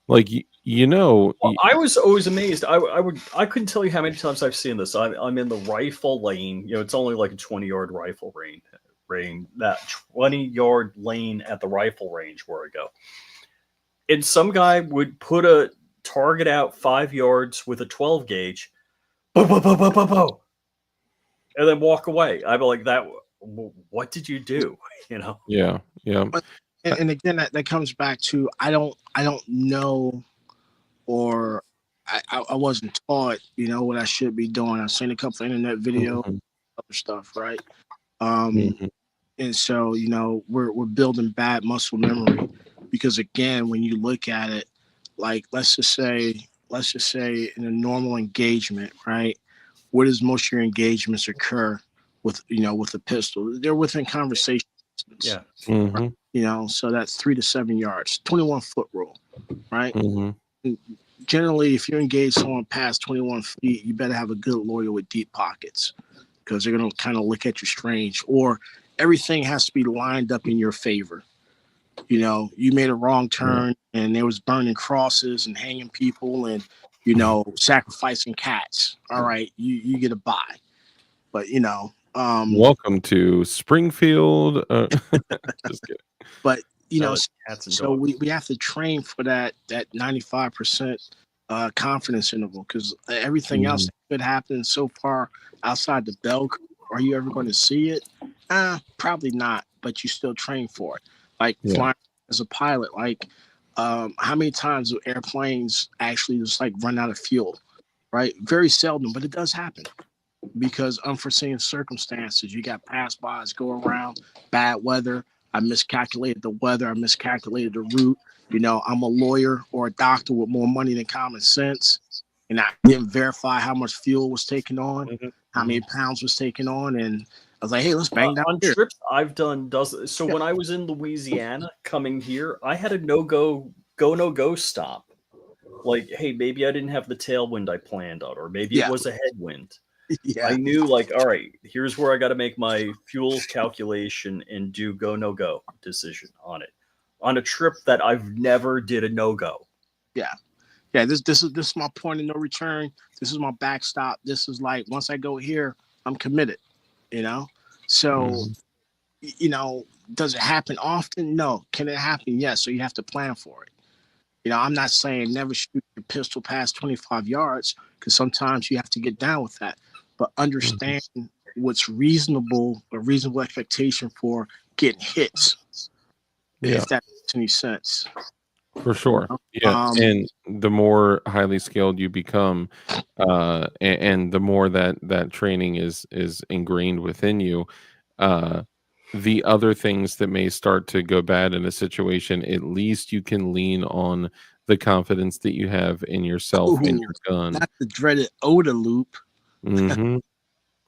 Speaker 1: Like you know,
Speaker 2: Well, I was always amazed. I couldn't tell you how many times I've seen this. I'm in the rifle lane. You know, it's only like a 20-yard rifle range. That 20-yard lane at the rifle range where I go, and some guy would put a target out 5 yards with a 12 gauge, boom, boom, boom, boom, boom, boom, and then walk away. I'd be like, "That, what did you do?" You know?
Speaker 1: yeah, yeah.
Speaker 4: But and again, that comes back to I don't know, or I wasn't taught, what I should be doing. I've seen a couple of internet videos,
Speaker 1: Mhm,
Speaker 4: other stuff, right? Um,
Speaker 1: mhm,
Speaker 4: and so we're building bad muscle memory, because again, when you look at it, like let's just say in a normal engagement, right? Where does most of your engagements occur with a pistol? They're within conversation distance,
Speaker 2: Yeah.
Speaker 1: mhm,
Speaker 4: so that's 3 to 7 yards, 21-foot rule, right?
Speaker 1: mhm.
Speaker 4: Generally, if you engage someone past 21 feet, you better have a good lawyer with deep pockets, because they're going to kind of look at you strange, or everything has to be lined up in your favor. You made a wrong turn and there was burning crosses and hanging people and, sacrificing cats. All right, you get a buy. But,
Speaker 1: Welcome to Springfield. Just kidding.
Speaker 4: but,
Speaker 2: Sell it, cats and
Speaker 4: so
Speaker 2: dogs.
Speaker 4: we have to train for that 95% confidence interval, because everything else
Speaker 1: Mhm.
Speaker 4: that could happen so far outside the bell curve, are you ever going to see it? Probably not, but you still train for it. Like
Speaker 1: Yeah.
Speaker 4: flying as a pilot, like how many times do airplanes actually just like run out of fuel? Right? Very seldom, but it does happen because unforeseen circumstances. You got pass-bys go around, bad weather. I miscalculated the weather. I miscalculated the route. I'm a lawyer or a doctor with more money than common sense, and I didn't verify how much fuel was taken on, how many pounds was taken on, and I was like, "Hey, let's bang down
Speaker 2: On
Speaker 4: here."
Speaker 2: trips I've done does so
Speaker 4: Yeah.
Speaker 2: when I was in Louisiana coming here, I had a no go stop. Like, hey, maybe I didn't have the tailwind I planned on, or maybe it
Speaker 4: Yeah,
Speaker 2: was a headwind. I
Speaker 4: yeah,
Speaker 2: knew, like, all right, here's where I got to make my fuel calculation and do go no go decision on it. On a trip that I've never did a no go.
Speaker 4: yeah, yeah. This is my point of no return. This is my backstop. This is like, once I go here, I'm committed. You know, so
Speaker 1: Mhm.
Speaker 4: does it happen often? No. Can it happen? Yes. So you have to plan for it. I'm not saying never shoot your pistol past 25 yards, because sometimes you have to get down with that. But
Speaker 1: Mhm.
Speaker 4: understand what's reasonable, a reasonable expectation for getting hits,
Speaker 1: Yeah,
Speaker 4: if that makes any sense.
Speaker 1: for
Speaker 4: You
Speaker 1: sure.
Speaker 4: know?
Speaker 1: Yeah, and the more highly skilled you become, and the more that training is ingrained within you, uh, the other things that may start to go bad in a situation, at least you can lean on the confidence that you have in yourself and
Speaker 4: Ooh,
Speaker 1: your gun.
Speaker 4: not the dreaded odor loop.
Speaker 1: Mhm.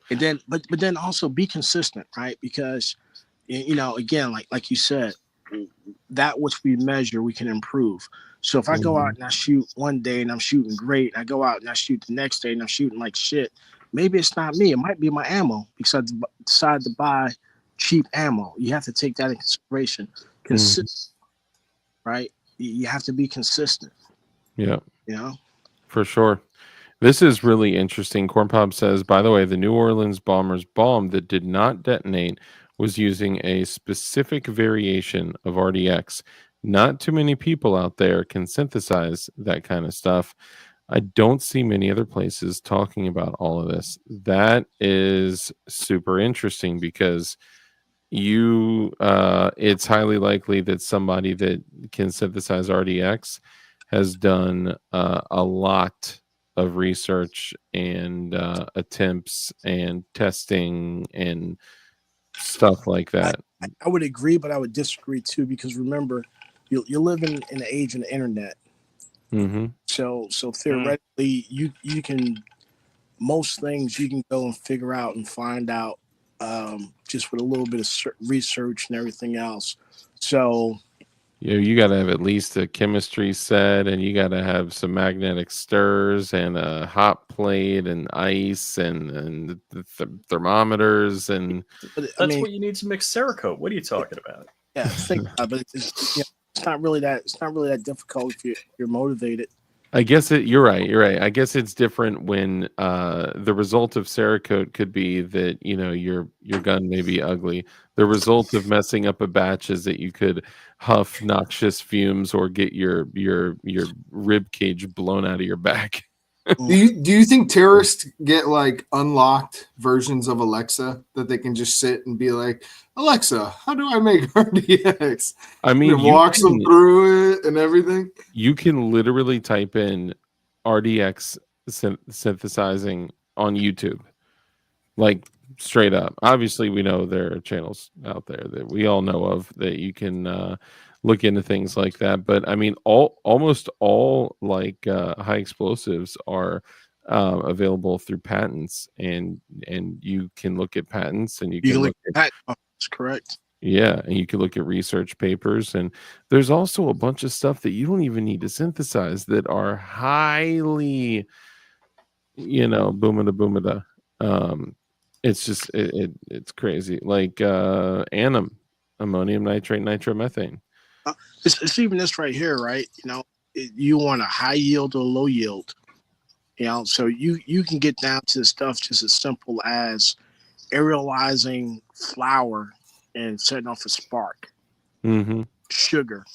Speaker 4: And then, but then also be consistent, right? Because again, like you said, that which we measure, we can improve. So if I go out
Speaker 1: Mhm.
Speaker 4: and I shoot one day and I'm shooting great, and I go out and I shoot the next day and I'm shooting like shit, maybe it's not me. It might be my ammo, because I decided to buy cheap ammo. You have to take that in consideration.
Speaker 1: Mhm.
Speaker 4: Consistent, right? You have to be consistent.
Speaker 1: Yeah,
Speaker 4: You know.
Speaker 1: for sure. This is really interesting. Corn Pop says, by the way, the New Orleans bombers bomb that did not detonate was using a specific variation of RDX. Not too many people out there can synthesize that kind of stuff. I don't see many other places talking about all of this. That is super interesting because it's highly likely that somebody that can synthesize RDX has done a lot of research and attempts and testing and stuff like
Speaker 4: I,
Speaker 1: that.
Speaker 4: I would agree, but I would disagree too, because remember, you're living in the age of the internet.
Speaker 1: Hmm.
Speaker 4: So theoretically, you can, most things you can go and figure out and find out, just with a little bit of research and everything else. So
Speaker 1: You got to have at least a chemistry set, and you got to have some magnetic stirs and a hot plate and ice and thermometers and
Speaker 4: but I
Speaker 2: That's
Speaker 4: mean,
Speaker 2: what you need to mix Cerakote. What are you talking about?
Speaker 4: yeah, think about it. But It's not really that difficult if you're motivated.
Speaker 1: I guess you're right. You're right. I guess it's different when the result of Cerakote could be that your gun may be ugly. The result of messing up a batch is that you could huff noxious fumes or get your rib cage blown out of your back.
Speaker 3: Do you think terrorists get like unlocked versions of Alexa that they can just sit and be like, Alexa, how do I make RDX?
Speaker 1: I mean,
Speaker 3: and walks them through it and everything.
Speaker 1: You can literally type in RDX synthesizing on YouTube, like straight up. Obviously, we know there are channels out there that we all know of that you can look into things like that. But I mean, almost all like high explosives are available through patents, and you can look at patents, and you can look at
Speaker 4: that's correct.
Speaker 1: Yeah, and you can look at research papers, and there's also a bunch of stuff that you don't even need to synthesize that are highly, boomada. It's just it's crazy. Like ammonium nitrate, nitromethane.
Speaker 4: It's even this right here, right? You want a high yield or low yield. So you can get down to stuff just as simple as aerializing flour and setting off a spark.
Speaker 1: Mm-hmm.
Speaker 4: Sugar.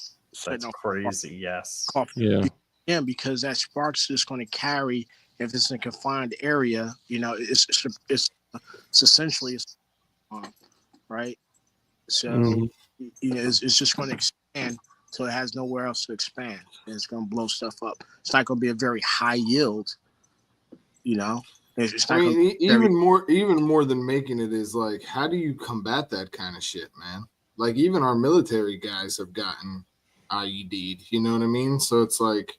Speaker 2: That's crazy. Yes.
Speaker 4: Coffee. Yeah, because that spark's just going to carry if it's in a confined area. It's essentially right. So it's just going to expand so it has nowhere else to expand, and it's going to blow stuff up. It's not going to be a very high yield. It's not
Speaker 3: even more than making it is like, how do you combat that kind of shit, man? Like even our military guys have gotten IED'd, you know what I mean? So it's like,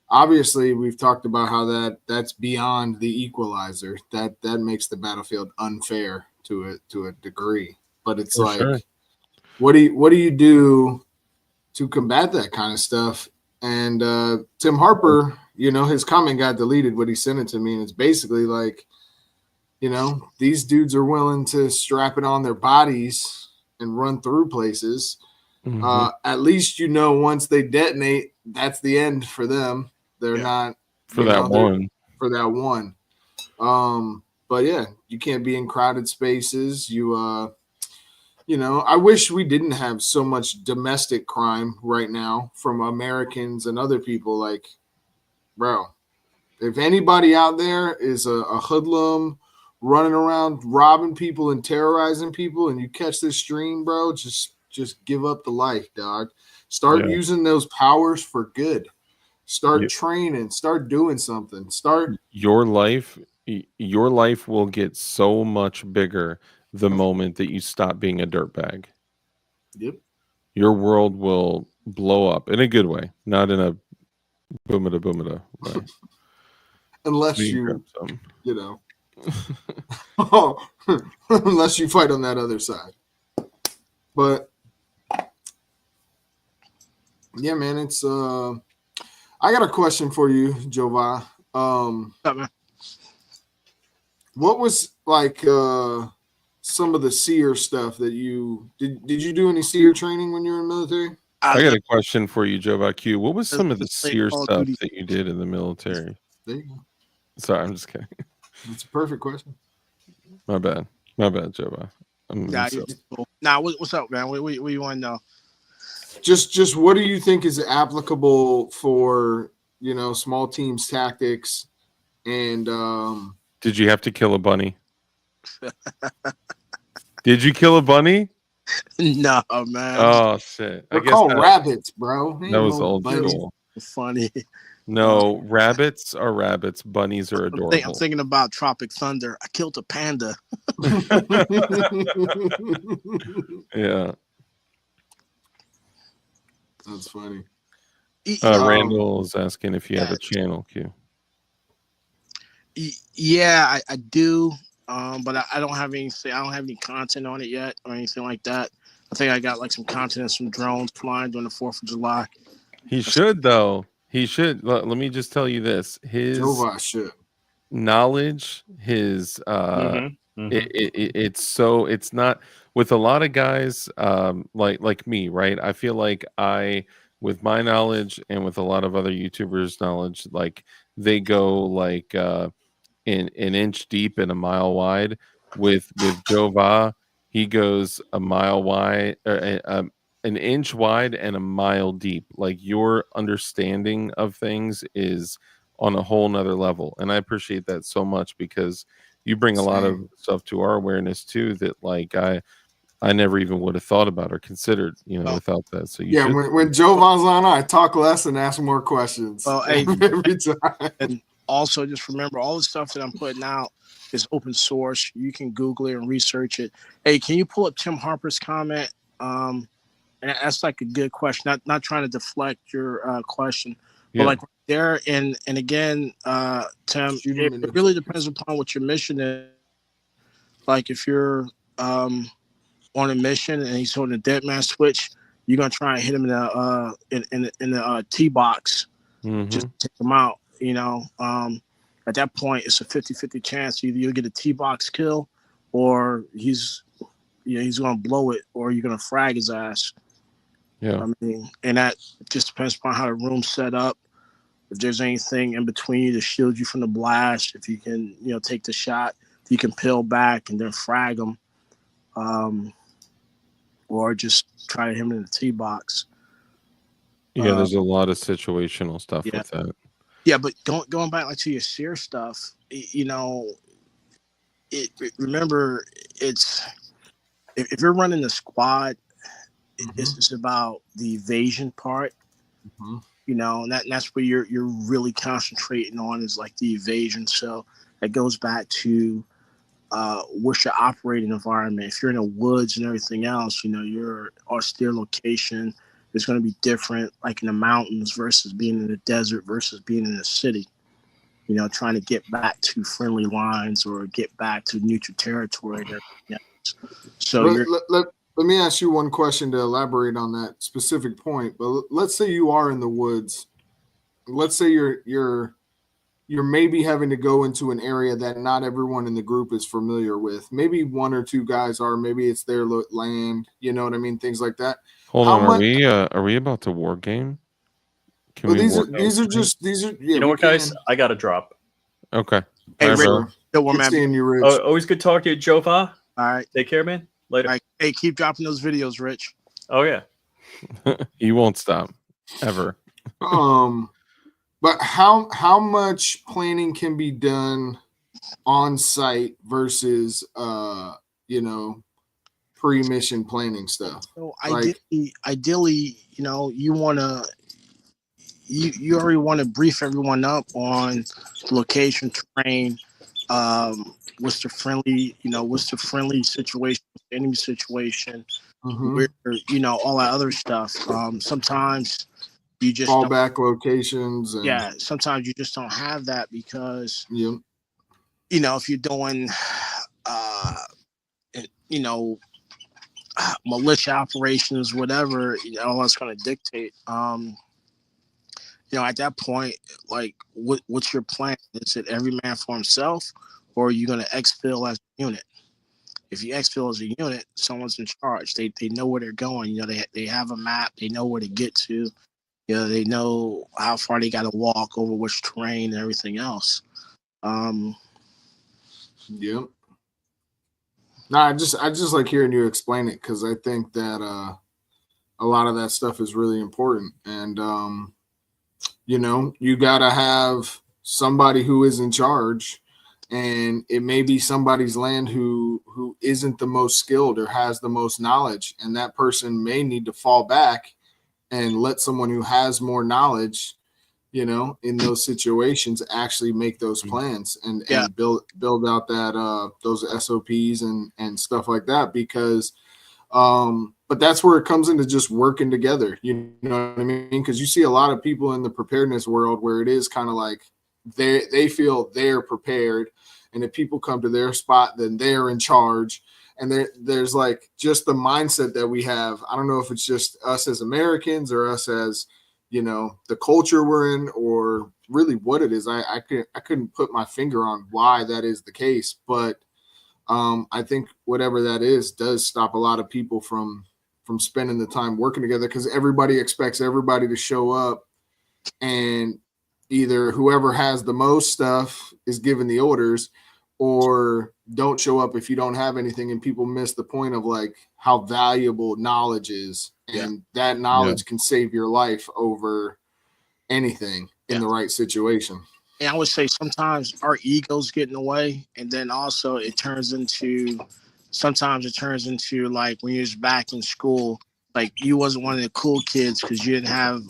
Speaker 3: obviously we've talked about how that's beyond the equalizer. That makes the battlefield unfair to a degree. But it's sure. What do you do to combat that kind of stuff? And Tim Harper, his comment got deleted when he sent it to me, and it's basically like, these dudes are willing to strap it on their bodies and run through places. Mm-hmm. At least once they detonate, that's the end for them. They're not
Speaker 1: for that one.
Speaker 3: For that one. But yeah, you can't be in crowded spaces. I wish we didn't have so much domestic crime right now from Americans and other people. Like, bro, if anybody out there is a hoodlum running around robbing people and terrorizing people, and you catch this stream, bro, just give up the life, dog. Start using those powers for good. Start training. Start doing something.
Speaker 1: Your life will get so much bigger the moment that you stop being a dirtbag.
Speaker 3: Yep.
Speaker 1: Your world will blow up in a good way, not in a boomada way.
Speaker 3: Unless unless you fight on that other side. But yeah, man, it's I got a question for you, Jova. What was like some of the seer stuff that you did you do any seer training when you were in the military?
Speaker 1: I got a question for you, Joe Q. What was some of the seer stuff that you did in the military?
Speaker 3: There you go.
Speaker 1: Sorry, I'm just kidding.
Speaker 3: That's a perfect question.
Speaker 1: My bad, Joe.
Speaker 4: Nah, what's up, man? What you want to know?
Speaker 3: Just what do you think is applicable for small teams tactics and
Speaker 1: did you have to kill a bunny? Did you kill a bunny?
Speaker 4: No, man.
Speaker 1: Oh shit!
Speaker 3: They're called rabbits, bro.
Speaker 1: That was old school.
Speaker 4: Funny.
Speaker 1: No, rabbits are rabbits. Bunnies are adorable.
Speaker 4: I'm thinking about Tropic Thunder. I killed a panda.
Speaker 1: Yeah.
Speaker 3: That's funny.
Speaker 1: Randall is asking if you have a channel, Q.
Speaker 4: Yeah, I do. But I don't have anything. I don't have any content on it yet or anything like that. I think I got like some content of some drones flying during the 4th of July.
Speaker 1: He should though. He should. Let me just tell you this: his knowledge, his It's not with a lot of guys like me, right? I feel like with my knowledge and with a lot of other YouTubers' knowledge, like they go like an inch deep and a mile wide. With Jova, he goes a mile wide, an inch wide and a mile deep. Like your understanding of things is on a whole nother level, and I appreciate that so much because you bring a lot of
Speaker 3: Same.
Speaker 1: stuff to our awareness too that like I never even would have thought about or considered,
Speaker 4: Well,
Speaker 1: without that. So you
Speaker 3: Yeah,
Speaker 1: should.
Speaker 3: when Jovan's on, I talk less and ask more questions
Speaker 4: Well, hey,
Speaker 3: every time.
Speaker 4: and also just remember all the stuff that I'm putting out is open source. You can Google it and research it. Hey, can you pull up Tim Harper's comment? And that's like a good question. Not trying to deflect your question, but
Speaker 1: Yeah.
Speaker 4: like there and again, Tim,
Speaker 3: Shoot him
Speaker 4: it
Speaker 3: in the
Speaker 4: really depends upon what your mission is. Like if you're on a mission and he's holding a dead man switch, you're gonna try and hit him in the T box, just
Speaker 1: Mm-hmm.
Speaker 4: take him out. At that point, it's a 50-50 chance either you'll get a T box kill, or he's gonna blow it, or you're gonna frag his ass.
Speaker 1: Yeah.
Speaker 4: I mean, and that just depends upon how the room's set up. If there's anything in between you to shield you from the blast, if you can, take the shot, if you can peel back and then frag them, or just try to hit him in the tee box.
Speaker 1: Yeah, there's a lot of situational stuff
Speaker 4: yeah.
Speaker 1: with that.
Speaker 4: Yeah, but going back like to your seer stuff, remember it's if you're running the squad, it's about the evasion part. And that's where you're really concentrating on is like the evasion. So that goes back to what's your operating environment. If you're in the woods and everything else, your austere location is going to be different, like in the mountains versus being in the desert versus being in the city. Trying to get back to friendly lines or get back to neutral territory. And everything else. So
Speaker 3: let me ask you one question to elaborate on that specific point. But let's say you are in the woods. Let's say you're maybe having to go into an area that not everyone in the group is familiar with. Maybe one or two guys are. Maybe it's their land. You know what I mean? Things like that.
Speaker 1: Hold on, are we about to war game?
Speaker 3: Well, these are. Yeah,
Speaker 2: you know what, guys? I got to drop.
Speaker 1: Okay.
Speaker 4: Hey,
Speaker 1: Rick,
Speaker 3: good seeing you, Rich.
Speaker 2: Always good talking to you, Jova.
Speaker 4: All right.
Speaker 2: Take care, man. Later.
Speaker 4: All right. Hey, keep dropping those videos, Rich.
Speaker 2: Oh yeah.
Speaker 1: You won't stop ever.
Speaker 3: But how much planning can be done on site versus pre-mission planning stuff?
Speaker 4: So ideally, you wanna you already want to brief everyone up on location, terrain, what's the friendly situation, enemy situation, where all that other stuff. Sometimes you just
Speaker 3: fallback locations.
Speaker 4: Sometimes you just don't have that because if you're doing militia operations, whatever, all that's going to dictate. At that point, like, what's your plan? Is it every man for himself, or are you going to exfil as a unit? If you exfil as a unit, someone's in charge. They know where they're going. They have a map. They know where to get to. They know how far they got to walk over which terrain and everything else.
Speaker 3: Yep. No, I just like hearing you explain it because I think that a lot of that stuff is really important, and you gotta have somebody who is in charge, and it may be somebody's land who isn't the most skilled or has the most knowledge, and that person may need to fall back and let someone who has more knowledge, in those situations actually make those plans and build out that those SOPs and stuff like that, because but that's where it comes into just working together. You know what I mean? Because you see a lot of people in the preparedness world where it is kind of like they feel they're prepared, and if people come to their spot, then they're in charge. And there's like just the mindset that we have. I don't know if it's just us as Americans or us as, the culture we're in, or really what it is. I couldn't put my finger on why that is the case, but I think whatever that is does stop a lot of people from spending the time working together, because everybody expects everybody to show up, and either whoever has the most stuff is given the orders, or don't show up if you don't have anything, and people miss the point of like how valuable knowledge is, and that knowledge can save your life over anything in the right situation.
Speaker 4: And I would say sometimes our egos get in the way, and then also sometimes it turns into like when you're just back in school, like you wasn't one of the cool kids because you didn't have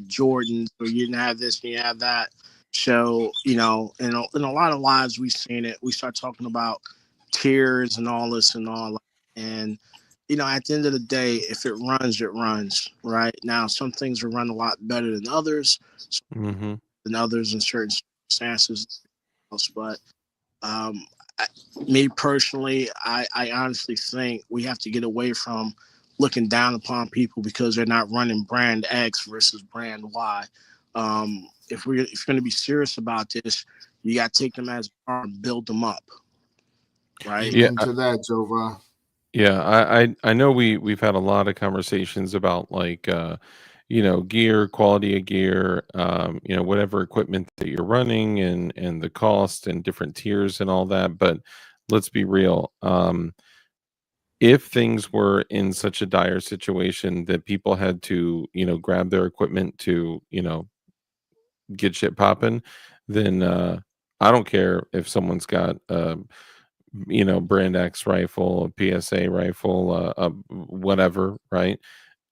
Speaker 4: Jordans, or you didn't have this and you have that. So, in a lot of lives we've seen it. We start talking about tiers and all this and all that. And, at the end of the day, if it runs, right? Now, some things will run a lot better than others, than others in certain circumstances. But me personally, I honestly think we have to get away from looking down upon people because they're not running brand X versus brand Y. If you're going to be serious about this, you got to take them as and build them up, right?
Speaker 3: Amen to that, Jova.
Speaker 1: Yeah, I know we've had a lot of conversations about like gear, quality of gear, whatever equipment that you're running, and the cost and different tiers and all that. But let's be real. If things were in such a dire situation that people had to, grab their equipment to, get shit popping, then I don't care if someone's got brand X rifle, a PSA rifle, whatever, right?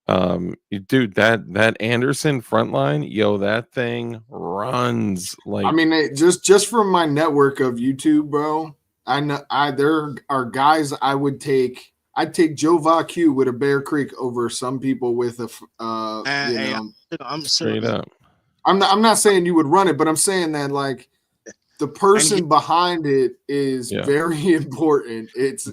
Speaker 1: Dude, that Anderson frontline, yo, that thing runs like.
Speaker 3: I mean, just from my network of YouTube, bro, I know there are guys I'd take Joe Q with a Bear Creek over some people with a
Speaker 4: I'm
Speaker 1: straight up.
Speaker 3: I'm not saying you would run it, but I'm saying that like the person behind it is very important. It's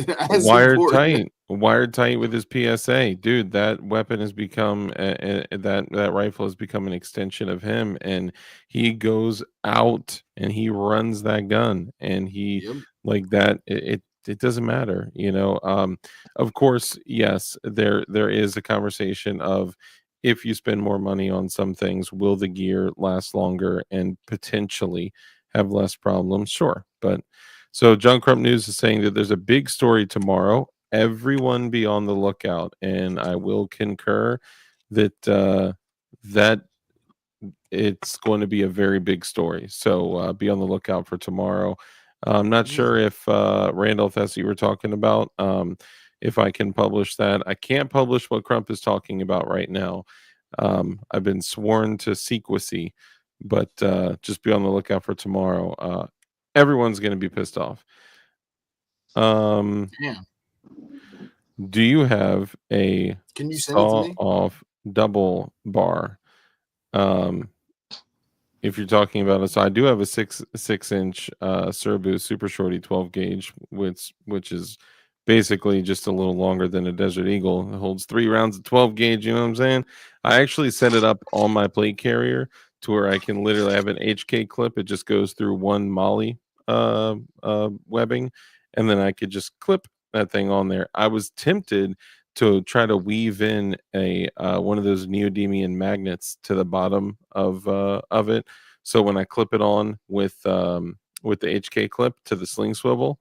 Speaker 3: as
Speaker 1: wired
Speaker 3: important.
Speaker 1: wired tight with his PSA, dude. That weapon has become that rifle has become an extension of him, and he goes out and he runs that gun, and he like that. It doesn't matter, Of course, yes, there is a conversation of, if you spend more money on some things, will the gear last longer and potentially have less problems? Sure. But so John Crump News is saying that there's a big story tomorrow. Everyone be on the lookout. And I will concur that that it's going to be a very big story. So be on the lookout for tomorrow. I'm not sure if Randolph, that's what you were talking about. If I can publish that. I can't publish what Crump is talking about right now. I've been sworn to secrecy, but just be on the lookout for tomorrow. Everyone's going to be pissed off. Do you have a saw-off double bar? If you're talking about it, so I do have a 6-inch Serbu Super Shorty 12 gauge, which is basically just a little longer than a Desert Eagle. It holds 3 rounds of 12 gauge. You know what I'm saying? I actually set it up on my plate carrier to where I can literally have an HK clip. It just goes through one Molly webbing, and then I could just clip that thing on there. I was tempted to try to weave in a one of those neodymium magnets to the bottom of it, so when I clip it on with the HK clip to the sling swivel,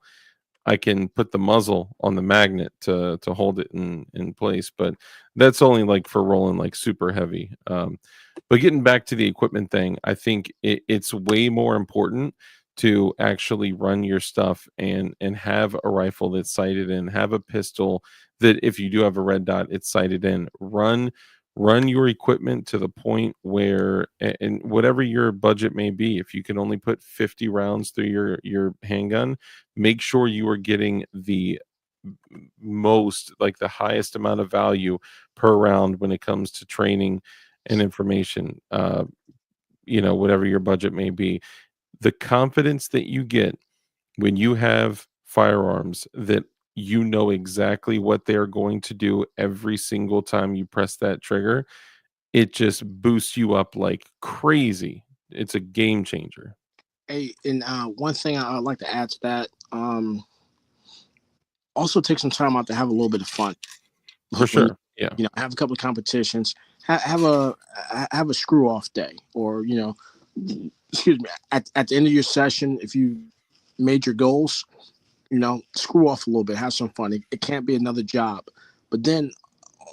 Speaker 1: I can put the muzzle on the magnet to hold it in place. But that's only like for rolling like super heavy. But getting back to the equipment thing, I think it's way more important to actually run your stuff and have a rifle that's sighted in, have a pistol that if you do have a red dot, it's sighted in. Run your equipment to the point where, and whatever your budget may be, if you can only put 50 rounds through your handgun, make sure you are getting the most, like the highest amount of value per round when it comes to training and information. Whatever your budget may be, the confidence that you get when you have firearms that you know exactly what they're going to do every single time you press that trigger, it just boosts you up like crazy. It's a game changer.
Speaker 4: Hey, and one thing I'd like to add to that, also take some time out to have a little bit of fun.
Speaker 1: For sure. Yeah.
Speaker 4: You know, have a couple of competitions, have a screw off day, or you know, excuse me, at the end of your session, if you made your goals, you know, screw off a little bit, have some fun. It can't be another job. But then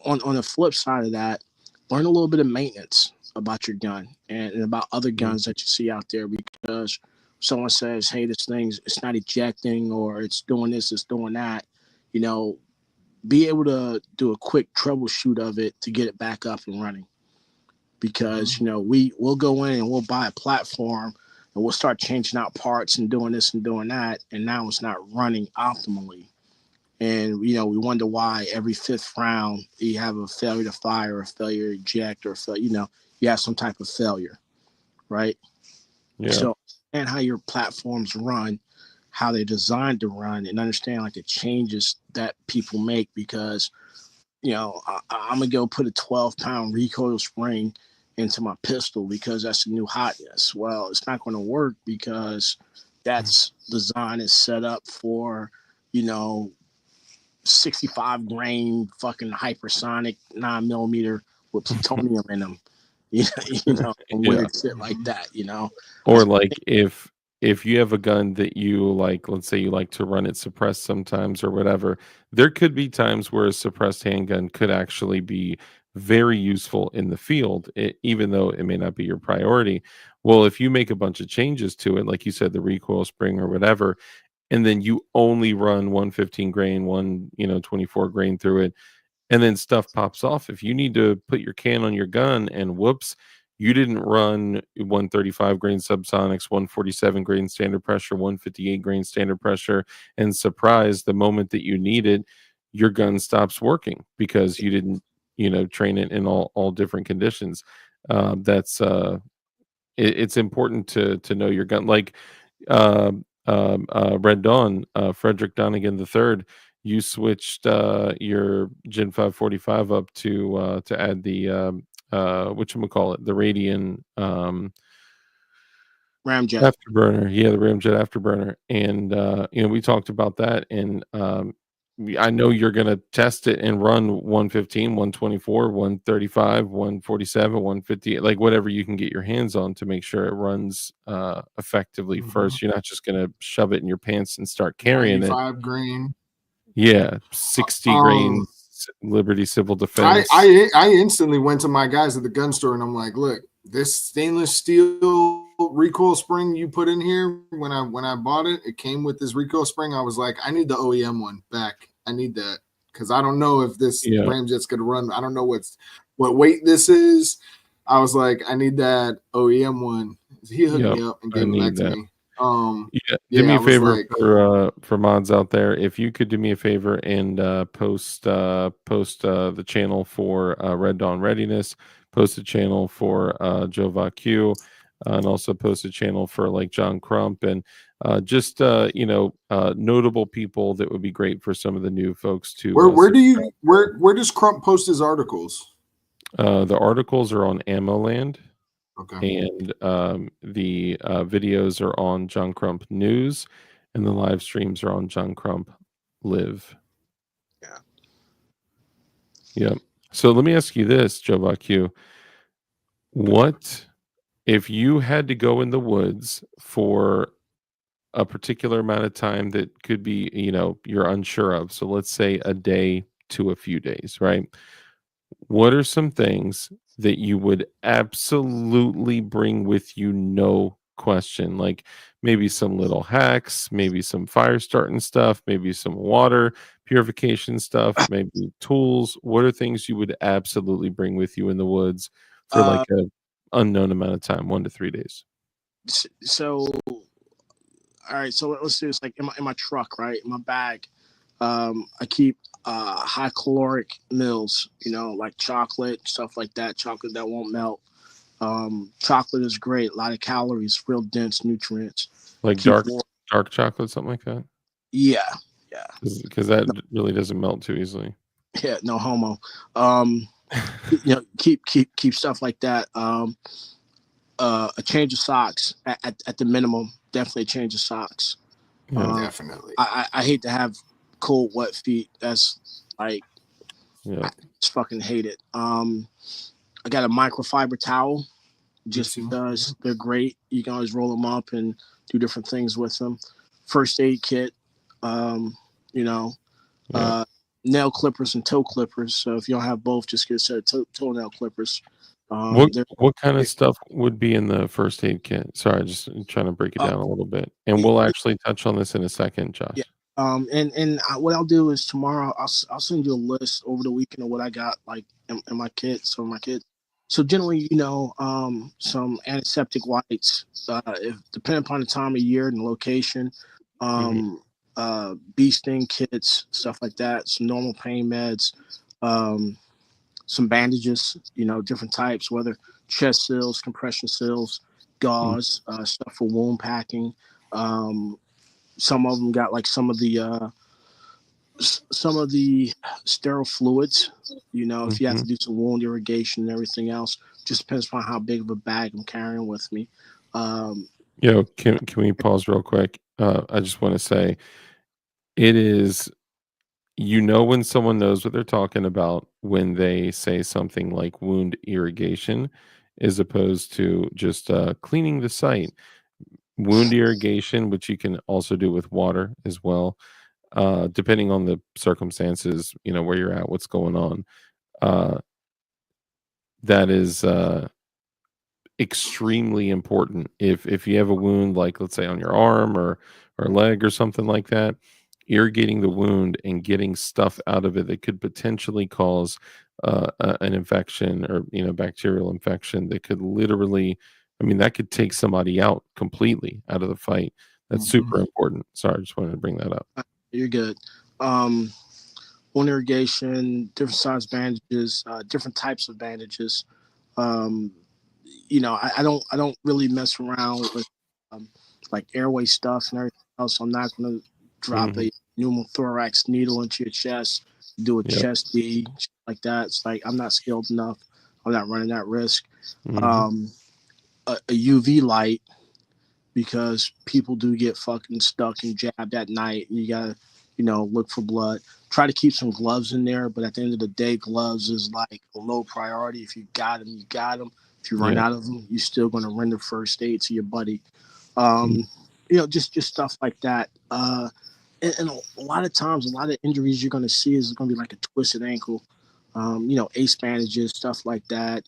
Speaker 4: on the flip side of that, learn a little bit of maintenance about your gun and about other guns that you see out there, because someone says, hey, this thing's it's not ejecting, or it's doing this, it's doing that, you know, be able to do a quick troubleshoot of it to get it back up and running. Because, you know, we'll go in and we'll buy a platform and we'll start changing out parts and doing this and doing that, and now it's not running optimally. And, you know, we wonder why every fifth round you have a failure to fire, a failure to eject, or, you know, you have some type of failure, right?
Speaker 1: Yeah.
Speaker 4: So, and how your platforms run, how they're designed to run, and understand like the changes that people make. Because, you know, I'm going to go put a 12-pound recoil spring into my pistol because that's the new hotness. Well, it's not going to work because that's design is set up for, you know, 65 grain fucking hypersonic 9mm with plutonium in them, you know, and
Speaker 1: Yeah.
Speaker 4: weird shit like that, you know.
Speaker 1: Or like if you have a gun that you like, let's say you like to run it suppressed sometimes or whatever, there could be times where a suppressed handgun could actually be very useful in the field, even though it may not be your priority. Well, if you make a bunch of changes to it, like you said, the recoil spring or whatever, and then you only run 115 grain, 24 grain through it, and then stuff pops off. If you need to put your can on your gun and whoops, you didn't run 135 grain subsonics, 147 grain standard pressure, 158 grain standard pressure, and surprise, the moment that you need it, your gun stops working because you didn't, train it in all different conditions. That's it's important to know your gun. Like Red Dawn, Frederick Donegan III, you switched your Gen 545 up to add the whatchamacallit, the Radian
Speaker 4: Ramjet.
Speaker 1: afterburner. Yeah, the Ramjet afterburner. And we talked about that, and I know you're going to test it and run 115, 124, 135, 147, 150, like whatever you can get your hands on to make sure it runs effectively first. You're not just going to shove it in your pants and start carrying it.
Speaker 3: 95 grain.
Speaker 1: Yeah, 60 grain Liberty Civil Defense.
Speaker 3: I instantly went to my guys at the gun store and I'm like, look, this stainless steel recoil spring you put in here, when I bought it, it came with this recoil spring. I was like, I need the OEM one back. I need that because I don't know if this Ramjet's gonna run. I don't know what weight this is. I was like, I need that OEM one. He hooked me up and gave it back to me.
Speaker 1: Do me a favor for mods out there. If you could do me a favor and post the channel for Red Dawn Readiness, post a channel for Joe Vacu, and also post a channel for like John Crump, and just notable people that would be great for some of the new folks to.
Speaker 3: Where does Crump post his articles?
Speaker 1: The articles are on AmmoLand.
Speaker 3: Okay.
Speaker 1: And the videos are on John Crump News, and the live streams are on John Crump Live.
Speaker 4: Yeah.
Speaker 1: Yep. So let me ask you this, Joe Vacu. What if you had to go in the woods for a particular amount of time that could be, you're unsure of? So let's say a day to a few days, right? What are some things that you would absolutely bring with you, no question? Like maybe some little hacks, maybe some fire starting stuff, maybe some water purification stuff, maybe tools. What are things you would absolutely bring with you in the woods for like an unknown amount of time, 1 to 3 days?
Speaker 4: So, all right. So let's do this. Like in my truck, right? In my bag, I keep high caloric meals, like chocolate, stuff like that, chocolate that won't melt. Chocolate is great, a lot of calories, real dense nutrients.
Speaker 1: Like dark chocolate, something like that?
Speaker 4: Yeah.
Speaker 1: Because that really doesn't melt too easily.
Speaker 4: Yeah, no homo. Keep stuff like that. A change of socks at the minimum, definitely a change of socks.
Speaker 3: Definitely.
Speaker 4: I hate to have cold, wet feet. That's like,
Speaker 1: Yeah.
Speaker 4: I just fucking hate it. I got a microfiber towel just
Speaker 3: Fixing.
Speaker 4: because they're great. You can always roll them up and do different things with them. First aid kit, you know,
Speaker 1: Yeah.
Speaker 4: nail clippers and toe clippers. So if you don't have both, just get a set of toenail clippers.
Speaker 1: What
Speaker 4: They're
Speaker 1: what kind of stuff would be in the first aid kit? Sorry, just trying to break it down a little bit. And we'll actually touch on this in a second, Josh.
Speaker 4: Yeah. What I'll do is tomorrow I'll send you a list over the weekend of what I got like in my kit. So my kit. So generally, some antiseptic wipes. If depending upon the time of year and location, bee sting kits, stuff like that. Some normal pain meds, some bandages. Different types, whether chest seals, compression seals, gauze, stuff for wound packing. Some of them got like some of the sterile fluids. If you have to do some wound irrigation and everything else, just depends upon how big of a bag I'm carrying with me.
Speaker 1: Can we pause real quick? I just want to say it is, when someone knows what they're talking about when they say something like wound irrigation as opposed to just cleaning the site. Wound irrigation, which you can also do with water as well, depending on the circumstances, where you're at, what's going on. That is extremely important. If you have a wound, like let's say on your arm or leg or something like that, irrigating the wound and getting stuff out of it that could potentially cause an infection or bacterial infection that could literally, that could take somebody out completely out of the fight. That's super important. Sorry, I just wanted to bring that up.
Speaker 4: You're good. Wound irrigation, different size bandages, different types of bandages. I don't really mess around with like airway stuff and everything else. I'm not going to drop a pneumothorax needle into your chest, do a
Speaker 1: Yep.
Speaker 4: chest D, shit like that. It's like I'm not skilled enough. I'm not running that risk. A UV light, because people do get fucking stuck and jabbed at night. And you gotta, look for blood. Try to keep some gloves in there, but at the end of the day, gloves is like a low priority. If you got them, you got them. If you run out of them, you're still going to render first aid to your buddy. Just stuff like that. And a lot of times, a lot of injuries you're going to see is going to be like a twisted ankle. Ace bandages, stuff like that.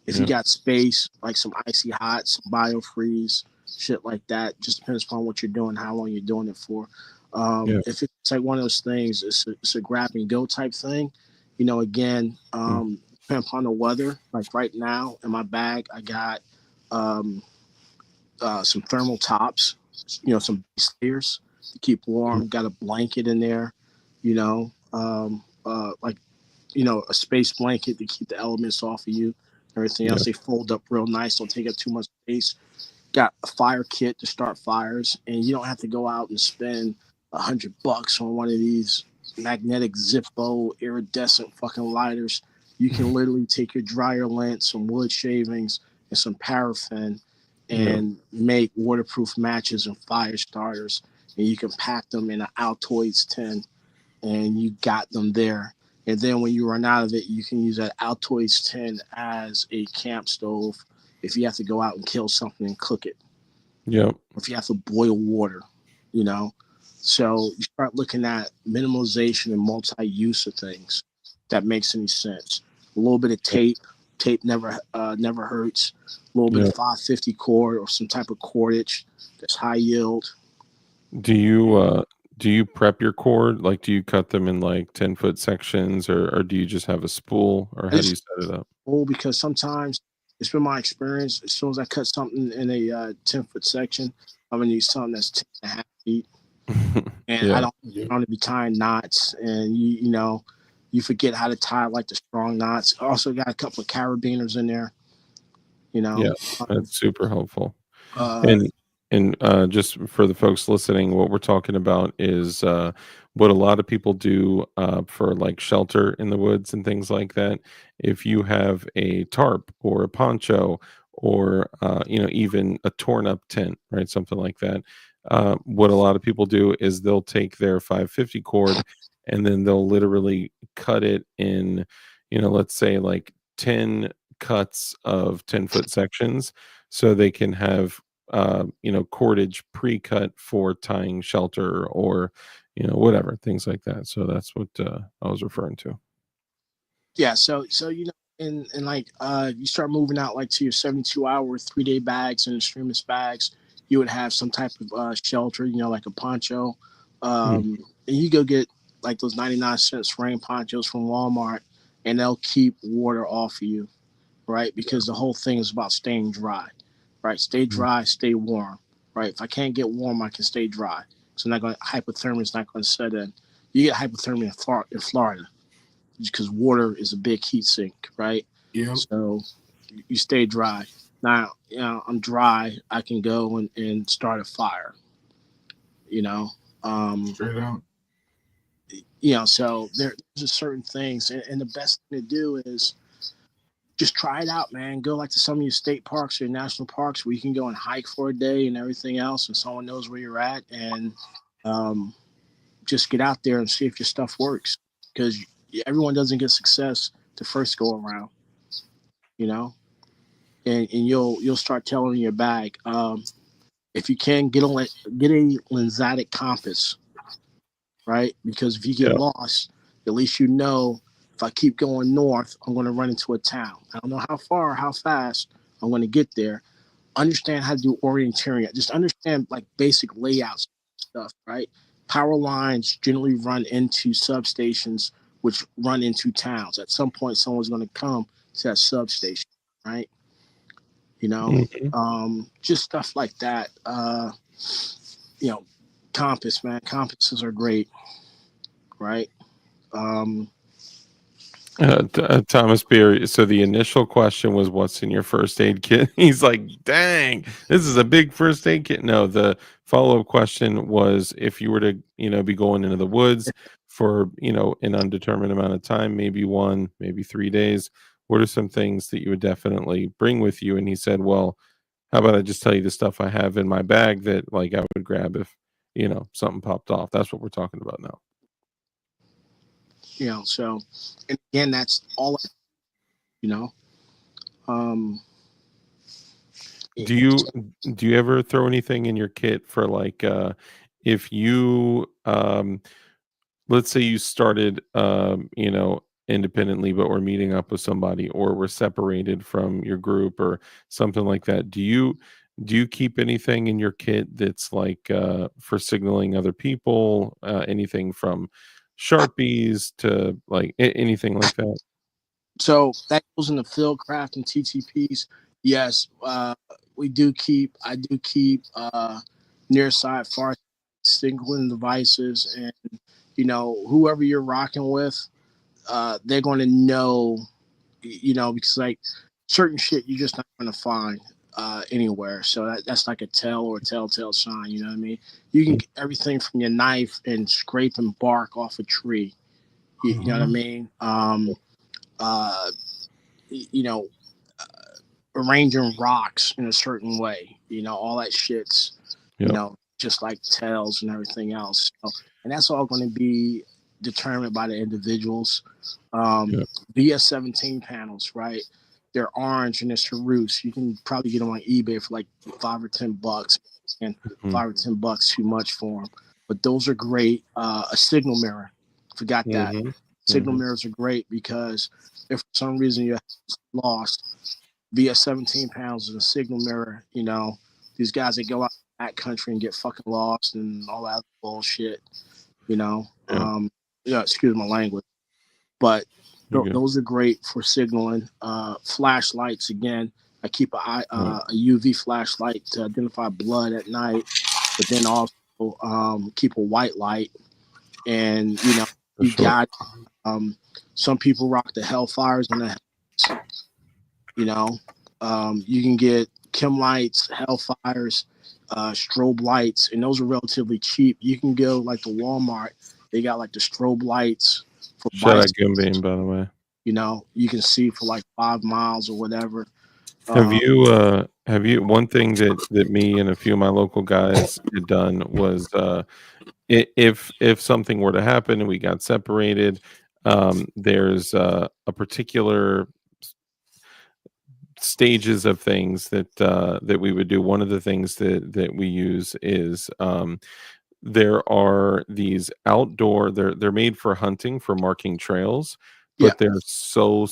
Speaker 4: If you got space, like some icy hot, some biofreeze, shit like that. Just depends upon what you're doing, how long you're doing it for. If it's like one of those things, it's a grab and go type thing. Again, depending upon the weather. Like right now in my bag, I got some thermal tops, some base layers to keep warm. Got a blanket in there, a space blanket to keep the elements off of you. Everything else, they fold up real nice, don't take up too much space. Got a fire kit to start fires, and you don't have to go out and spend $100 on one of these magnetic Zippo iridescent fucking lighters. You can literally take your dryer lint, some wood shavings, and some paraffin, and make waterproof matches and fire starters. And you can pack them in an Altoids tin, and you got them there. And then when you run out of it, you can use that Altoids tin as a camp stove if you have to go out and kill something and cook it.
Speaker 1: Yep.
Speaker 4: If you have to boil water, So you start looking at minimalization and multi-use of things. If that makes any sense. A little bit of tape. Tape never hurts. A little bit of 550 cord or some type of cordage that's high yield.
Speaker 1: Do you prep your cord? Like, do you cut them in like 10-foot sections, or do you just have a spool, or how do you set it up?
Speaker 4: Because sometimes it's been my experience. As soon as I cut something in a 10-foot section, I'm gonna need something that's 10.5 feet, and I don't want to be tying knots, and you forget how to tie like the strong knots. I also got a couple of carabiners in there.
Speaker 1: That's super helpful. And just for the folks listening, what we're talking about is what a lot of people do for like shelter in the woods and things like that. If you have a tarp or a poncho or even a torn up tent, right, something like that, what a lot of people do is they'll take their 550 cord and then they'll literally cut it in, let's say like 10 cuts of 10-foot sections, so they can have cordage pre-cut for tying shelter or whatever, things like that. So that's what I was referring to.
Speaker 4: Yeah, so and like you start moving out like to your 72-hour 3-day bags and extremist bags, you would have some type of shelter, like a poncho. And you go get like those 99-cent rain ponchos from Walmart, and they'll keep water off of you, right? Because the whole thing is about staying dry, right? Stay dry, stay warm, right? If I can't get warm, I can stay dry. So hypothermia is not going to set in. You get hypothermia in Florida because water is a big heat sink, right?
Speaker 3: Yeah.
Speaker 4: So you stay dry. Now, I'm dry. I can go and start a fire.
Speaker 3: Straight up.
Speaker 4: So there's just certain things, and the best thing to do is just try it out, man. Go like to some of your state parks or national parks where you can go and hike for a day and everything else, and someone knows where you're at, and just get out there and see if your stuff works, because everyone doesn't get success the first go around, and you'll start telling your bag. If you can get a lensatic compass, right? Because if you get lost, at least if I keep going north, I'm going to run into a town. I don't know how far or how fast I'm going to get there. Understand how to do orienteering. Just understand like basic layouts stuff, right? Power lines generally run into substations, which run into towns. At some point, someone's going to come to that substation, right? Just stuff like that. Compass, man. Compasses are great, right?
Speaker 1: Thomas Beer. So the initial question was, "What's in your first aid kit?" He's like, "Dang, this is a big first aid kit." No, the follow-up question was, if you were to, be going into the woods for, an undetermined amount of time, maybe 1, maybe 3 days, what are some things that you would definitely bring with you? And he said, "Well, how about I just tell you the stuff I have in my bag that like I would grab if, something popped off." That's what we're talking about now.
Speaker 4: So, and again, that's all,
Speaker 1: Do you ever throw anything in your kit for like if you let's say you started independently but were meeting up with somebody or were separated from your group or something like that, do you keep anything in your kit that's like for signaling other people, anything from Sharpies to like anything like that?
Speaker 4: So that goes into Fieldcraft and TTPs. Yes, I do keep near side, far signaling devices, and whoever you're rocking with, they're going to know, because like certain shit you're just not going to find anywhere. So that's like a tell or a telltale sign. You know what I mean? You can get everything from your knife and scraping bark off a tree. You know what I mean? Arranging rocks in a certain way, all that shit's, just like tells and everything else. So, and that's all going to be determined by the individuals. BS17 panels, right? They're orange and they're ceruse. You can probably get them on eBay for like $5 or $10, and $5 or $10 too much for them. But those are great. A signal mirror, forgot that. Signal mirrors are great because if for some reason you're lost, via 17 pounds in a signal mirror, these guys that go out that country and get fucking lost and all that bullshit, excuse my language, but those are great for signaling. Flashlights, again, I keep a UV flashlight to identify blood at night, but then also keep a white light, and got some people rock the Hellfires and the you can get Chem lights, Hellfires, strobe lights, and those are relatively cheap. You can go like to Walmart; they got like the strobe lights for
Speaker 1: shout out Gumbeam, by the way.
Speaker 4: You can see for like 5 miles or whatever.
Speaker 1: Have Have you? One thing that me and a few of my local guys had done was, if something were to happen and we got separated, there's a particular stages of things that we would do. One of the things that we use is, there are these outdoor, they're made for hunting, for marking trails,
Speaker 4: Yeah.
Speaker 1: but they're so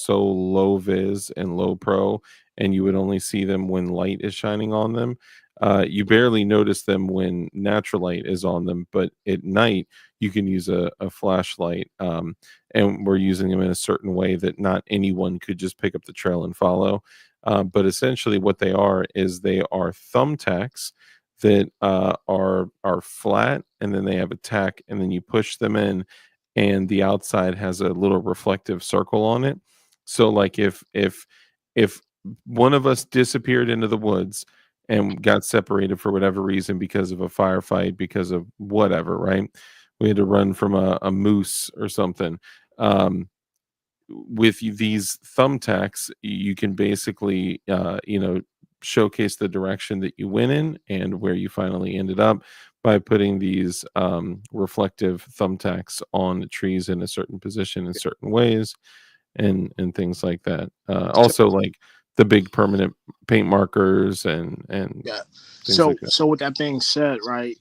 Speaker 1: low vis and low pro, and you would only see them when light is shining on them. You barely notice them when natural light is on them, but at night you can use a flashlight, and we're using them in a certain way that not anyone could just pick up the trail and follow. But essentially what they are is they are thumbtacks that are flat, and then they have a tack, and then you push them in, and the outside has a little reflective circle on it. So like if one of us disappeared into the woods and got separated for whatever reason, because of a firefight, because of whatever, right? We had to run from a moose or something. Um, with these thumbtacks, you can basically, showcase the direction that you went in and where you finally ended up by putting these reflective thumbtacks on the trees in a certain position in certain ways, and things like that. Also, like the big permanent paint markers and
Speaker 4: Yeah.
Speaker 1: things
Speaker 4: So
Speaker 1: like that.
Speaker 4: so with that being said, right,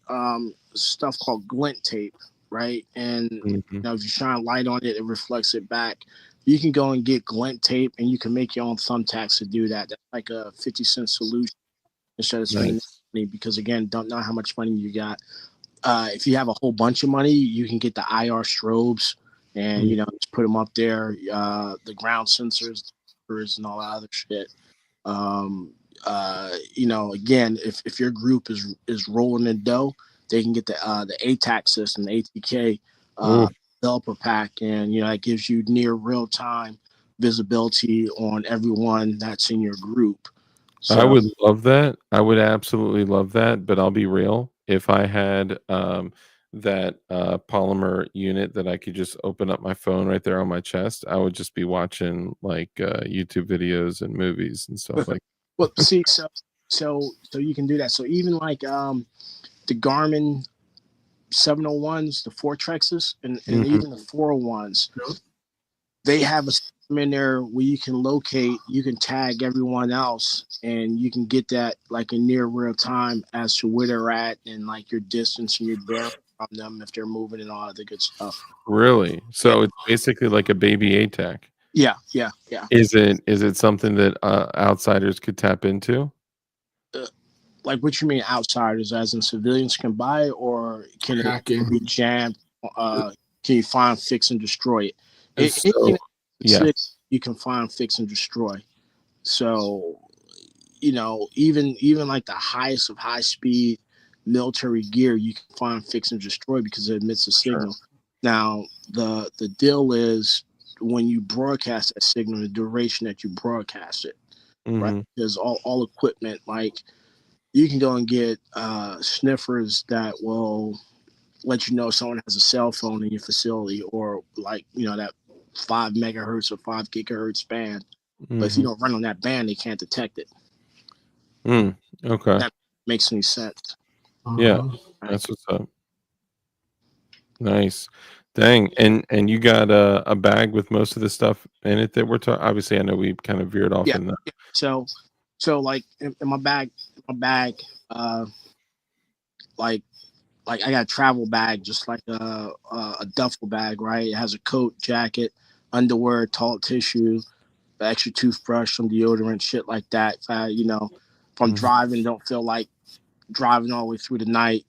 Speaker 4: stuff called glint tape, right? And
Speaker 1: Mhm.
Speaker 4: if you shine light on it, it reflects it back. You can go and get glint tape and you can make your own thumbtacks to do that. That's like a 50-cent solution instead of spending
Speaker 1: Nice.
Speaker 4: money because again, don't know how much money you got. If you have a whole bunch of money, you can get the IR strobes and
Speaker 1: Mm.
Speaker 4: just put them up there. The ground sensors and all that other shit. Um, again, if your group is rolling in dough, they can get the ATAC system, the ATK
Speaker 1: Ooh.
Speaker 4: developer pack, and that gives you near real time visibility on everyone that's in your group.
Speaker 1: I
Speaker 4: So
Speaker 1: would love that. I would absolutely love that, but I'll be real. If I had that polymer unit that I could just open up my phone right there on my chest, I would just be watching like YouTube videos and movies and stuff like.
Speaker 4: well, see, so you can do that. So even like the Garmin 701s, the Fortrexes, and
Speaker 1: Mhm.
Speaker 4: even the 401s, they have a system in there where you can locate, you can tag everyone else, and you can get that like in near real time as to where they're at and like your distance and your bearing from them if they're moving and all of the good stuff.
Speaker 1: Really?
Speaker 4: Yeah,
Speaker 1: So it's basically like a baby ATAC.
Speaker 4: yeah.
Speaker 1: Is it something that outsiders could tap into?
Speaker 4: Like what you mean outsiders, as in civilians can buy, or can it
Speaker 3: Hacking.
Speaker 4: be jammed? Can you find, fix, and destroy it?
Speaker 1: So
Speaker 4: Anything
Speaker 1: yeah.
Speaker 4: you can find, fix, and destroy. So even like the highest of high speed military gear, you can find, fix, and destroy because it emits a
Speaker 1: Sure.
Speaker 4: signal. Now the deal is when you broadcast that signal, the duration that you broadcast it, right?
Speaker 1: Mhm.
Speaker 4: Because all equipment, like you can go and get sniffers that will let you know someone has a cell phone in your facility, or like that 5 megahertz or 5 gigahertz band. But if you
Speaker 1: Mhm.
Speaker 4: don't run on that band, they can't detect it.
Speaker 1: Mm. Okay.
Speaker 4: That makes any sense,
Speaker 1: Yeah.
Speaker 3: Uh-huh.
Speaker 4: right?
Speaker 1: That's what's up. Nice. Dang. And you got a bag with most of the stuff in it that we're talking. Obviously, I know we kind of veered off
Speaker 4: Yeah.
Speaker 1: in that.
Speaker 4: So, like in my bag, uh, like I got a travel bag, just like a duffel bag, right? It has a coat, jacket, underwear, tall tissue, extra toothbrush, some deodorant, shit like that. If I'm
Speaker 1: Mhm.
Speaker 4: driving, don't feel like driving all the way through the night,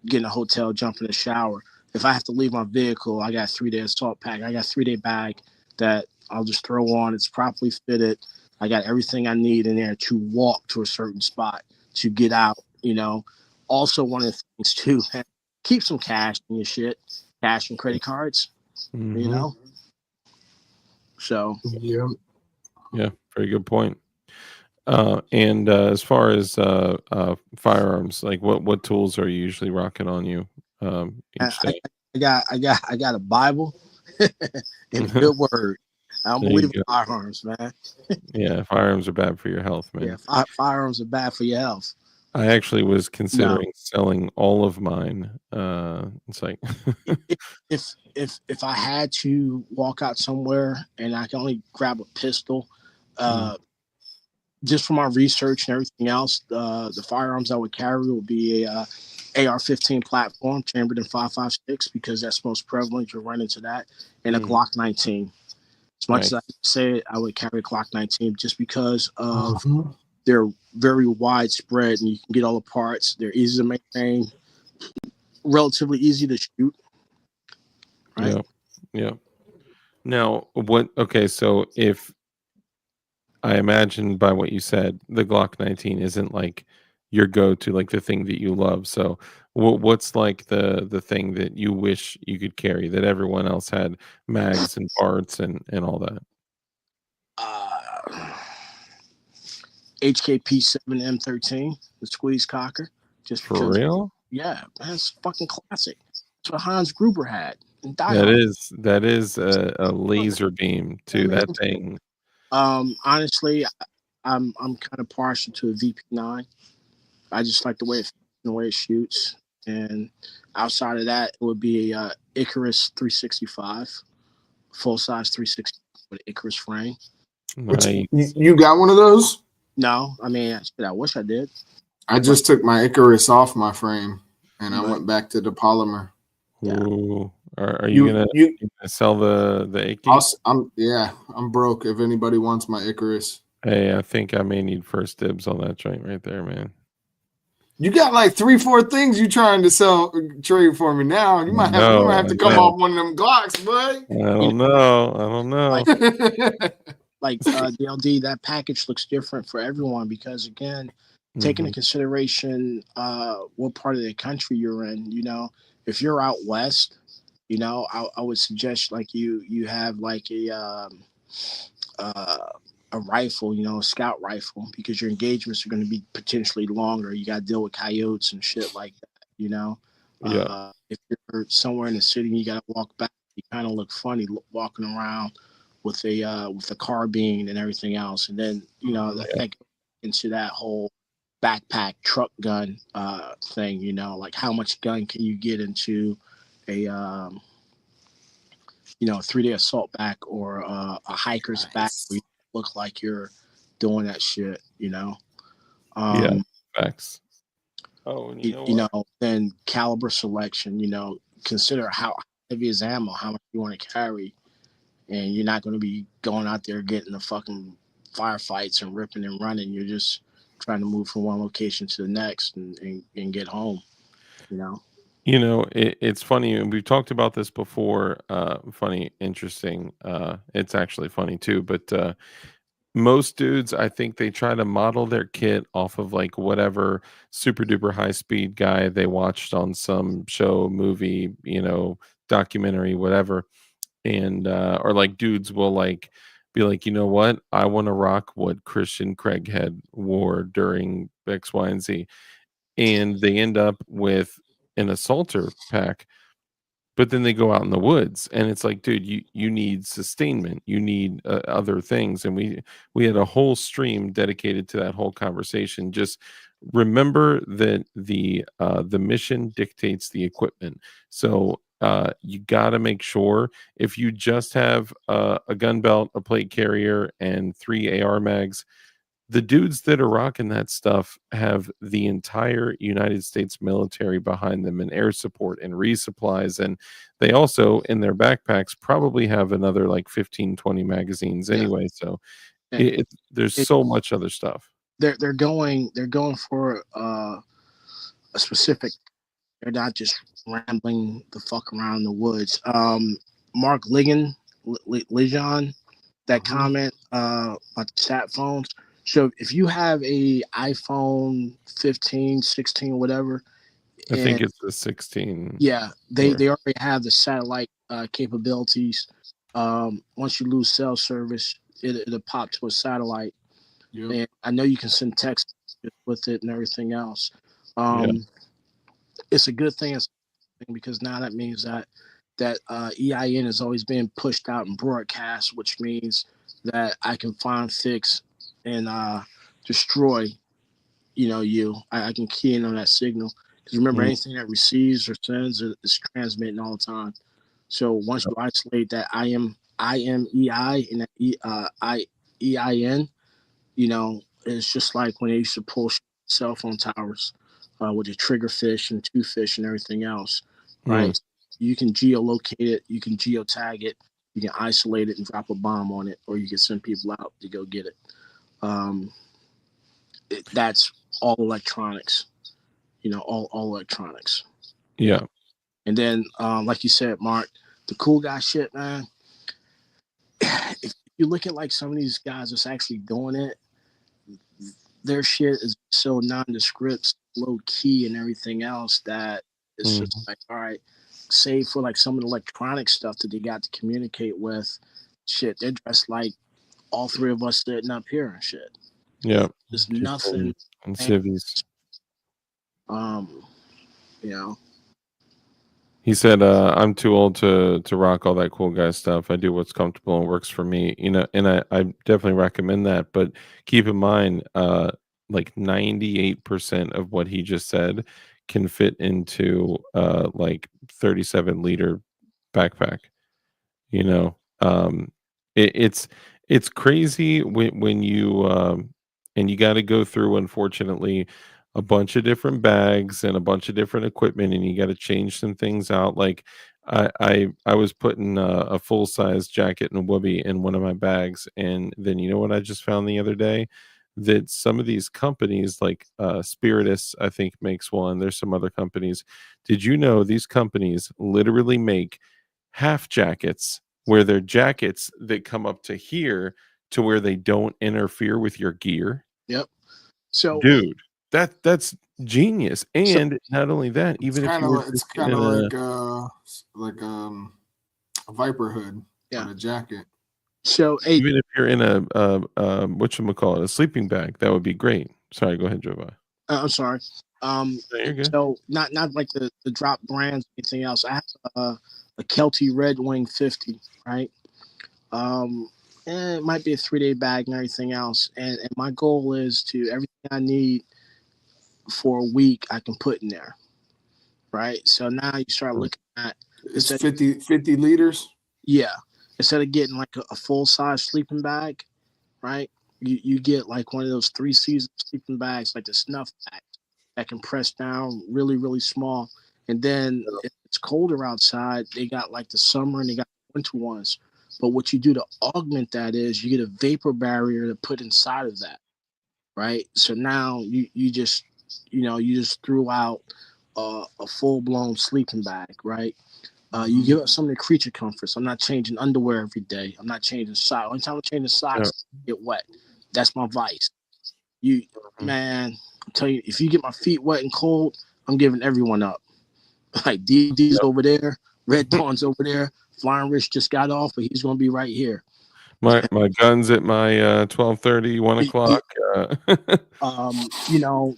Speaker 4: get in a hotel, jump in the shower. If I have to leave my vehicle, I got a 3-day assault pack. I got a 3-day bag that I'll just throw on. It's properly fitted. I got everything I need in there to walk to a certain spot, to get out. Also, one of the things too, keep some cash in your shit, cash and credit cards. You
Speaker 1: Mhm.
Speaker 4: know, so
Speaker 3: Yeah.
Speaker 1: Yeah. Very good point. And as far as firearms, like what tools are you usually rocking on you
Speaker 4: I,
Speaker 1: each
Speaker 4: I,
Speaker 1: day?
Speaker 4: I got a Bible and a good word. I don't
Speaker 1: There
Speaker 4: believe
Speaker 1: you
Speaker 4: in
Speaker 1: go.
Speaker 4: firearms, man.
Speaker 1: Yeah, firearms are bad for your health, man.
Speaker 4: Yeah, firearms are bad for your health.
Speaker 1: I actually was
Speaker 4: No.
Speaker 1: considering selling all of mine. It's like
Speaker 4: If I had to walk out somewhere and I can only grab a pistol, just for my research and everything else, the firearms I would carry would be a AR-15 platform, chambered in 5.56, because that's most prevalent. You'll run into that, and a Glock 19. As much as I say it, I would carry a Glock 19 just because of they're very widespread and you can get all the parts. They're easy to maintain, relatively easy to shoot. Right?
Speaker 1: Yeah, yeah. Now, what? Okay, so if I imagine by what you said, the Glock 19 isn't like your go-to, like the thing that you love. So, what's like the thing that you wish you could carry that everyone else had, mags and parts and all that?
Speaker 4: HKP7 M13, the squeeze cocker, just
Speaker 1: For
Speaker 4: because.
Speaker 1: real?
Speaker 4: Yeah, that's fucking classic. That's what Hans Gruber had in Die
Speaker 1: That
Speaker 4: Hard.
Speaker 1: is a laser beam to that thing.
Speaker 4: Honestly, I'm kind of partial to a VP9. I just like the way it shoots. And outside of that, it would be a Icarus 365, full size 360 with Icarus frame.
Speaker 3: Which
Speaker 1: Nice.
Speaker 3: you got one of those?
Speaker 4: No, I mean, I wish I did.
Speaker 3: I just took my Icarus off my frame and I
Speaker 4: But-
Speaker 3: went back to the polymer.
Speaker 4: Yeah.
Speaker 1: Ooh. Are you gonna sell the AK?
Speaker 3: I'm broke. If anybody wants my Icarus,
Speaker 1: Hey, I think I may need first dibs on that joint right there, man.
Speaker 3: you got like 3-4 things you trying to trade for me now. You might have to come off one of them Glocks, boy.
Speaker 1: I don't know.
Speaker 4: Like DLD, that package looks different for everyone because, again, taking into consideration what part of the country you're in. If you're out west, I would suggest like you have like a rifle, a scout rifle, because your engagements are going to be potentially longer. You got to deal with coyotes and shit like that.
Speaker 1: Yeah.
Speaker 4: If you're somewhere in the city and you got to walk back, you kind of look funny walking around with a carbine and everything else. And then that goes into that whole backpack truck gun thing. Like how much gun can you get into a 3-day assault back or a hiker's back where you look like you're doing that shit.
Speaker 1: Facts. Oh, and you know
Speaker 4: then caliber selection. Consider how heavy is ammo, how much you want to carry. And you're not going to be going out there getting the fucking firefights and ripping and running. You're just trying to move from one location to the next and get home.
Speaker 1: It's funny, and we've talked about this before. Funny, interesting. It's actually funny too, but most dudes, I think they try to model their kit off of like whatever super duper high speed guy they watched on some show, movie, documentary, whatever. And or like dudes will like be like, you know what, I want to rock what Christian Craighead wore during X, Y, and Z, and they end up with an assaulter pack, but then they go out in the woods and it's like, dude, you need sustainment, you need other things. And we had a whole stream dedicated to that whole conversation. Just remember that the mission dictates the equipment. So you got to make sure, if you just have a gun belt, a plate carrier, and 3 AR mags, the dudes that are rocking that stuff have the entire United States military behind them, and air support and resupplies. And they also, in their backpacks, probably have another like 15-20 magazines anyway. So there's so much other stuff.
Speaker 4: They're going for a specific. They're not just rambling the fuck around the woods. Mark Ligon, that comment about the sat phones. So if you have a iPhone 15, 16, whatever,
Speaker 1: I think it's the 16.
Speaker 4: Yeah, they already have the satellite capabilities. Once you lose cell service, it'll pop to a satellite. Yep. And I know you can send text with it and everything else. It's a good thing because now that means that that EIN has always been pushed out and broadcast, which means that I can find, fix, and destroy. I can key in on that signal because remember, anything that receives or sends is transmitting all the time. So once you isolate that IMEI and that EIN, it's just like when they used to pull cell phone towers with the trigger fish and two fish and everything else, right? You can geolocate it, you can geotag it, you can isolate it and drop a bomb on it, or you can send people out to go get it. That's all electronics, all electronics.
Speaker 1: Yeah.
Speaker 4: And then, like you said, Mark, the cool guy shit, man. If you look at like some of these guys that's actually doing it, their shit is so nondescript, low key, and everything else that it's just like, all right, save for like some of the electronic stuff that they got to communicate with. Shit, they're dressed like all three of us sitting up here and shit.
Speaker 1: Yeah.
Speaker 4: There's nothing.
Speaker 1: And civvies. He said, I'm too old to rock all that cool guy stuff. I do what's comfortable and works for me. And I definitely recommend that. But keep in mind, like 98% of what he just said can fit into like 37-liter backpack. It's crazy when you and you got to go through, unfortunately, a bunch of different bags and a bunch of different equipment, and you got to change some things out. Like I was putting a full size jacket and a whoopee in one of my bags, and then you know what I just found the other day, that some of these companies like Spiritus, I think, makes one. There's some other companies. Did you know these companies literally make half jackets, where they're jackets that come up to here to where they don't interfere with your gear?
Speaker 4: Yep. So,
Speaker 1: dude, that's genius. And not only that, even if you were
Speaker 3: it's
Speaker 1: just
Speaker 3: kind
Speaker 1: in
Speaker 3: of like a Viper hood
Speaker 4: Yeah.
Speaker 3: on a jacket.
Speaker 4: So,
Speaker 1: even if you're in a whatchamacallit, a sleeping bag, that would be great. Sorry, go ahead, Joe.
Speaker 4: I'm sorry.
Speaker 1: You're good.
Speaker 4: So not like the drop brands, anything else. I have a Kelty Red Wing 50, right? And it might be a 3-day bag and everything else. And my goal is to everything I need for a week, I can put in there, right? So now you start looking at
Speaker 3: it's 50 liters.
Speaker 4: Yeah, instead of getting like a full size sleeping bag, right? You get like one of those 3-season sleeping bags, like the snuff bag that can press down really, really small. And then if it's colder outside, they got like the summer and they got winter ones. But what you do to augment that is you get a vapor barrier to put inside of that, right? So now you just threw out a full blown sleeping bag, right? You give up some of the creature comforts. I'm not changing underwear every day. I'm not changing socks. Only time I'm changing socks, get wet. That's my vice. Man, I'm telling you, if you get my feet wet and cold, I'm giving everyone up. Like DLD's over there, Red Dawn's over there. Flying Rich just got off, but he's gonna be right here.
Speaker 1: My gun's at my 12:30, 1 o'clock.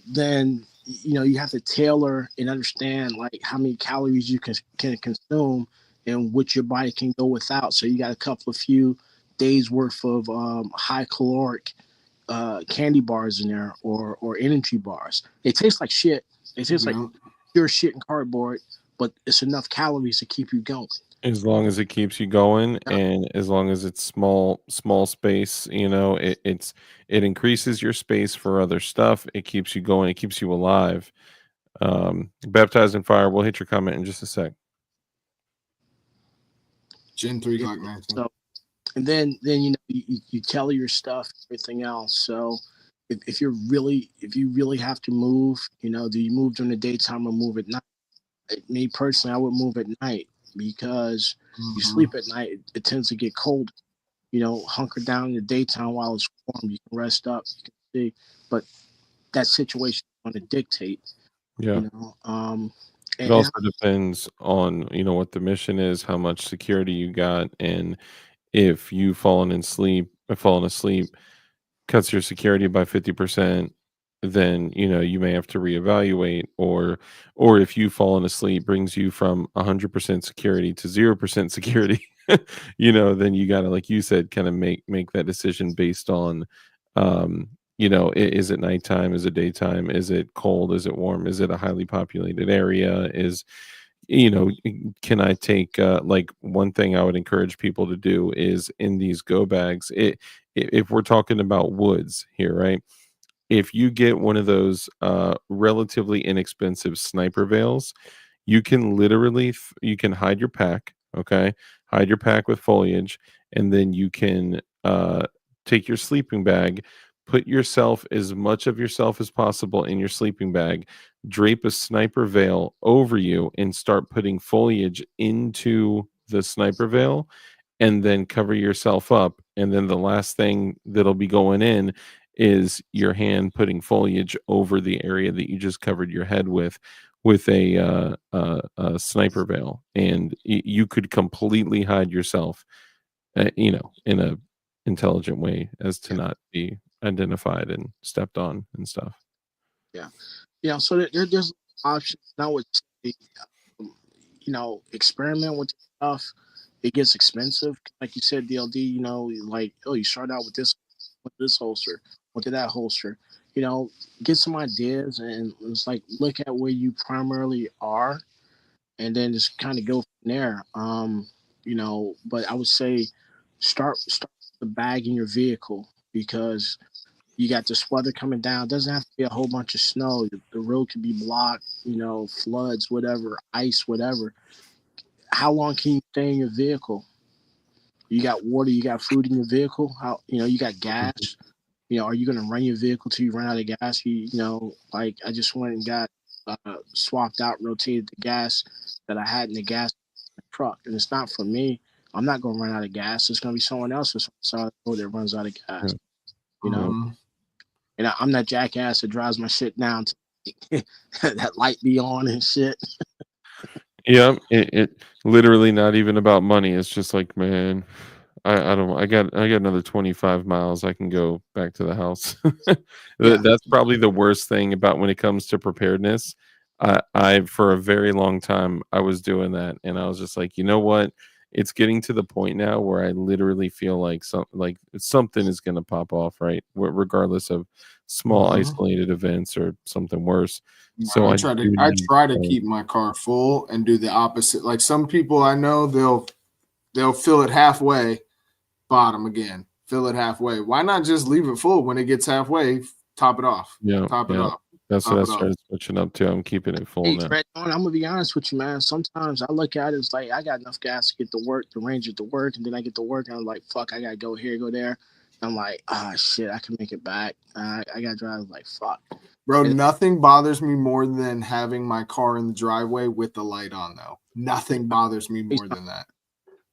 Speaker 4: Then you have to tailor and understand like how many calories you can consume and what your body can go without. So you got a couple of few days worth of high caloric candy bars in there or energy bars. They taste like shit. They taste like pure shit and cardboard, but it's enough calories to keep you going.
Speaker 1: As long as it keeps you going, and as long as it's small space, it increases your space for other stuff. It keeps you going. It keeps you alive. Baptized in Fire. We'll hit your comment in just a sec.
Speaker 3: Gen 3 Glock 19.
Speaker 4: So, and then you tell your stuff, everything else. So if you really have to move, do you move during the daytime or move at night? Me personally, I would move at night because you sleep at night, it tends to get cold. Hunker down in the daytime while it's warm. You can rest up, you can see, but that situation is going to dictate.
Speaker 1: Yeah. It also depends on what the mission is, how much security you got, and if you've fallen asleep, cuts your security by 50%. then you may have to reevaluate, or if you fallen asleep brings you from 100% security to 0% security, then you got to, like you said, kind of make that decision based on is it nighttime, is it daytime, is it cold, is it warm, is it a highly populated area, can I take like, one thing I would encourage people to do is, in these go bags, if we're talking about woods here, right? If you get one of those relatively inexpensive sniper veils, you can literally you can hide your pack, okay? Hide your pack with foliage, and then you can take your sleeping bag, put yourself, as much of yourself as possible, in your sleeping bag, drape a sniper veil over you, and start putting foliage into the sniper veil, and then cover yourself up. And then the last thing that'll be going in is your hand putting foliage over the area that you just covered your head with a sniper veil, and you could completely hide yourself, in a intelligent way, as to not be identified and stepped on and stuff.
Speaker 4: Yeah. So there's options. And I would say, experiment with stuff. It gets expensive, like you said, DLD. Like, oh, you start out with this holster, went to that holster. Get some ideas, and it's like, look at where you primarily are, and then just kind of go from there. But I would say start the bag in your vehicle, because you got this weather coming down. It doesn't have to be a whole bunch of snow. The road could be blocked, floods, whatever, ice, whatever. How long can you stay in your vehicle? You got water, you got food in your vehicle. You got gas. Are you going to run your vehicle till you run out of gas? Like, I just went and got swapped out, rotated the gas that I had in the gas truck, and it's not for me. I'm not going to run out of gas. It's going to be someone else that runs out of gas. And I'm that jackass that drives my shit down to that light be on and shit.
Speaker 1: Yeah, it literally not even about money. It's just like, man, I don't. I got another 25 miles. I can go back to the house. That's probably the worst thing about when it comes to preparedness. I for a very long time I was doing that, and I was just like, you know what? It's getting to the point now where I literally feel like something is going to pop off, right? Regardless of small isolated events or something worse. So
Speaker 3: I try to keep my car full and do the opposite. Like, some people I know, they'll fill it halfway, bottom again, fill it halfway. Why not just leave it full? When it gets halfway, top it off. Top it off.
Speaker 1: That's what I started switching up to. I'm keeping it full now.
Speaker 4: I'm gonna be honest with you, man. Sometimes I look at it as like, I got enough gas to get to work, the Ranger to work, and then I get to work and I'm like, fuck, I gotta go here, go there. I'm like, shit, I can make it back. I gotta drive. Like, fuck.
Speaker 3: Bro, nothing bothers me more than having my car in the driveway with the light on, though. Nothing bothers me more than that.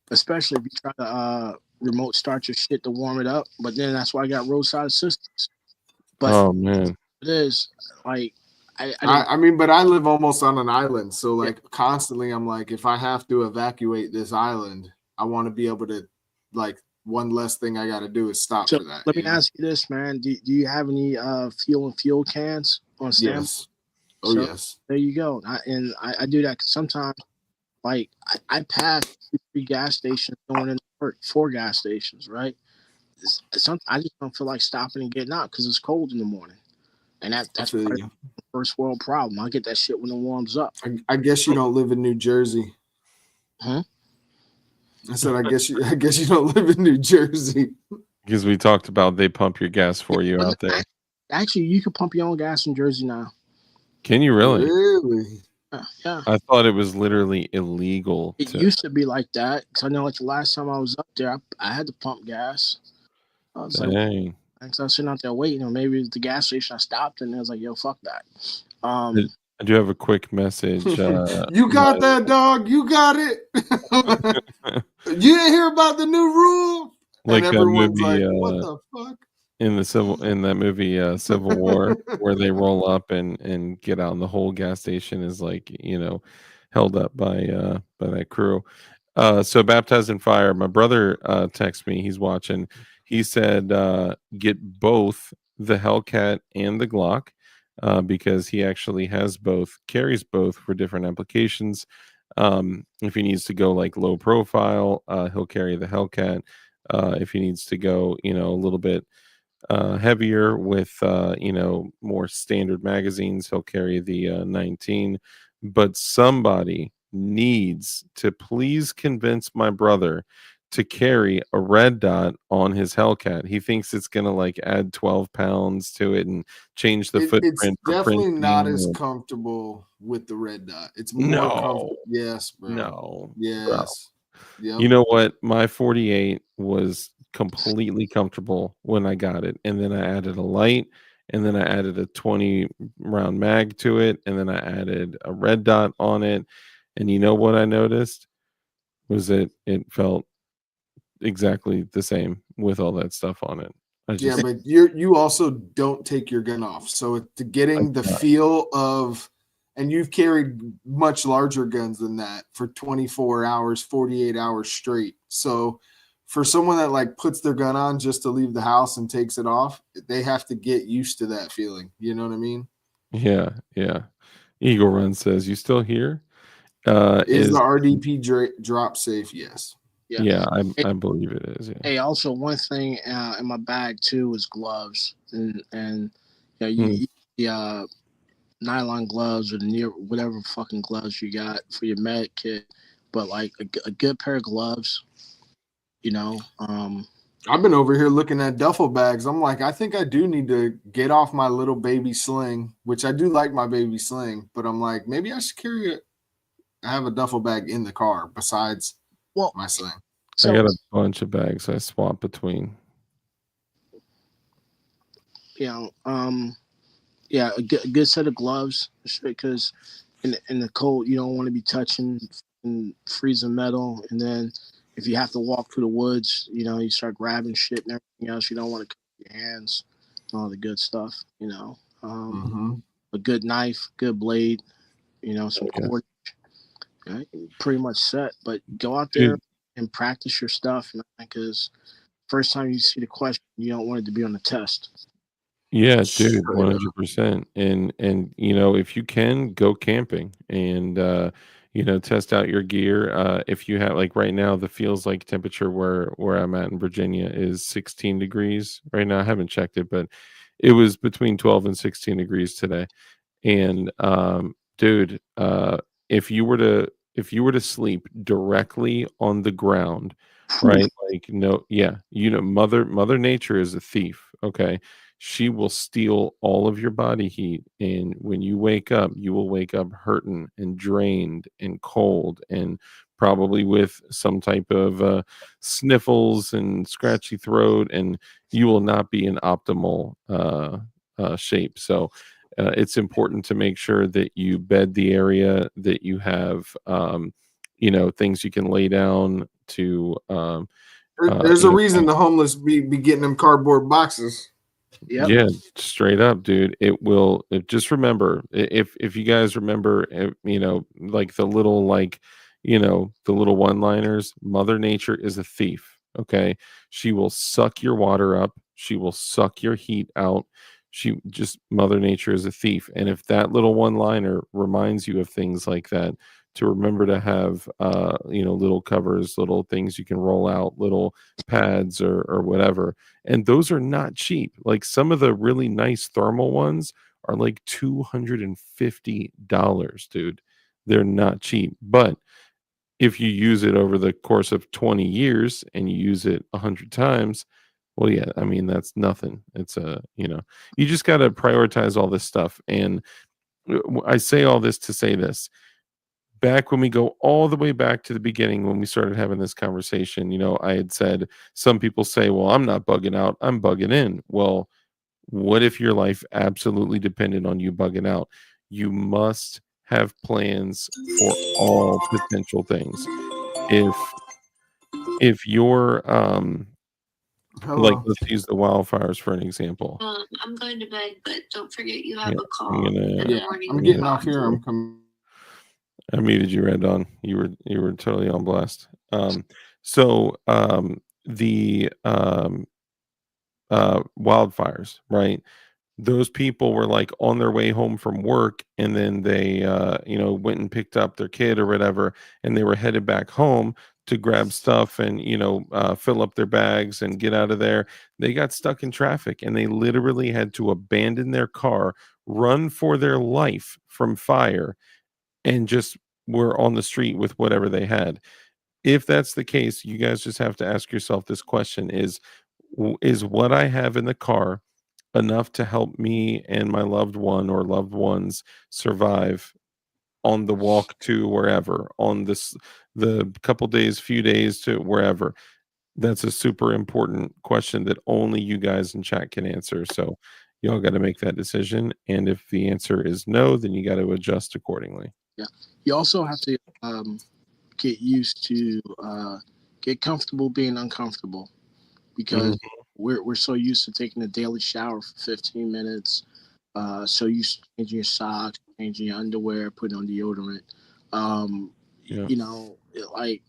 Speaker 4: Especially if you try to remote start your shit to warm it up. But then that's why I got roadside assistance. But
Speaker 1: oh, man.
Speaker 4: It is like,
Speaker 3: I mean, but I live almost on an island. So, like, constantly I'm like, if I have to evacuate this island, I want to be able to, like, one less thing I got to do is stop for that.
Speaker 4: Let me ask you this, man. Do you have any fuel cans on standby?
Speaker 3: Yes. Oh, yes.
Speaker 4: There you go. I do that because sometimes, like, I pass 3 gas stations going into work, 4 gas stations, right? I just don't feel like stopping and getting out because it's cold in the morning. And that's the first world problem. I get that shit when it warms up.
Speaker 3: I guess you don't live in New Jersey.
Speaker 4: Huh?
Speaker 3: I said, I guess you don't live in New Jersey.
Speaker 1: Because we talked about they pump your gas for you out there.
Speaker 4: Actually, you can pump your own gas in Jersey now.
Speaker 1: Can you really?
Speaker 3: Really?
Speaker 4: Yeah.
Speaker 1: I thought it was literally illegal.
Speaker 4: It used to be like that. Because I know, like, the last time I was up there, I had to pump gas. I was like, because I was sitting out there waiting, or maybe the gas station I stopped and I was like, yo, fuck that.
Speaker 1: I do have a quick message.
Speaker 3: You got that, dog. You got it. You didn't hear about the new rule?
Speaker 1: Like
Speaker 3: and everyone's like, what the fuck?
Speaker 1: In that movie Civil War, where they roll up and get out, and the whole gas station is like, held up by that crew. So Baptized in Fire, my brother texted me, he's watching. He said, get both the Hellcat and the Glock. because he actually has both, carries both for different applications. If he needs to go like low profile, he'll carry the Hellcat. If he needs to go, a little bit heavier with more standard magazines, he'll carry the 19. But somebody needs to please convince my brother to carry a red dot on his Hellcat. He thinks it's gonna like add 12 pounds to it and change the
Speaker 3: It's
Speaker 1: footprint for
Speaker 3: definitely not
Speaker 1: printing.
Speaker 3: as comfortable with the red dot. It's more
Speaker 1: No,
Speaker 3: comfortable. Yes, bro.
Speaker 1: no, bro.
Speaker 3: Yes. Yep.
Speaker 1: You know what? My 48 was completely comfortable when I got it. And then I added a light, and then I added a 20 round mag to it, and then I added a red dot on it. And you know what I noticed was that it felt exactly the same with all that stuff on it. I
Speaker 3: Yeah,
Speaker 1: just
Speaker 3: but you also don't take your gun off. So to
Speaker 1: I
Speaker 3: getting the
Speaker 1: cannot.
Speaker 3: feel of, and you've carried much larger guns than that for 24 hours, 48 hours straight. So for someone that like puts their gun on just to leave the house and takes it off, they have to get used to that feeling. You know what I mean?
Speaker 1: Yeah, yeah. Eagle Run says, "You still here?"
Speaker 3: Is the
Speaker 1: Is
Speaker 3: RDP drop safe? Yes.
Speaker 4: Yeah.
Speaker 1: Yeah,
Speaker 4: Hey,
Speaker 1: I believe it is. Yeah.
Speaker 4: hey, also one thing in my bag too is gloves, and
Speaker 1: Hmm.
Speaker 4: nylon gloves or the near whatever fucking gloves you got for your med kit, but like a good pair of gloves, you know.
Speaker 3: I've been over here looking at duffel bags. I'm like, I think I do need to get off my little baby sling, which I do like my baby sling, but I'm like, maybe I should carry it. I have a duffel bag in the car besides
Speaker 4: Well,
Speaker 3: my sling.
Speaker 1: I
Speaker 4: so
Speaker 1: got a bunch of bags I swap between.
Speaker 4: you know, yeah, a good set of gloves because in the cold you don't want to be touching freezing metal, and then if you have to walk through the woods, you start grabbing shit and everything else. You don't want to cut your hands, and all the good stuff.
Speaker 3: Mm-hmm.
Speaker 4: A good knife, good blade, some
Speaker 1: Yeah.
Speaker 4: cord, right? Pretty much set. But go out there
Speaker 1: Dude,
Speaker 4: and practice your stuff, because first time you see the question, you don't want it to be on the test.
Speaker 1: yeah, dude,
Speaker 3: Straight up.
Speaker 1: 100%. And if you can, go camping and test out your gear. If you have like right now, the feels like temperature where I'm at in Virginia is 16 degrees right now. I haven't checked it, but it was between 12 and 16 degrees today. And dude, if you were to sleep directly on the ground, right? Like no, yeah, Mother Nature is a thief, okay? She will steal all of your body heat, and when you wake up, you will wake up hurting and drained and cold and probably with some type of sniffles and scratchy throat, and you will not be in optimal shape. So it's important to make sure that you bed the area, that you have things you can lay down to
Speaker 3: There's a reason the homeless be getting them cardboard boxes.
Speaker 4: Yep.
Speaker 1: yeah, straight up, dude. Just remember, if you guys remember, like the little the little one-liners, Mother Nature is a thief, okay? She will suck your water up, she will suck your heat out. Mother Nature is a thief. And if that little one-liner reminds you of things like that, to remember to have little covers, little things you can roll out, little pads or whatever, and those are not cheap. Like some of the really nice thermal ones are like $250, dude. They're not cheap. But if you use it over the course of 20 years and you use it 100 times, well, yeah, I mean, that's nothing. You just got to prioritize all this stuff. And I say all this to say this. Back when we go all the way back to the beginning when we started having this conversation, I had said some people say, well, I'm not bugging out, I'm bugging in. Well, what if your life absolutely depended on you bugging out? You must have plans for all potential things. If you're like,
Speaker 3: Hello.
Speaker 1: let's use the wildfires for an example.
Speaker 6: I'm going to bed, but don't forget you have
Speaker 1: Yeah,
Speaker 6: a
Speaker 1: I'm
Speaker 6: call
Speaker 1: gonna
Speaker 6: in the
Speaker 3: Yeah,
Speaker 6: morning.
Speaker 3: I'm
Speaker 1: I'm
Speaker 3: getting
Speaker 1: gonna
Speaker 3: off here. I'm coming.
Speaker 1: I muted you, Red On. You were totally on blast. The wildfires, right? those people were like on their way home from work, and then they went and picked up their kid or whatever, and they were headed back home to grab stuff and fill up their bags and get out of there. They got stuck in traffic, and they literally had to abandon their car, run for their life from fire, and just were on the street with whatever they had. If that's the case, you guys just have to ask yourself this question: is what I have in the car enough to help me and my loved one or loved ones survive on the walk to wherever, on the couple days, few days to wherever? That's a super important question that only you guys in chat can answer. So y'all got to make that decision. And if the answer is no, then you got to adjust accordingly.
Speaker 4: Yeah. You also have to get used to get comfortable being uncomfortable, because we're so used to taking a daily shower for 15 minutes. So you changing your socks, changing your underwear, putting on deodorant. Like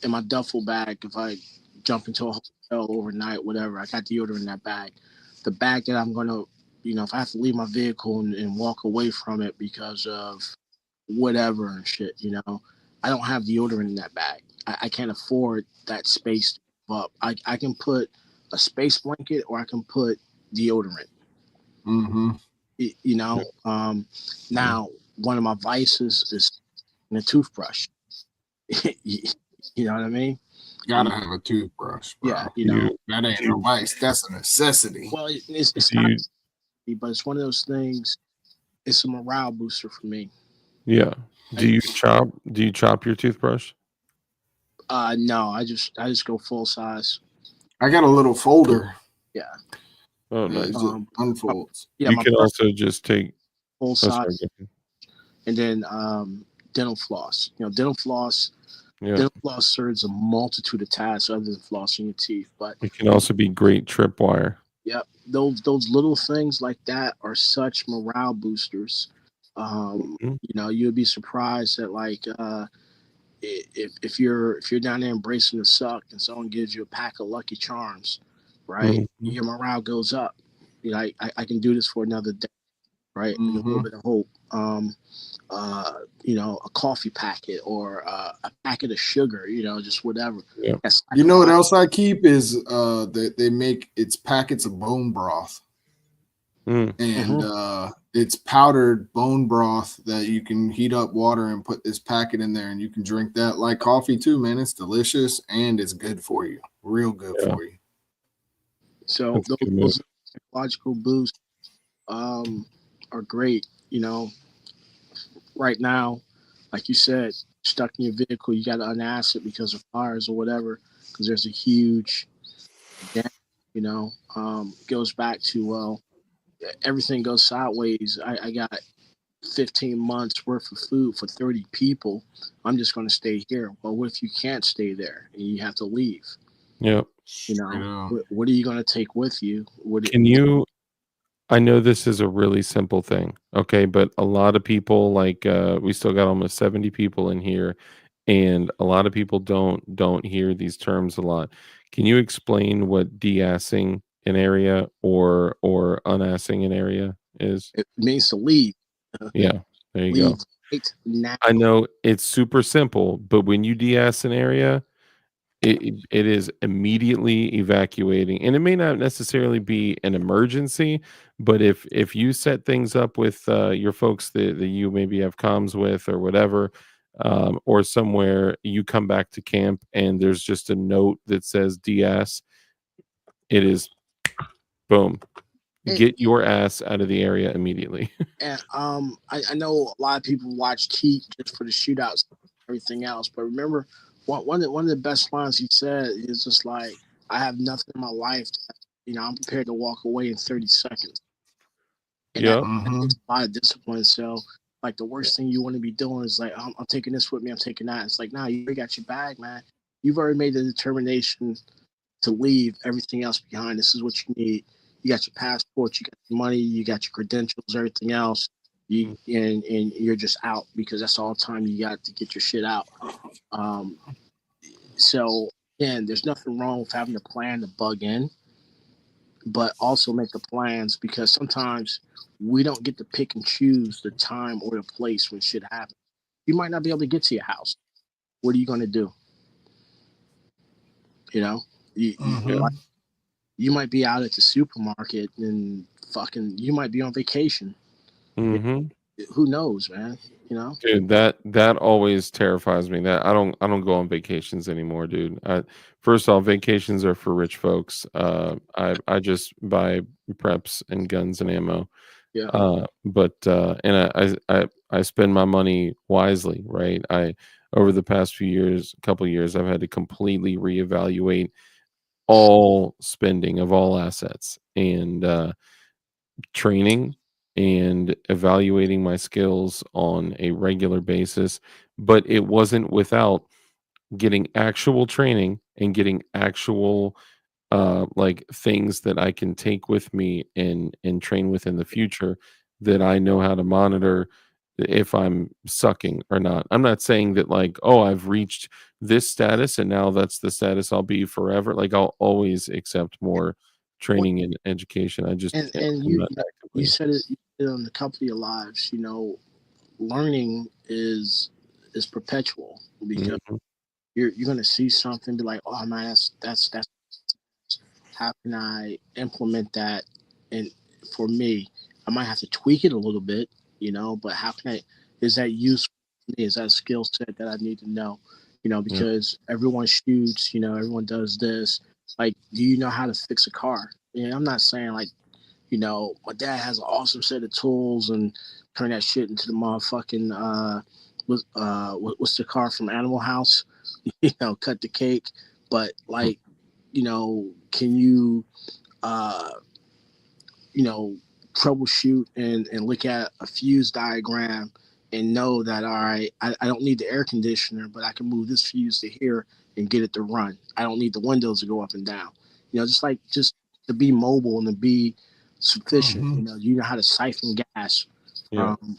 Speaker 4: in my duffel bag, if I jump into a hotel overnight, whatever, I got deodorant in that bag. The bag that I'm gonna, if I have to leave my vehicle and walk away from it because of whatever and shit, I don't have deodorant in that bag. I can't afford that space to give up. I can put a space blanket or I can put deodorant.
Speaker 3: Mm-hmm.
Speaker 4: Now one of my vices is a toothbrush. You know what I mean?
Speaker 3: Gotta have a toothbrush, bro.
Speaker 4: Yeah,
Speaker 3: that ain't a vice. That's a necessity.
Speaker 4: Well, it's not, but it's one of those things. It's a morale booster for me.
Speaker 1: Yeah. Do you chop your toothbrush?
Speaker 4: No, I just go full size.
Speaker 3: I got a little folder.
Speaker 4: Yeah.
Speaker 1: Oh, nice.
Speaker 3: Unfolds.
Speaker 4: Yeah,
Speaker 1: you can also just take
Speaker 4: full size, and then dental floss. Dental floss.
Speaker 1: Yeah.
Speaker 4: Dental floss serves a multitude of tasks other than flossing your teeth, but
Speaker 1: it can also be great tripwire.
Speaker 4: Yep, those little things like that are such morale boosters. You'd be surprised that if you're down there embracing the suck and someone gives you a pack of Lucky Charms, right? Your morale goes up. I can do this for another day, right? And a little bit of hope. A coffee packet or a packet of sugar, just whatever.
Speaker 1: Yeah.
Speaker 3: You know what else I keep is they make it's packets of bone broth. And it's powdered bone broth that you can heat up water and put this packet in there, and you can drink that like coffee too, man. It's delicious and it's good for you. Real good for you.
Speaker 4: So those psychological boosts are great. Right now, like you said, stuck in your vehicle, you got to unass it because of fires or whatever, because there's a huge damage, goes back to, everything goes sideways. I got 15 months worth of food for 30 people. I'm just going to stay here. Well, what if you can't stay there and you have to leave?
Speaker 1: Yep.
Speaker 4: What are you going to take with you?
Speaker 1: I know this is a really simple thing, okay, but a lot of people we still got almost 70 people in here, and a lot of people don't hear these terms a lot. Can you explain what de-assing an area or unassing an area is?
Speaker 4: It means to leave.
Speaker 1: Yeah, there you go. I know it's super simple, but when you de-ass an area, it is immediately evacuating, and it may not necessarily be an emergency, but if you set things up with your folks that you maybe have comms with or whatever, or somewhere, you come back to camp and there's just a note that says de-ass, it is boom, get your ass out of the area immediately.
Speaker 4: And I know a lot of people watch Heat just for the shootouts and everything else, but remember, one of the best lines he said is just like, I have nothing in my life I'm prepared to walk away in 30 seconds. And that takes a lot of discipline. So like the worst thing you want to be doing is like, I'm taking this with me, I'm taking that. It's like, nah, you already got your bag, man. You've already made the determination to leave everything else behind. This is what you need. You got your passport, you got your money, you got your credentials, everything else. And you're just out, because that's all the time you got to get your shit out. So again, there's nothing wrong with having a plan to bug in. but also make the plans, because sometimes we don't get to pick and choose the time or the place when shit happens. You might not be able to get to your house. What are you going to do? You know,
Speaker 3: Mhm.
Speaker 4: like, you might be out at the supermarket and fucking, you might be on vacation.
Speaker 1: Mm-hmm.
Speaker 4: Who knows, man? You know,
Speaker 1: Dude, that always terrifies me. That I don't go on vacations anymore, dude. First off, vacations are for rich folks. I just buy preps and guns and ammo.
Speaker 4: yeah.
Speaker 1: But I spend my money wisely, right? I Over the past few years, couple years, I've had to completely reevaluate all spending of all assets and training and evaluating my skills on a regular basis, but it wasn't without getting actual training and getting actual like things that I can take with me and train with in the future, that I know how to monitor if I'm sucking or not. I'm not saying that like, oh, I've reached this status and now that's the status I'll be forever. Like I'll always accept more
Speaker 4: Well,
Speaker 1: training and education.
Speaker 4: and
Speaker 1: I'm
Speaker 4: you
Speaker 1: not
Speaker 4: you
Speaker 1: actively.
Speaker 4: said it, you said it on the couple of your lives. You know, learning is perpetual, because
Speaker 1: Mhm.
Speaker 4: you're gonna see something, be like, oh man, that's how can I implement that? And for me, I might have to tweak it a little bit, you know, but how can I, is that useful to me? Is that a skill set that I need to know? You know,
Speaker 1: Yeah.
Speaker 4: because everyone shoots, you know, everyone does this. Like, do you know how to fix a car? And I'm not saying like, you know, my dad has an awesome set of tools and turn that shit into the motherfucking what's the car from Animal House? You know, cut the cake. But
Speaker 1: Mm.
Speaker 4: like, you know, can you uh, you know, troubleshoot and look at a fuse diagram and know that, all right, I don't need the air conditioner, but I can move this fuse to here and get it to run. I don't need the windows to go up and down. You know, just to be mobile and to be sufficient.
Speaker 3: Mhm.
Speaker 4: You know how to siphon gas
Speaker 1: Yeah.
Speaker 4: from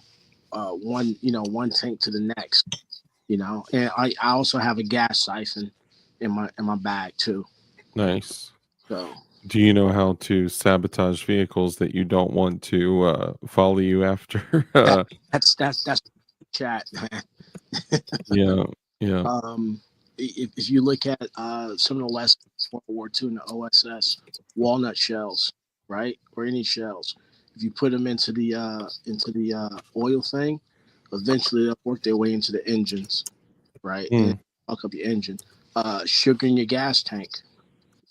Speaker 4: one tank to the next. You know, and I also have a gas siphon in my bag too.
Speaker 1: Nice.
Speaker 4: So
Speaker 1: Do you know how to sabotage vehicles that you don't want to follow you after?
Speaker 4: that that's chat, man.
Speaker 1: Yeah. Yeah.
Speaker 4: If you look at some of the lessons from World War II in the OSS, walnut shells, right, or any shells, if you put them into the oil thing, eventually they'll work their way into the engines, right, and
Speaker 1: Mm.
Speaker 4: fuck up your engine. Sugar in your gas tank,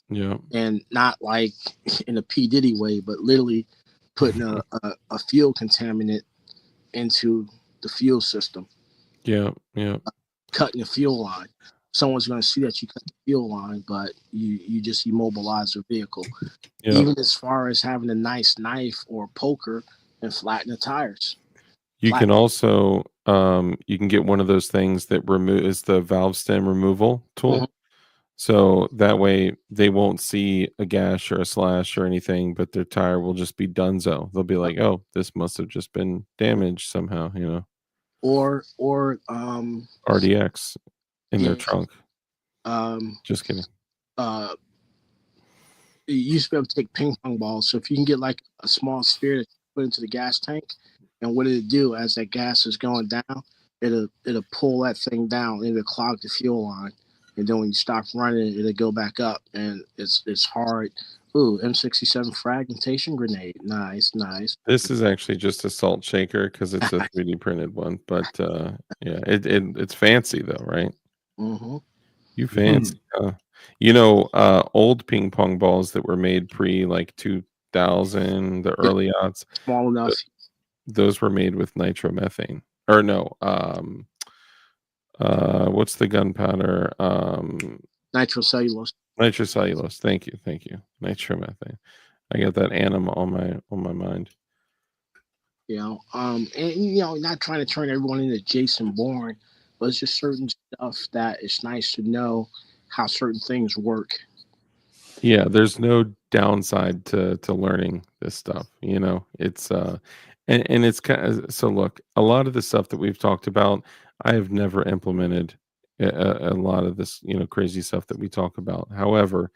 Speaker 1: Yeah.
Speaker 4: and not like in a P Diddy way, but literally putting a fuel contaminant into the fuel system,
Speaker 1: Yeah. Yeah.
Speaker 4: cutting the fuel line. Someone's going to see that you cut the fuel line, but you just immobilize the vehicle.
Speaker 1: Yeah.
Speaker 4: Even as far as having a nice knife or poker and flatten the tires.
Speaker 1: You
Speaker 4: Flat.
Speaker 1: can also you can get one of those things that removes the valve stem removal
Speaker 4: Mhm.
Speaker 1: tool. So that way they won't see a gash or a slash or anything, but their tire will just be donezo. They'll be like, "Oh, this must have just been damaged somehow,"
Speaker 4: Or
Speaker 1: RDX in their
Speaker 4: yeah,
Speaker 1: trunk.
Speaker 4: um,
Speaker 1: Just kidding.
Speaker 4: uh, you used to be able to take ping pong balls. So if you can get like a small sphere to put into the gas tank, and what it'll do as that gas is going down, it'll pull that thing down, it'll clog the fuel line, and then when you stop running, it'll go back up, and it's hard. Ooh, M67 fragmentation grenade, nice, nice.
Speaker 1: This is actually just a salt shaker because it's a 3D printed one, but yeah, it's fancy though, right?
Speaker 4: Mm-hmm.
Speaker 1: You
Speaker 3: Hmm.
Speaker 1: fancy, huh? Old ping pong balls that were made pre like 2000, the
Speaker 4: Yep,
Speaker 1: early odds,
Speaker 4: small enough.
Speaker 1: those were made with nitromethane. Or no, what's the gunpowder?
Speaker 4: Nitrocellulose.
Speaker 1: Nitrocellulose. Thank you. Nitromethane. I got that anima on my mind.
Speaker 4: And not trying to turn everyone into Jason Bourne, but it's just certain stuff that it's nice to know how certain things work.
Speaker 1: Yeah, there's no downside to learning this stuff, you know. It's and it's kind of, so look, a lot of the stuff that we've talked about, I have never implemented a lot of this, crazy stuff that we talk about. However,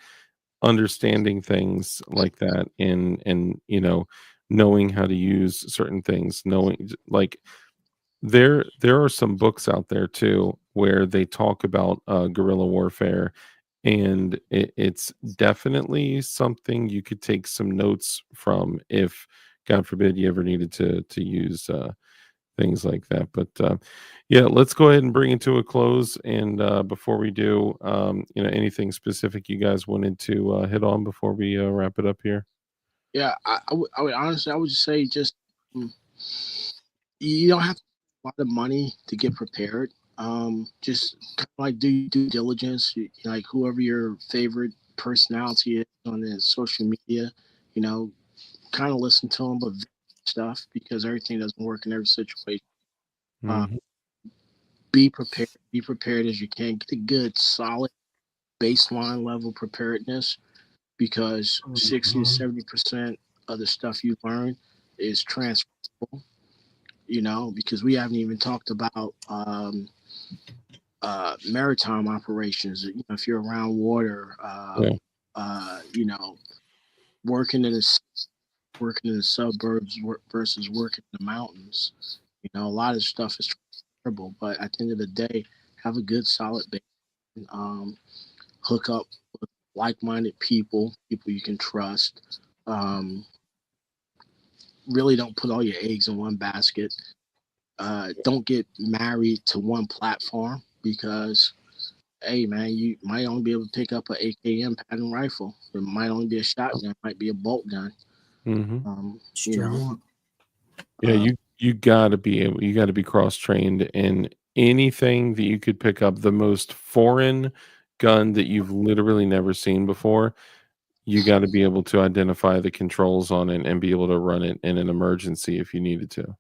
Speaker 1: understanding things like that, and knowing how to use certain things, knowing like there are some books out there too where they talk about guerrilla warfare, and it's definitely something you could take some notes from if, God forbid, you ever needed to use things like that. But yeah, let's go ahead and bring it to a close. And before we do, anything specific you guys wanted to hit on before we wrap it up here?
Speaker 4: Yeah, I would honestly, I would just say just you don't have a lot of money to get prepared. Just kind of like do due diligence. Like whoever your favorite personality is on the social media, kind of listen to them, but stuff because everything doesn't work in every situation. Uh,
Speaker 1: Mhm.
Speaker 4: be prepared. Be prepared as you can. Get a good, solid baseline level preparedness because 60 to 70% of the stuff you learn is transferable. Because we haven't even talked about maritime operations. If you're around water,
Speaker 1: Yeah.
Speaker 4: working in the suburbs versus working in the mountains. A lot of stuff is transferable, but at the end of the day, have a good solid base. Hook up with like-minded people you can trust. Really don't put all your eggs in one basket. Don't get married to one platform because, hey man, you might only be able to pick up an AKM pattern rifle. It might only be a shotgun. It might be a bolt gun.
Speaker 1: Hmm. Yeah,
Speaker 4: Uh,
Speaker 1: you gotta be cross trained in anything that you could pick up. The most foreign gun that you've literally never seen before, you got to be able to identify the controls on it and be able to run it in an emergency if you needed to.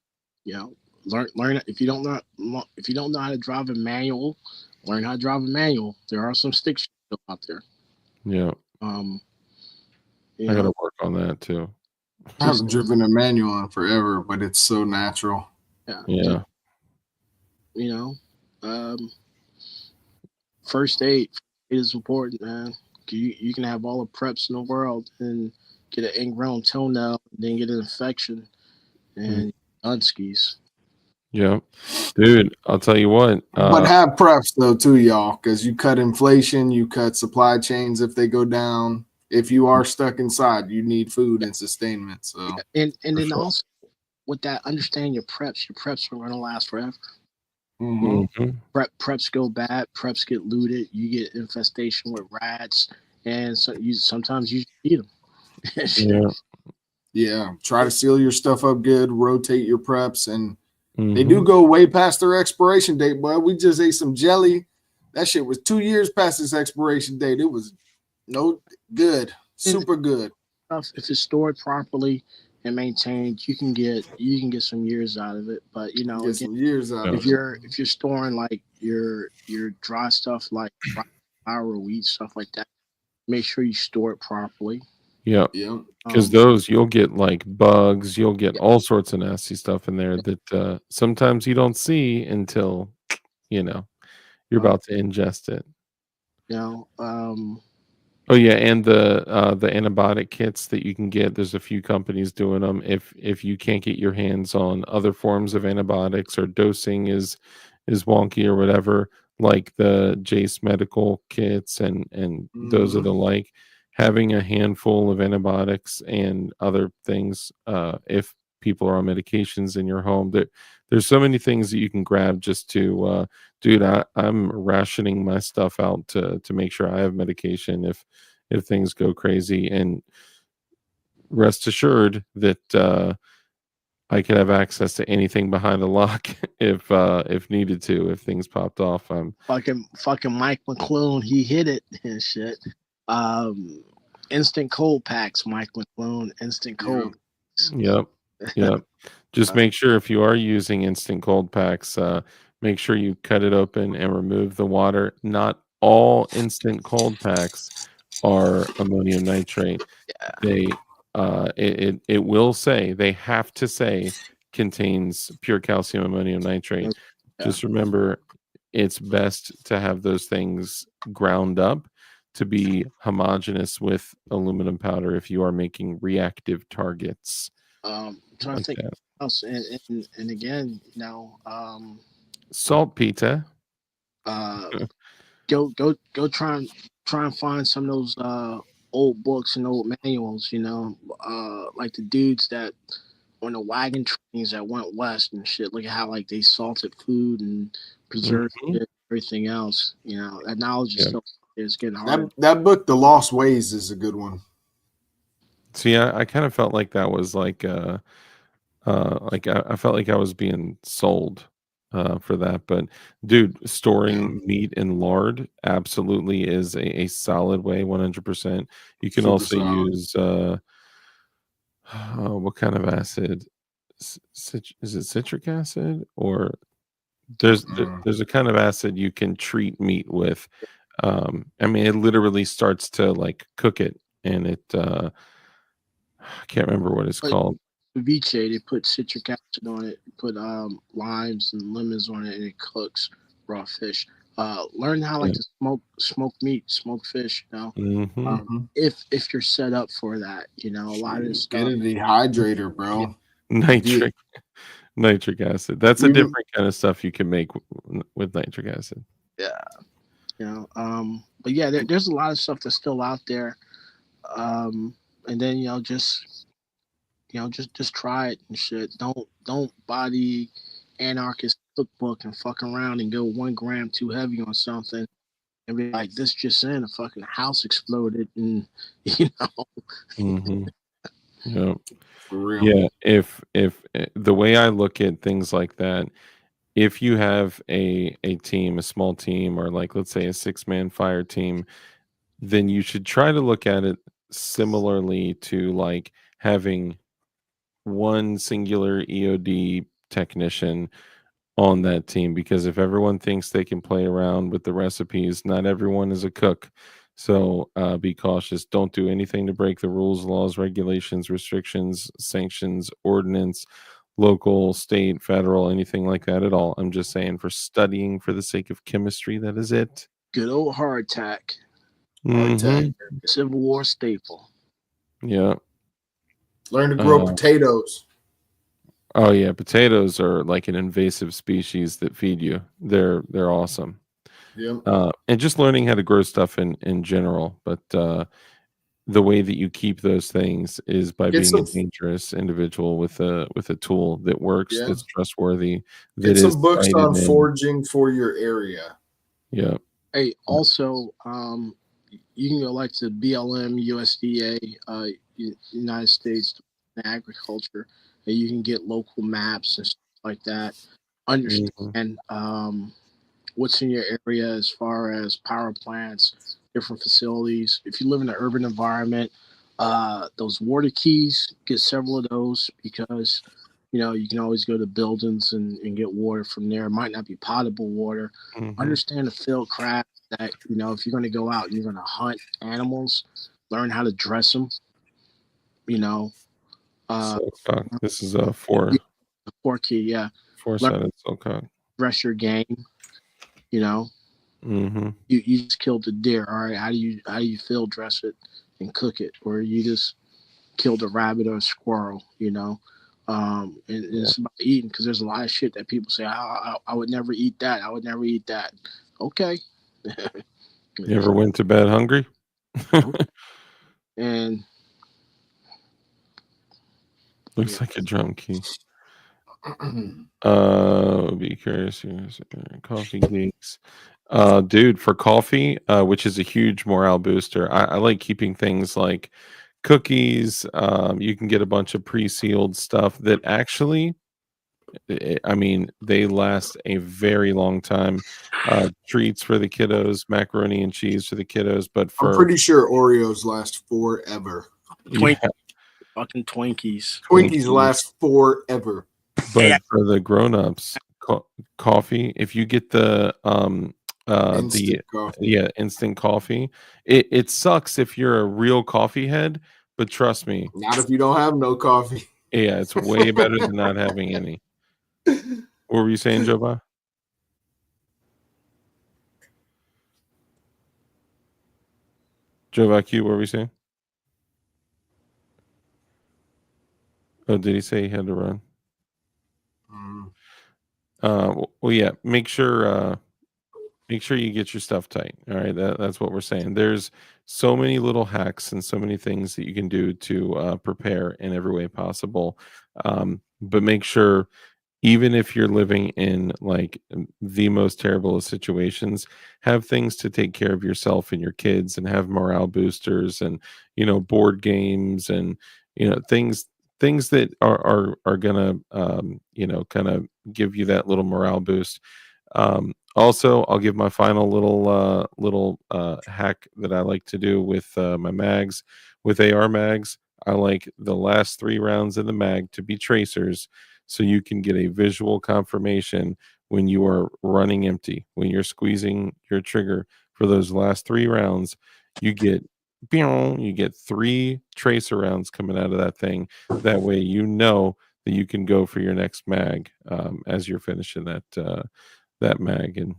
Speaker 4: learn if you don't know how to drive a manual, learn how to drive a manual. There are some stick shift out there.
Speaker 1: Yeah,
Speaker 4: Um,
Speaker 1: I got to
Speaker 4: you
Speaker 1: work on that too.
Speaker 3: I
Speaker 4: just
Speaker 3: haven't driven a manual in forever, but it's so natural.
Speaker 1: Yeah,
Speaker 4: you know, um, first aid is important, man. You can have all the preps in the world and get an ingrown toenail, then get an infection
Speaker 1: mm,
Speaker 4: and unskis.
Speaker 1: yeah, dude. I'll tell you what.
Speaker 3: But have preps though too, y'all, because you cut inflation, you cut supply chains if they go down. If you are stuck inside, you need food and sustainment. So
Speaker 4: And
Speaker 1: For
Speaker 4: then
Speaker 1: sure.
Speaker 4: also with that, understand your preps. Your preps are gonna last forever.
Speaker 1: Mhm.
Speaker 4: Preps go bad, preps get looted, you get infestation with rats, and so you sometimes you eat them.
Speaker 1: Yeah.
Speaker 3: yeah, try to seal your stuff up good, rotate your preps, and they do
Speaker 1: Mhm.
Speaker 3: go way past their expiration date. Boy, we just ate some jelly. That shit was 2 years past its expiration date. It was no good, super good.
Speaker 4: If it's stored properly and maintained, you can get some years out of it. But
Speaker 3: Get
Speaker 4: again,
Speaker 3: some years out
Speaker 1: Yeah.
Speaker 3: of it.
Speaker 4: if you're storing like your dry stuff like flour, wheat, stuff like that, make sure you store it properly.
Speaker 1: Yeah.
Speaker 3: Yeah.
Speaker 1: Because
Speaker 4: Um,
Speaker 1: those you'll get like bugs, you'll get
Speaker 4: yeah,
Speaker 1: all sorts of nasty stuff in there that sometimes you don't see until you know you're
Speaker 4: uh,
Speaker 1: about to ingest it.
Speaker 4: you know, um,
Speaker 1: Oh yeah, and the antibiotic kits that you can get. There's a few companies doing them. If you can't get your hands on other forms of antibiotics or dosing is wonky or whatever, like the Jace Medical kits and those are
Speaker 3: Mhm.
Speaker 1: the like, having a handful of antibiotics and other things, if people are on medications in your home, there's so many things that you can grab just to dude, I'm rationing my stuff out to make sure I have medication if things go crazy, and rest assured that I could have access to anything behind a lock if needed to, if things popped off.
Speaker 4: fucking Mike McClune, he hit it and shit. Um, instant cold packs, Mike McClune, instant
Speaker 3: Yeah.
Speaker 4: cold.
Speaker 1: Yep, yep. Just
Speaker 4: Uh,
Speaker 1: make sure if you are using instant cold packs, make sure you cut it open and remove the water. Not all instant cold packs are ammonium nitrate. They it will say, they have to say, contains pure calcium ammonium nitrate.
Speaker 4: yeah.
Speaker 1: Just remember, it's best to have those things ground up to be homogeneous with aluminum powder if you are making reactive targets
Speaker 4: Trying
Speaker 1: like
Speaker 4: to think
Speaker 1: that.
Speaker 4: else, and again,
Speaker 1: Salt pita.
Speaker 4: uh, go try and find some of those old books and old manuals. Like the dudes that on the wagon trains that went west and shit. Look at how like they salted food and preserved
Speaker 1: Mhm.
Speaker 4: it, everything else. That knowledge is
Speaker 1: Yeah.
Speaker 4: still it's getting hard.
Speaker 3: That book, The Lost Ways, is a good one.
Speaker 1: See, I kind of felt like that was like I felt like I was being sold for that. But dude, storing meat in lard absolutely is a solid way, 100%. You can
Speaker 3: Super
Speaker 1: also
Speaker 3: solid.
Speaker 1: use what kind of acid? Is it citric acid or
Speaker 3: Mm.
Speaker 1: there's a kind of acid you can treat meat with. I mean, it literally starts to like cook it, and it I can't remember what it's
Speaker 4: But
Speaker 1: called.
Speaker 4: ceviche, they put citric acid on it, put limes and lemons on it, and it cooks raw fish. Learn how
Speaker 1: Yeah.
Speaker 4: like to smoke meat, smoke fish.
Speaker 1: Hmm.
Speaker 4: If you're set up for that, a lot of this
Speaker 3: Get
Speaker 4: stuff.
Speaker 3: a dehydrator, bro.
Speaker 1: Nitric nitric acid. That's a
Speaker 3: You-
Speaker 1: different kind of stuff you can make with nitric acid.
Speaker 4: Yeah, but yeah, there's a lot of stuff that's still out there. And then just try it and shit. Don't buy the anarchist cookbook and fuck around and go 1 gram too heavy on something and be like, this just in, a fucking house exploded, and
Speaker 1: Hmm. Yeah.
Speaker 3: For real.
Speaker 1: Yeah. If the way I look at things like that, if you have a team, a small team, or like let's say a 6-man fire team, then you should try to look at it similarly to like having one singular EOD technician on that team, because if everyone thinks they can play around with the recipes, not everyone is a cook. So be cautious. Don't do anything to break the rules, laws, regulations, restrictions, sanctions, ordinance, local, state, federal, anything like that at all. I'm just saying, for studying for the sake of chemistry, that is it.
Speaker 4: good old hardtack,
Speaker 1: Mhm.
Speaker 4: Civil War staple.
Speaker 1: Yeah.
Speaker 3: Learn to grow
Speaker 1: Uh,
Speaker 3: potatoes.
Speaker 1: oh yeah, potatoes are like an invasive species that feed you. They're awesome.
Speaker 3: Yep.
Speaker 1: And just learning how to grow stuff in general. But the way that you keep those things is by
Speaker 3: Get
Speaker 1: being a
Speaker 3: some
Speaker 1: dangerous individual with a tool that works,
Speaker 3: yeah.
Speaker 1: that's trustworthy,
Speaker 3: Get
Speaker 1: that is
Speaker 3: some books
Speaker 1: cited
Speaker 3: on
Speaker 1: in.
Speaker 3: foraging for your area.
Speaker 1: Yeah.
Speaker 4: Hey, also, you can go like to BLM, USDA, United States Agriculture, and you can get local maps and stuff like that.
Speaker 1: Mhm.
Speaker 4: Understand what's in your area as far as power plants, different facilities. If you live in an urban environment, those water keys, get several of those, because you can always go to buildings and get water from there. It might not be potable water.
Speaker 1: Mhm.
Speaker 4: Understand the field craft, that if you're going to go out and you're going to hunt animals, learn how to dress them. Uh,
Speaker 1: So this is a four
Speaker 4: the four key, yeah.
Speaker 1: four
Speaker 4: Learn
Speaker 1: sided
Speaker 4: to
Speaker 1: silcock.
Speaker 4: dress your game. You know,
Speaker 1: Mm-hmm.
Speaker 4: you just killed a deer. All right, how do you field dress it and cook it, or you just killed a rabbit or a squirrel? And it's about eating, because there's a lot of shit that people say, I would never eat that. I would never eat that. Okay.
Speaker 1: You ever went to bed hungry?
Speaker 4: And
Speaker 1: Looks like a drum key. Be curious here. Coffee geeks. Dude, for coffee, which is a huge morale booster, I like keeping things like cookies. You can get a bunch of pre-sealed stuff that actually, I mean, they last a very long time. Treats for the kiddos, macaroni and cheese for the kiddos, but
Speaker 3: I'm
Speaker 1: for
Speaker 3: pretty sure Oreos last forever.
Speaker 1: yeah,
Speaker 4: fucking Twinkies.
Speaker 3: Twinkies last forever.
Speaker 1: but for the grown-ups, coffee, if you get the
Speaker 3: Instant coffee.
Speaker 1: yeah, instant coffee, it sucks if you're a real coffee head, but trust me,
Speaker 3: Not if you don't have no coffee.
Speaker 1: yeah, it's way better than not having any. What were you saying, Joba? Joe Vacu, what were we saying? Oh, did he say he had to run? Well, yeah. Make sure you get your stuff tight. All right, that's what we're saying. There's so many little hacks and so many things that you can do to prepare in every way possible. But make sure, even if you're living in like the most terrible of situations, have things to take care of yourself and your kids, and have morale boosters, and board games, and things that are gonna kind of give you that little morale boost. Also, I'll give my final little hack that I like to do with my mags. With AR mags, I like the last 3 rounds of the mag to be tracers, so you can get a visual confirmation when you are running empty. When you're squeezing your trigger for those last 3 rounds, you get you get 3 tracer rounds coming out of that thing. That way, that you can go for your next mag as you're finishing that mag. And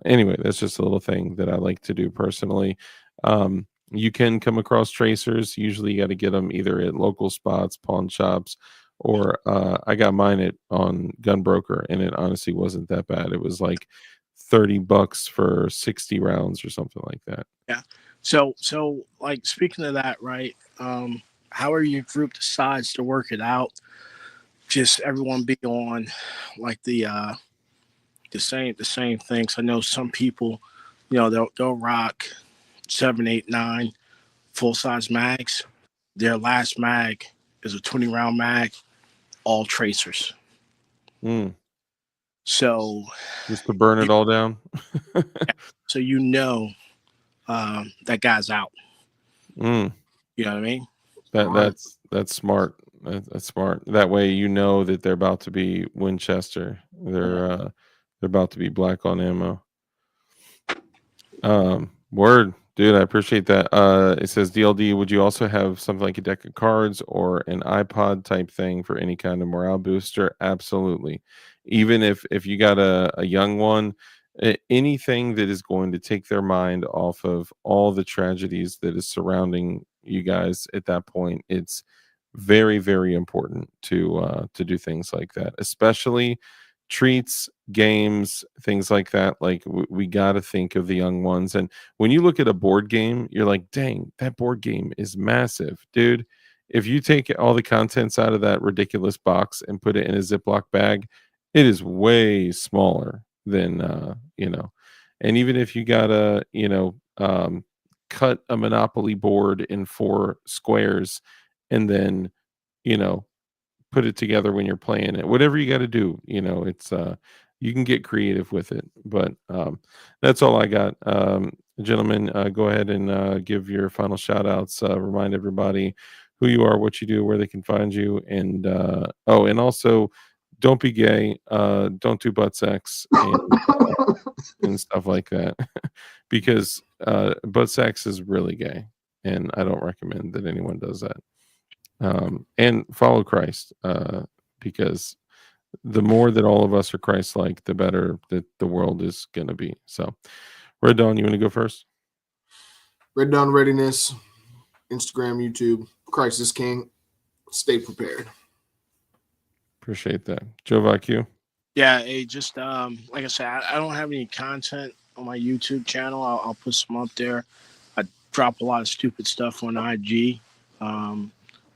Speaker 1: anyway, that's just a little thing that I like to do personally. You can come across tracers. Usually, you got to get them either at local spots, pawn shops, or I got mine on Gunbroker, and it honestly wasn't that bad. It was like $30 for 60 rounds or something like that.
Speaker 4: Yeah. So like speaking of that, right? How are you group decides to work it out? Just everyone be on like the same things. I know some people, they'll rock 7, 8, 9 full size mags. Their last mag is a 20-round mag, all tracers.
Speaker 1: Mm.
Speaker 4: So
Speaker 1: Just to burn it all down.
Speaker 4: so that guy's out.
Speaker 1: Mm.
Speaker 4: You know what I mean?
Speaker 1: That's smart. That's smart. That way, that they're about to be Winchester. They're about to be black on ammo. Word, dude. I appreciate that. It says DLD. Would you also have something like a deck of cards or an iPod type thing for any kind of morale booster? Absolutely. Even if you got a young one, anything that is going to take their mind off of all the tragedies that is surrounding you guys at that point, it's very, very important to do things like that, especially treats, games, things like that. Like we got to think of the young ones. And when you look at a board game, you're like, dang, that board game is massive, dude. If you take all the contents out of that ridiculous box and put it in a Ziploc bag, it is way smaller than and even if you gotta cut a Monopoly board in 4 squares and then you know put it together when you're playing it, whatever you got to do, it's you can get creative with it. But that's all I got. Gentlemen, go ahead and give your final shout outs. Remind everybody who you are, what you do, where they can find you, and and also don't be gay, don't do butt sex, and stuff like that. Because butt sex is really gay, and I don't recommend that anyone does that. And follow Christ, because the more that all of us are Christ-like, the better that the world is going to be. So, Red Dawn, you want to go first?
Speaker 3: Red Dawn Readiness, Instagram, YouTube, Christ is King. Stay prepared.
Speaker 1: Appreciate that. Joe Vacu.
Speaker 4: Yeah, just like I said, I don't have any content on my YouTube channel. I'll put some up there. I drop a lot of stupid stuff on IG.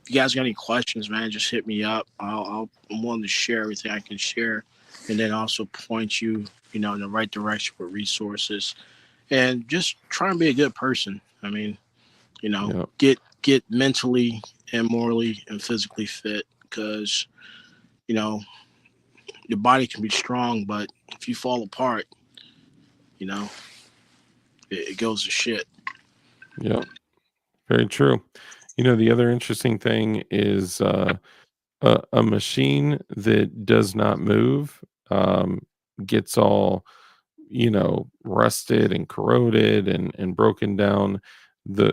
Speaker 4: If you guys got any questions, man, just hit me up. I'm willing to share everything I can share, and then also point you, in the right direction with resources, and just try and be a good person. I mean,
Speaker 1: Yep.
Speaker 4: get mentally and morally and physically fit, because your body can be strong, but if you fall apart, it goes to shit.
Speaker 1: Yeah, very true. The other interesting thing is a machine that does not move gets all rusted and corroded and broken down.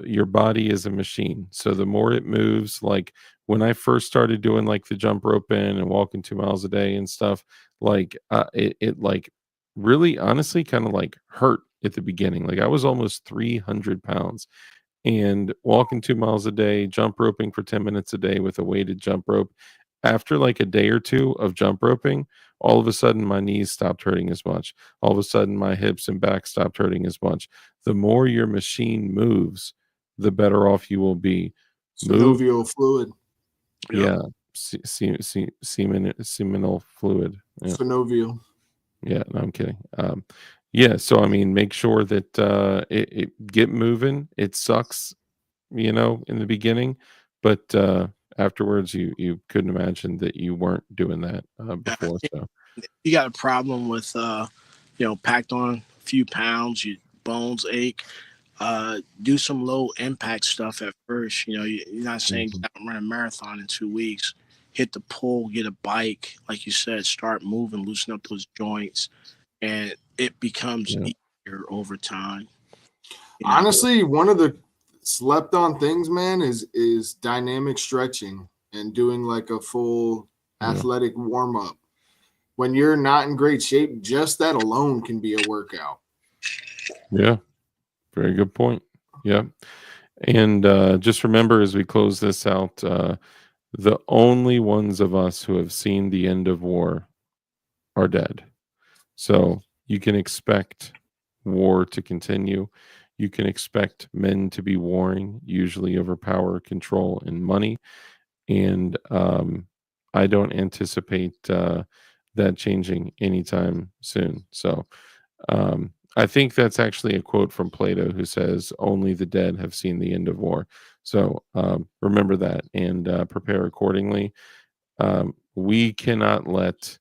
Speaker 1: Your body is a machine, so the more it moves, like when I first started doing like the jump rope in and walking 2 miles a day and stuff, like it like really honestly kind of like hurt at the beginning. Like I was almost 300 pounds, and walking 2 miles a day, jump roping for 10 minutes a day with a weighted jump rope. After like a day or two of jump roping, all of a sudden my knees stopped hurting as much. All of a sudden my hips and back stopped hurting as much. The more your machine moves, the better off you will be. Move,
Speaker 3: Synovial fluid.
Speaker 1: yeah, seminal fluid. Yeah.
Speaker 3: Synovial.
Speaker 1: Yeah, no, I'm kidding. Yeah, so I mean, make sure that it get moving. It sucks, in the beginning, but afterwards, you couldn't imagine that you weren't doing that before. So
Speaker 4: You got a problem with packed on a few pounds, your bones ache. Do some low impact stuff at first. You're not saying get out and run a marathon in 2 weeks. Hit the pool, get a bike, like you said, start moving, loosen up those joints, and it becomes easier over time.
Speaker 3: Honestly, one of the slept on things, man, is dynamic stretching and doing like a full athletic warm up. When you're not in great shape, just that alone can be a workout.
Speaker 1: Yeah, very good point. Yeah, and just remember as we close this out, the only ones of us who have seen the end of war are dead. So you can expect war to continue. You can expect men to be warring, usually over power, control, and money. And I don't anticipate that changing anytime soon. So I think that's actually a quote from Plato who says, "Only the dead have seen the end of war." So remember that and prepare accordingly. We cannot let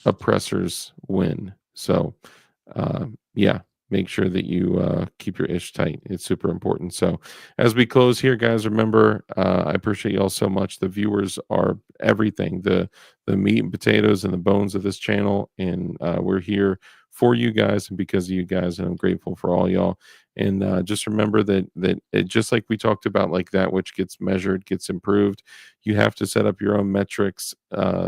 Speaker 1: oppressors win. So, yeah, make sure that you keep your ish tight. It's super important. So, as we close here, guys, remember, I appreciate you all so much. The viewers are everything, the meat and potatoes and the bones of this channel, and we're here for you guys and because of you guys, and I'm grateful for all y'all. And just remember that just like we talked about, like that which gets measured gets improved. You have to set up your own metrics,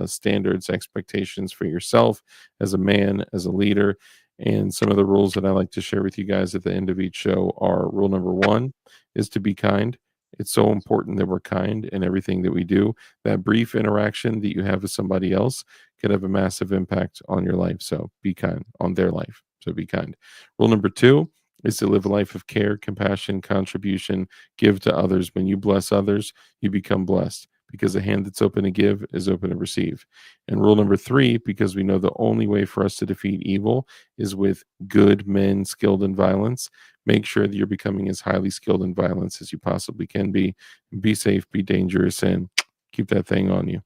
Speaker 1: standards, expectations for yourself as a man, as a leader. And some of the rules that I like to share with you guys at the end of each show are: rule number 1 is to be kind. It's so important that we're kind in everything that we do. That brief interaction that you have with somebody else could have a massive impact on your life. So be kind on their life. So be kind. Rule number 2 is to live a life of care, compassion, contribution, give to others. When you bless others, you become blessed, because the hand that's open to give is open to receive. And rule number 3, because we know the only way for us to defeat evil is with good men skilled in violence, make sure that you're becoming as highly skilled in violence as you possibly can be. Be safe, be dangerous, and keep that thing on you.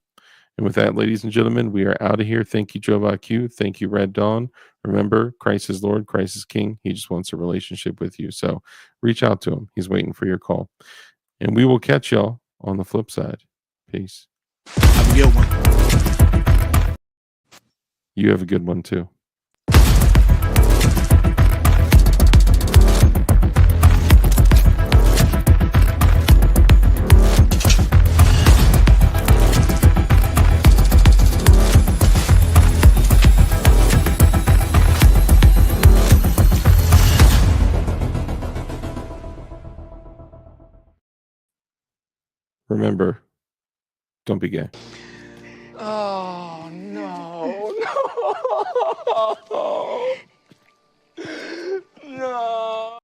Speaker 1: And with that, ladies and gentlemen, we are out of here. Thank you, Joe Q. Thank you, Red Dawn. Remember, Christ is Lord, Christ is King. He just wants a relationship with you. So reach out to him. He's waiting for your call. And we will catch y'all on the flip side. Peace.
Speaker 4: Have a good one.
Speaker 1: You have a good one too. Remember, don't be gay.
Speaker 7: Oh, no. No. No.